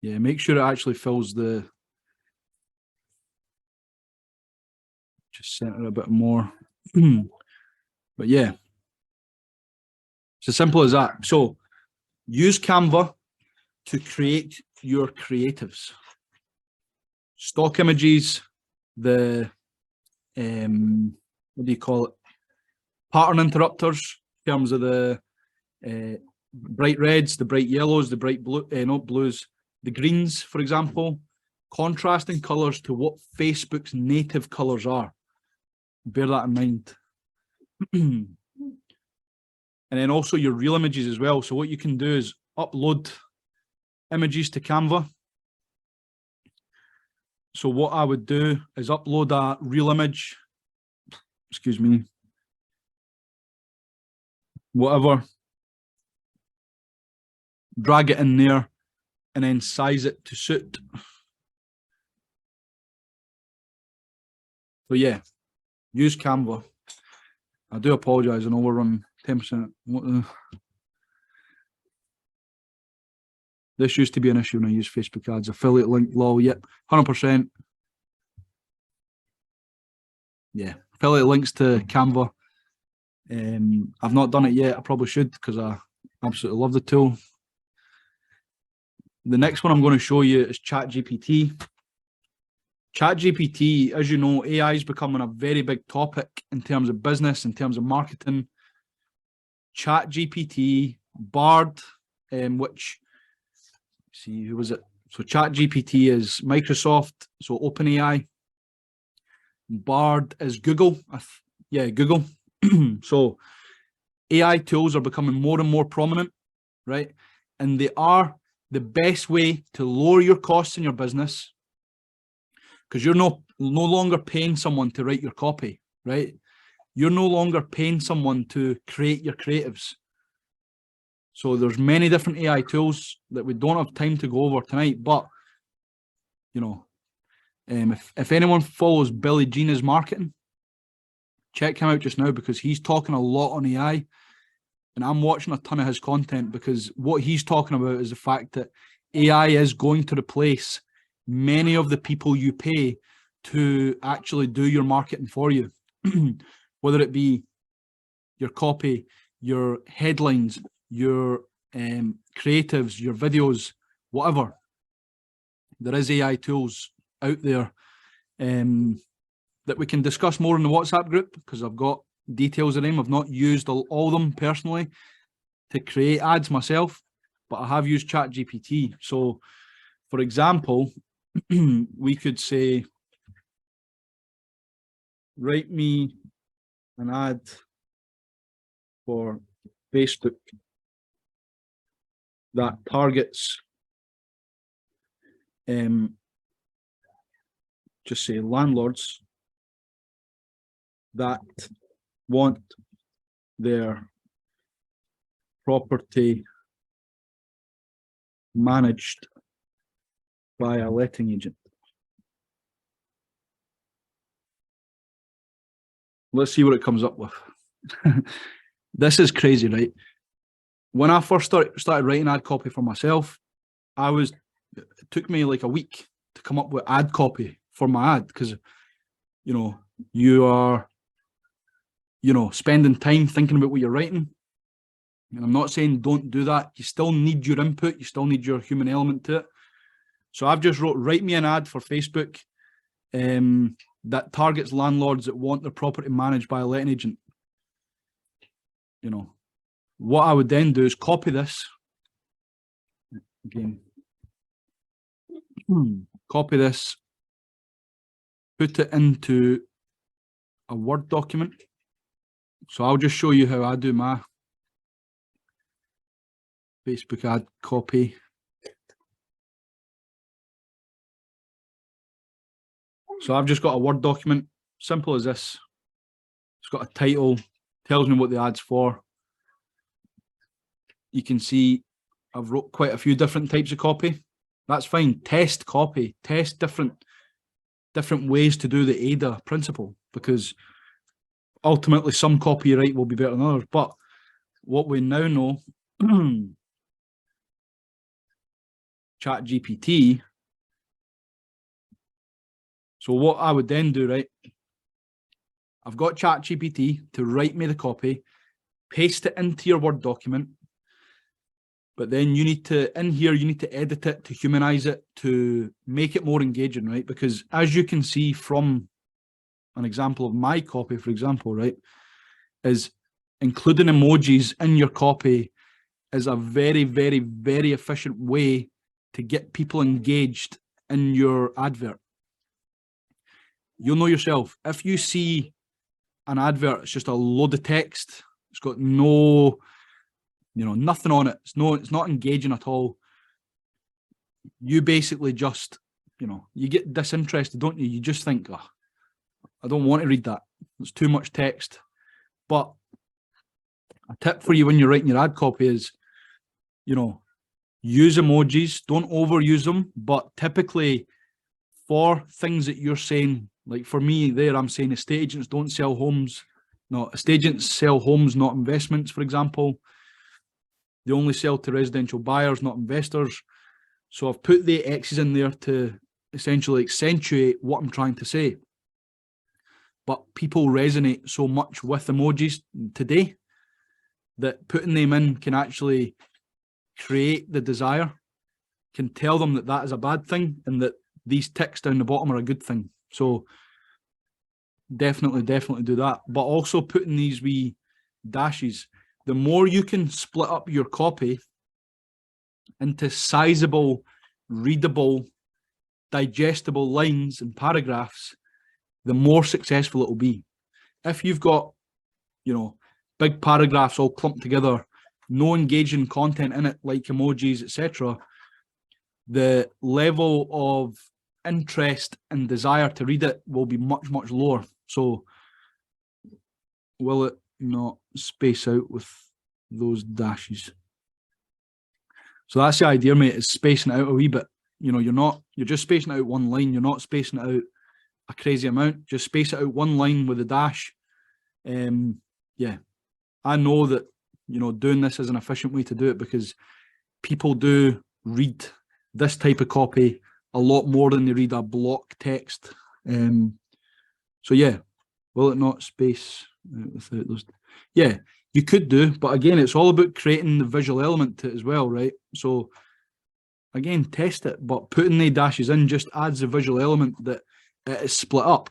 make sure it actually fills the, just center a bit more. But yeah, it's as simple as that. So use Canva to create your creatives. Stock images, the what do you call it? Pattern interrupters in terms of the bright reds, the bright yellows, the bright blue, not blues, the greens, for example, contrasting colors to what Facebook's native colors are. Bear that in mind. And then also your real images as well. So what you can do is upload images to Canva. So what I would do is upload a real image, excuse me, whatever, drag it in there, and then size it to suit. So yeah, use Canva. I do apologize, I know we're running 10%. This used to be an issue when I used Facebook ads. Affiliate link, lol, yep, 100%. Yeah, affiliate links to Canva. I've not done it yet. I probably should because I absolutely love the tool. The next one I'm going to show you is ChatGPT. ChatGPT, as you know, AI is becoming a very big topic in terms of business, in terms of marketing. ChatGPT, Bard, which, see, who was it? So ChatGPT is Microsoft, so OpenAI. Bard is Google. Yeah, Google. So AI tools are becoming more and more prominent, right? And they are the best way to lower your costs in your business, because you're no longer paying someone to write your copy, right? You're no longer paying someone to create your creatives. So there's many different AI tools that we don't have time to go over tonight, but you know, if anyone follows Billy Gina's marketing, check him out just now, because he's talking a lot on AI, and I'm watching a ton of his content, because what he's talking about is the fact that AI is going to replace many of the people you pay to actually do your marketing for you, whether it be your copy, your headlines, your creatives, your videos, whatever. There is AI tools out there that we can discuss more in the WhatsApp group, because I've got details of them. I've not used all of them personally to create ads myself, but I have used ChatGPT. So, for example, we could say, write me an ad for Facebook that targets, just say landlords that want their property managed by a letting agent. Let's see what it comes up with. This is crazy, right? When I first started writing ad copy for myself, it took me like a week to come up with ad copy for my ad, because you know, you are spending time thinking about what you're writing. And I'm not saying don't do that. You still need your input, you still need your human element to it. So I've just wrote, write me an ad for Facebook that targets landlords that want their property managed by a letting agent. You know, what I would then do is copy this again, copy this, put it into a Word document. So I'll just show you how I do my Facebook ad copy. So I've just got a Word document, simple as this. It's got a title, tells me what the ad's for. You can see I've wrote quite a few different types of copy. That's fine. Test copy, test different ways to do the ADA principle, because ultimately some copyright will be better than others. But what we now know, ChatGPT. So what I would then do, right? I've got ChatGPT to write me the copy, paste it into your Word document, but then you need to, in here, you need to edit it, to humanize it, to make it more engaging, right? Because as you can see from an example of my copy, for example, right, is including emojis in your copy is a very, very, very efficient way to get people engaged in your advert. You'll know yourself, if you see an advert, it's just a load of text, it's got no, nothing on it, it's not engaging at all. You basically just, you get disinterested, don't you? You just think, oh, I don't want to read that, it's too much text. But a tip for you when you're writing your ad copy is, use emojis, don't overuse them, but typically for things that you're saying, like for me there, I'm saying estate agents don't sell homes. No, estate agents sell homes, not investments, for example. They only sell to residential buyers, not investors. So I've put the X's in there to essentially accentuate what I'm trying to say. But people resonate so much with emojis today that putting them in can actually create the desire, can tell them that that is a bad thing and that these ticks down the bottom are a good thing. So definitely do that. But also putting these wee dashes, the more you can split up your copy into sizable, readable, digestible lines and paragraphs, the more successful it will be. If you've got, big paragraphs all clumped together, no engaging content in it like emojis, etc., the level of interest and desire to read it will be much, much lower. So will it not space out with those dashes? So that's the idea, mate, is spacing it out a wee bit. You're just spacing out one line, you're not spacing it out a crazy amount, just space it out one line with a dash. Yeah, I know that, doing this is an efficient way to do it, because people do read this type of copy a lot more than they read a block text. So yeah, will it not space without those? Yeah, you could do, but again, it's all about creating the visual element to it as well, right? So again, test it, but putting the dashes in just adds a visual element that it is split up.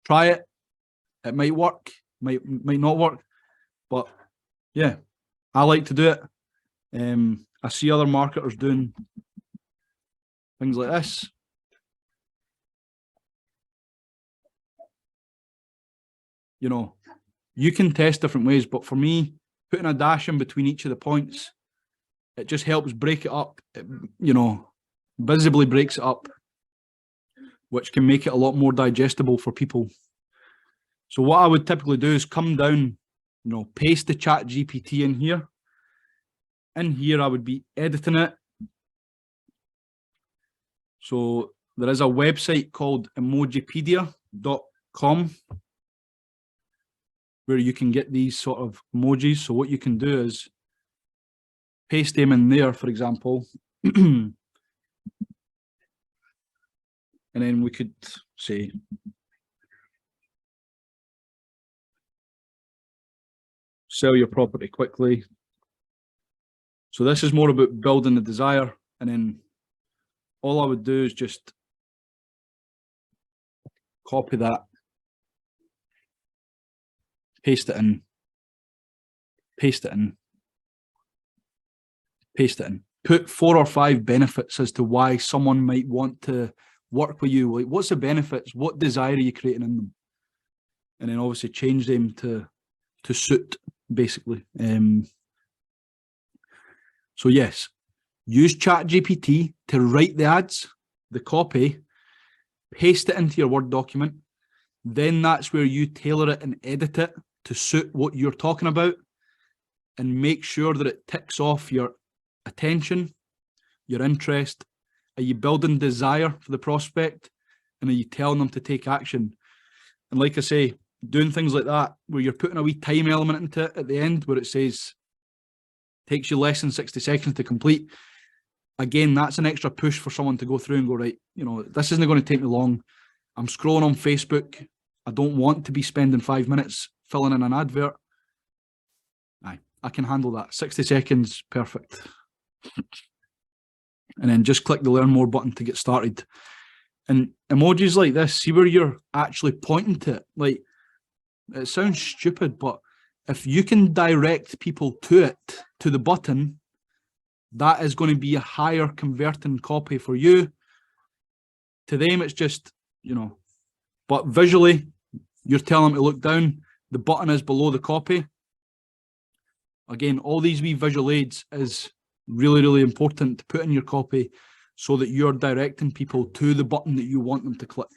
Try it. It might work, might not work, but yeah, I like to do it. I see other marketers doing things like this. You can test different ways, but for me, putting a dash in between each of the points, it just helps break it up. It, visibly breaks it up, which can make it a lot more digestible for people. So what I would typically do is come down, paste the ChatGPT in here. In here, I would be editing it. So there is a website called emojipedia.com where you can get these sort of emojis. So what you can do is paste them in there, for example. And then we could say, sell your property quickly. So this is more about building the desire. And then all I would do is just copy that, paste it in, paste it in, paste it in. Put 4 or 5 benefits as to why someone might want to work with you? Like, what's the benefits? What desire are you creating in them? And then obviously change them to suit, basically. So yes, use ChatGPT to write the ads, the copy, paste it into your Word document. Then that's where you tailor it and edit it to suit what you're talking about, and make sure that it ticks off your attention, your interest. Are you building desire for the prospect? And are you telling them to take action? And like I say, doing things like that, where you're putting a wee time element into it at the end, where it says, takes you less than 60 seconds to complete. Again, that's an extra push for someone to go through and go, right, you know, this isn't going to take me long. I'm scrolling on Facebook. I don't want to be spending 5 minutes filling in an advert. Aye, I can handle that. 60 seconds, perfect. And then just click the learn more button to get started. And emojis like this, see where you're actually pointing to it. Like, it sounds stupid, but if you can direct people to it, to the button, that is going to be a higher converting copy for you. To them, it's just, you know, but visually, you're telling them to look down. The button is below the copy. Again, all these wee visual aids is really, really important to put in your copy so that you're directing people to the button that you want them to click.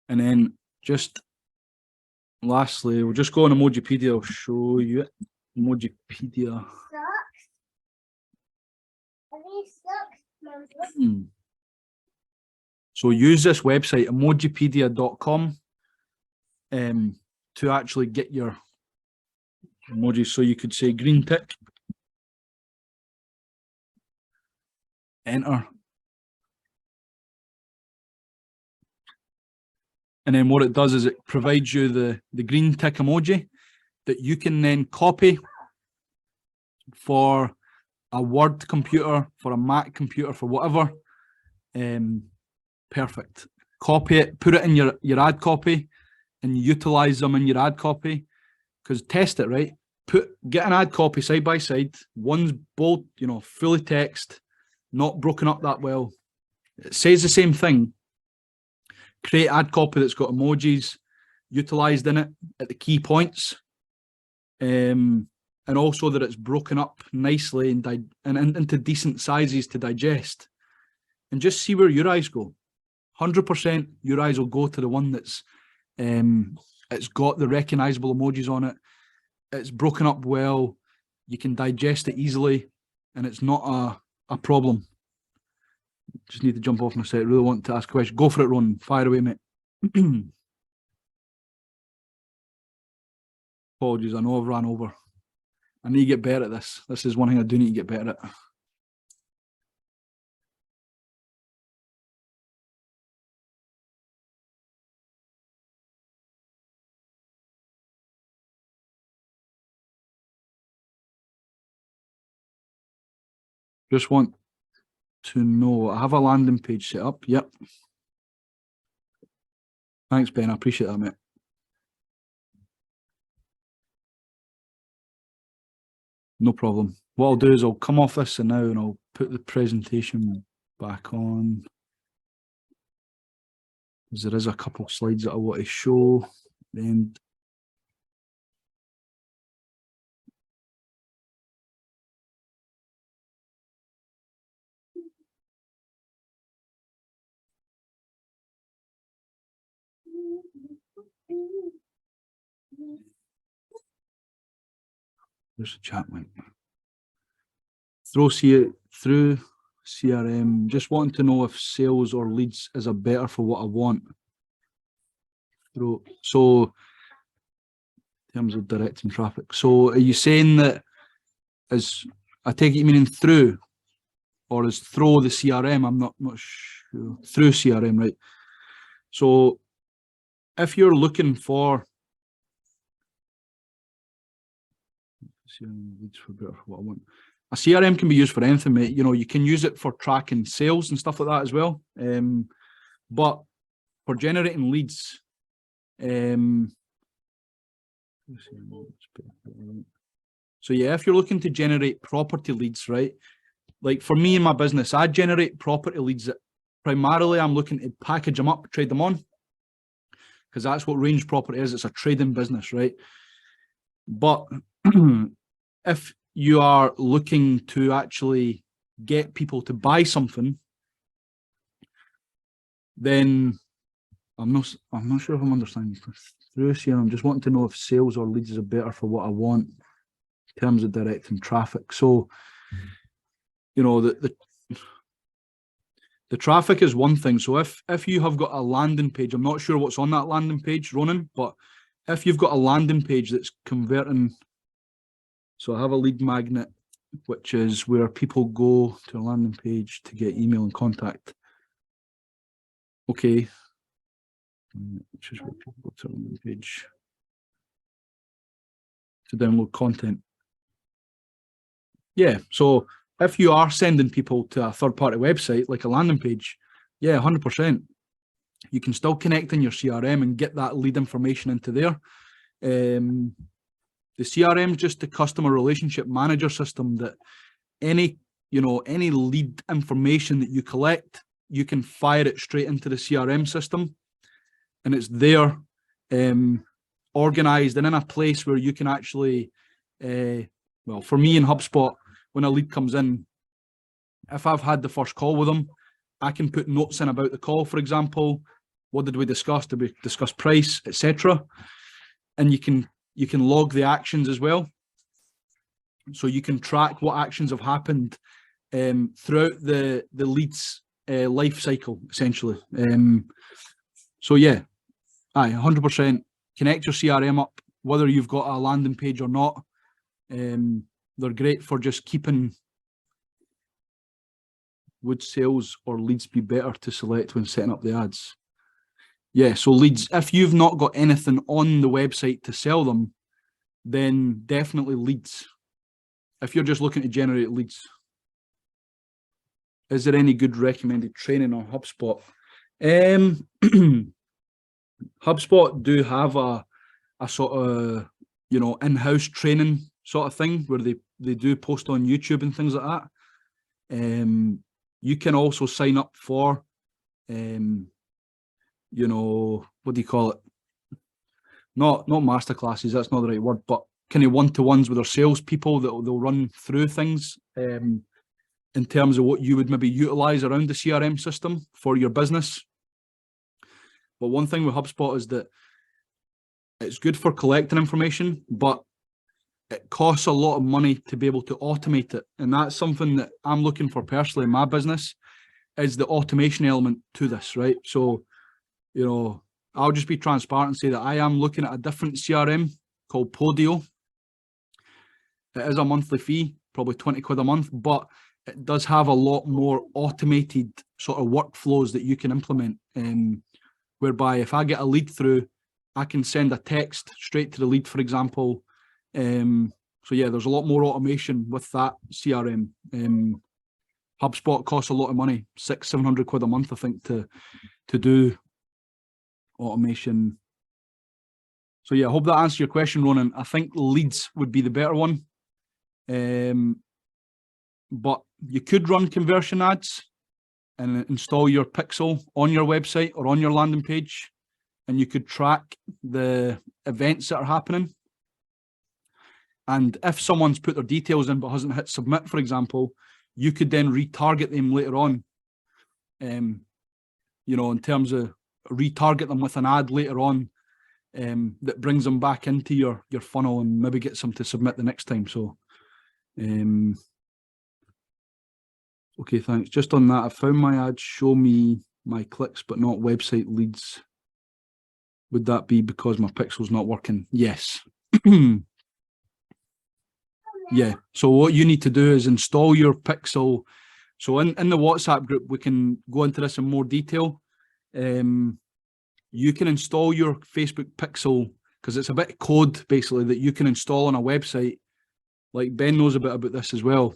And then just lastly, we'll just go on Emojipedia. I'll show you it. Emojipedia. So use this website, emojipedia.com, to actually get your emojis. So you could say green tick, enter. And then what it does is it provides you the green tick emoji that you can then copy for a Word computer, for a Mac computer, for whatever. Perfect. Copy it, put it in your ad copy, and utilize them in your ad copy. Because test it, right? Get an ad copy side by side. One's bold, you know, fully text, not broken up that well. It says the same thing. Create ad copy that's got emojis utilized in it at the key points, and also that it's broken up nicely and into decent sizes to digest. And just see where your eyes go. 100% your eyes will go to the one that's it's got the recognizable emojis on it. It's broken up well. You can digest it easily, and it's not a problem. Just need to jump off in a sec. Really want to ask a question. Go for it, Ron. Fire away, mate. Apologies, I know I've ran over. I need to get better at this. This is one thing I do need to get better at. Just want to know, I have a landing page set up. Yep. Thanks, Ben. I appreciate that, mate. No problem. What I'll do is I'll come off this and now and I'll put the presentation back on. Because there is a couple of slides that I want to show. Then there's a chat link. Through CRM, just wanting to know if sales or leads is a better for what I want. So in terms of directing traffic. So are you saying that I take it you meaning through, or is through the CRM? I'm not sure. Through CRM, right? So if you're looking for leads for better for what I want. A CRM can be used for anything, mate. You know, you can use it for tracking sales and stuff like that as well. But for generating leads, so yeah, if you're looking to generate property leads, right, like for me and my business, I generate property leads that primarily I'm looking to package them up, trade them on, because that's what range property is. It's a trading business, right? But if you are looking to actually get people to buy something, then I'm not sure if I'm understanding through here. I'm just wanting to know if sales or leads are better for what I want in terms of directing traffic. So, you know, the traffic is one thing. So if you have got a landing page, I'm not sure what's on that landing page, Ronan, but if you've got a landing page that's converting, so I have a lead magnet, which is where people go to a landing page to get email and contact. Okay. Which is where people go to a landing page to download content. Yeah, so if you are sending people to a third-party website, like a landing page, yeah, 100%. You can still connect in your CRM and get that lead information into there. The CRM is just the customer relationship manager system that any lead information that you collect, you can fire it straight into the CRM system, and it's there, organized and in a place where you can actually, well, for me in HubSpot, when a lead comes in, if I've had the first call with them, I can put notes in about the call, for example. What did we discuss? Did we discuss price, etc.? And you can log the actions as well. So you can track what actions have happened throughout the lead's life cycle, essentially. So yeah, 100% connect your CRM up, whether you've got a landing page or not. They're great for just keeping. Would sales or leads be better to select when setting up the ads? Yeah, so leads, if you've not got anything on the website to sell them, then definitely leads. If you're just looking to generate leads. Is there any good recommended training on HubSpot? HubSpot do have a sort of, you know, in-house training sort of thing where they do post on YouTube and things like that. You can also sign up for, you know, what do you call it? Not masterclasses, that's not the right word, but kind of one-to-ones with their salespeople that they'll run through things in terms of what you would maybe utilize around the CRM system for your business. But one thing with HubSpot is that it's good for collecting information, but it costs a lot of money to be able to automate it. And that's something that I'm looking for personally in my business, is the automation element to this, right? So, you know, I'll just be transparent and say that I am looking at a different CRM called Podio. It is a monthly fee, probably 20 quid a month, but it does have a lot more automated sort of workflows that you can implement, whereby if I get a lead through, I can send a text straight to the lead, for example. So yeah, there's a lot more automation with that CRM. HubSpot costs a lot of money, 600-700 quid a month, I think, to do automation. So yeah, I hope that answers your question, Ronan. I think leads would be the better one. But you could run conversion ads and install your pixel on your website or on your landing page, and you could track the events that are happening. And if someone's put their details in but hasn't hit submit, for example, you could then retarget them later on. You know, in terms of retarget them with an ad later on that brings them back into your funnel and maybe gets them to submit the next time. So, okay, thanks. Just on that, I found my ads show me my clicks but not website leads. Would that be because my pixel's not working? Yes. Yeah, so what you need to do is install your pixel. So in the WhatsApp group, we can go into this in more detail. You can install your Facebook pixel because it's a bit of code basically that you can install on a website. Like Ben knows a bit about this as well.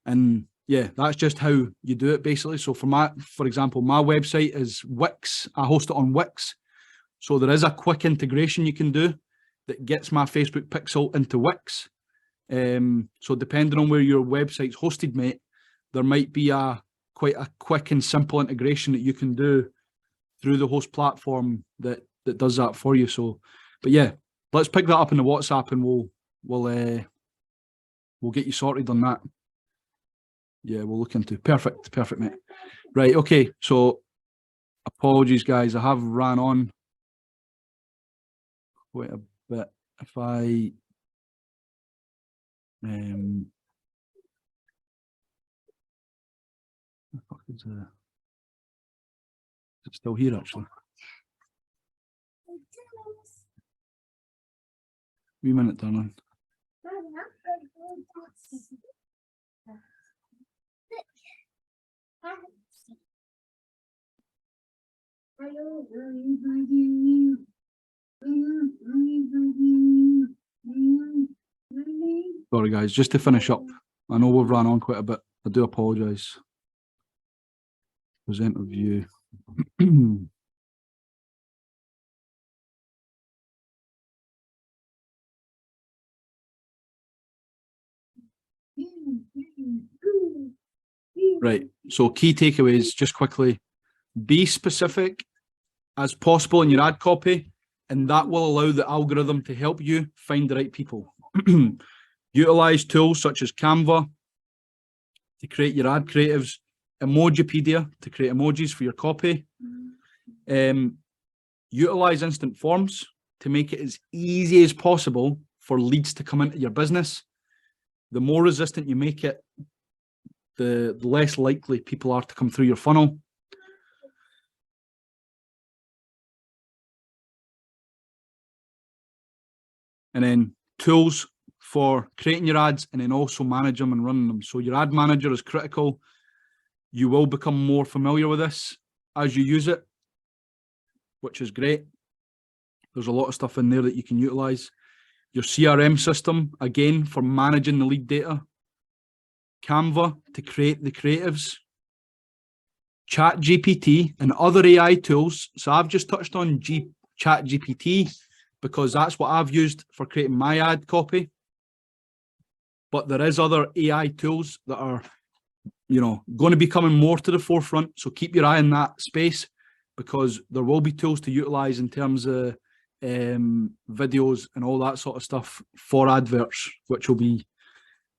And yeah, that's just how you do it basically. So for example, my website is Wix. I host it on Wix. So there is a quick integration you can do that gets my Facebook pixel into Wix. So depending on where your website's hosted, mate, there might be quite a quick and simple integration that you can do through the host platform that does that for you. So, but yeah, let's pick that up in the WhatsApp and we'll get you sorted on that. Yeah, we'll look into. Perfect, mate. Right, okay. So apologies, guys. I have ran on quite a bit. If I is it still here actually? Wee minute, darling. Sorry guys, just to finish up. I know we've ran on quite a bit. I do apologise. Present review. Right, so key takeaways, just quickly. Be specific as possible in your ad copy, and that will allow the algorithm to help you find the right people. Utilize tools such as Canva to create your ad creatives, Emojipedia to create emojis for your copy. Utilize instant forms to make it as easy as possible for leads to come into your business. The more resistant you make it, the less likely people are to come through your funnel. And then tools for creating your ads and then also manage them and running them. So your ad manager is critical. You will become more familiar with this as you use it, which is great. There's a lot of stuff in there that you can utilize. Your CRM system, again, for managing the lead data. Canva to create the creatives. ChatGPT and other AI tools. So I've just touched on ChatGPT because that's what I've used for creating my ad copy. But there is other AI tools that are, going to be coming more to the forefront. So keep your eye on that space because there will be tools to utilize in terms of videos and all that sort of stuff for adverts, which will be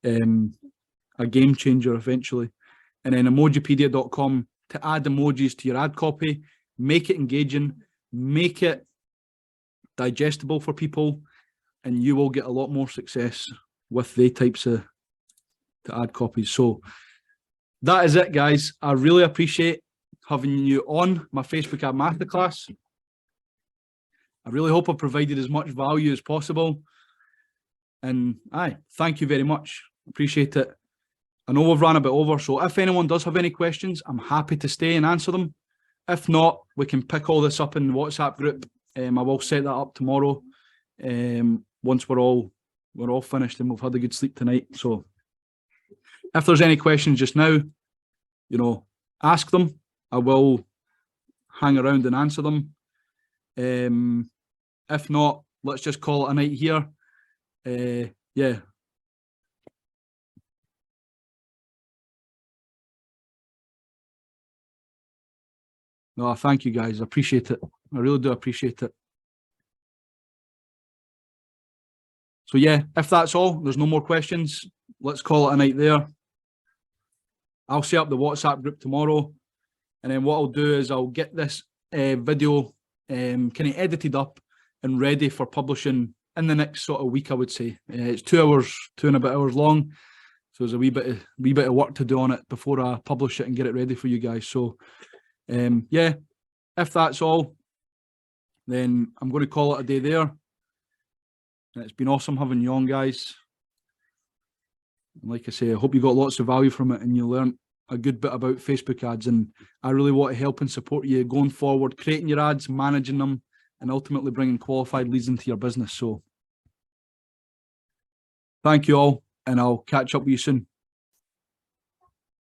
a game changer eventually. And then emojipedia.com to add emojis to your ad copy, make it engaging, make it digestible for people, and you will get a lot more success with the types of ad copies. So that is it, guys. I really appreciate having you on my Facebook ad masterclass. I really hope I provided as much value as possible. And thank you very much. Appreciate it. I know we've ran a bit over, so if anyone does have any questions, I'm happy to stay and answer them. If not, we can pick all this up in the WhatsApp group. I will set that up tomorrow once we're all finished and we've had a good sleep tonight. So if there's any questions just now, ask them. I will hang around and answer them. If not, let's just call it a night here. Yeah. No, thank you guys. I appreciate it. I really do appreciate it. So yeah, if that's all, there's no more questions. Let's call it a night there. I'll set up the WhatsApp group tomorrow. And then what I'll do is I'll get this video kind of edited up and ready for publishing in the next sort of week, I would say. It's 2 hours, 2 and a bit hours long. So there's a wee bit of work to do on it before I publish it and get it ready for you guys. So yeah, if that's all, then I'm going to call it a day there. And it's been awesome having you on, guys. And like I say, I hope you got lots of value from it and you learned a good bit about Facebook ads. And I really want to help and support you going forward, creating your ads, managing them, and ultimately bringing qualified leads into your business. So thank you all, and I'll catch up with you soon.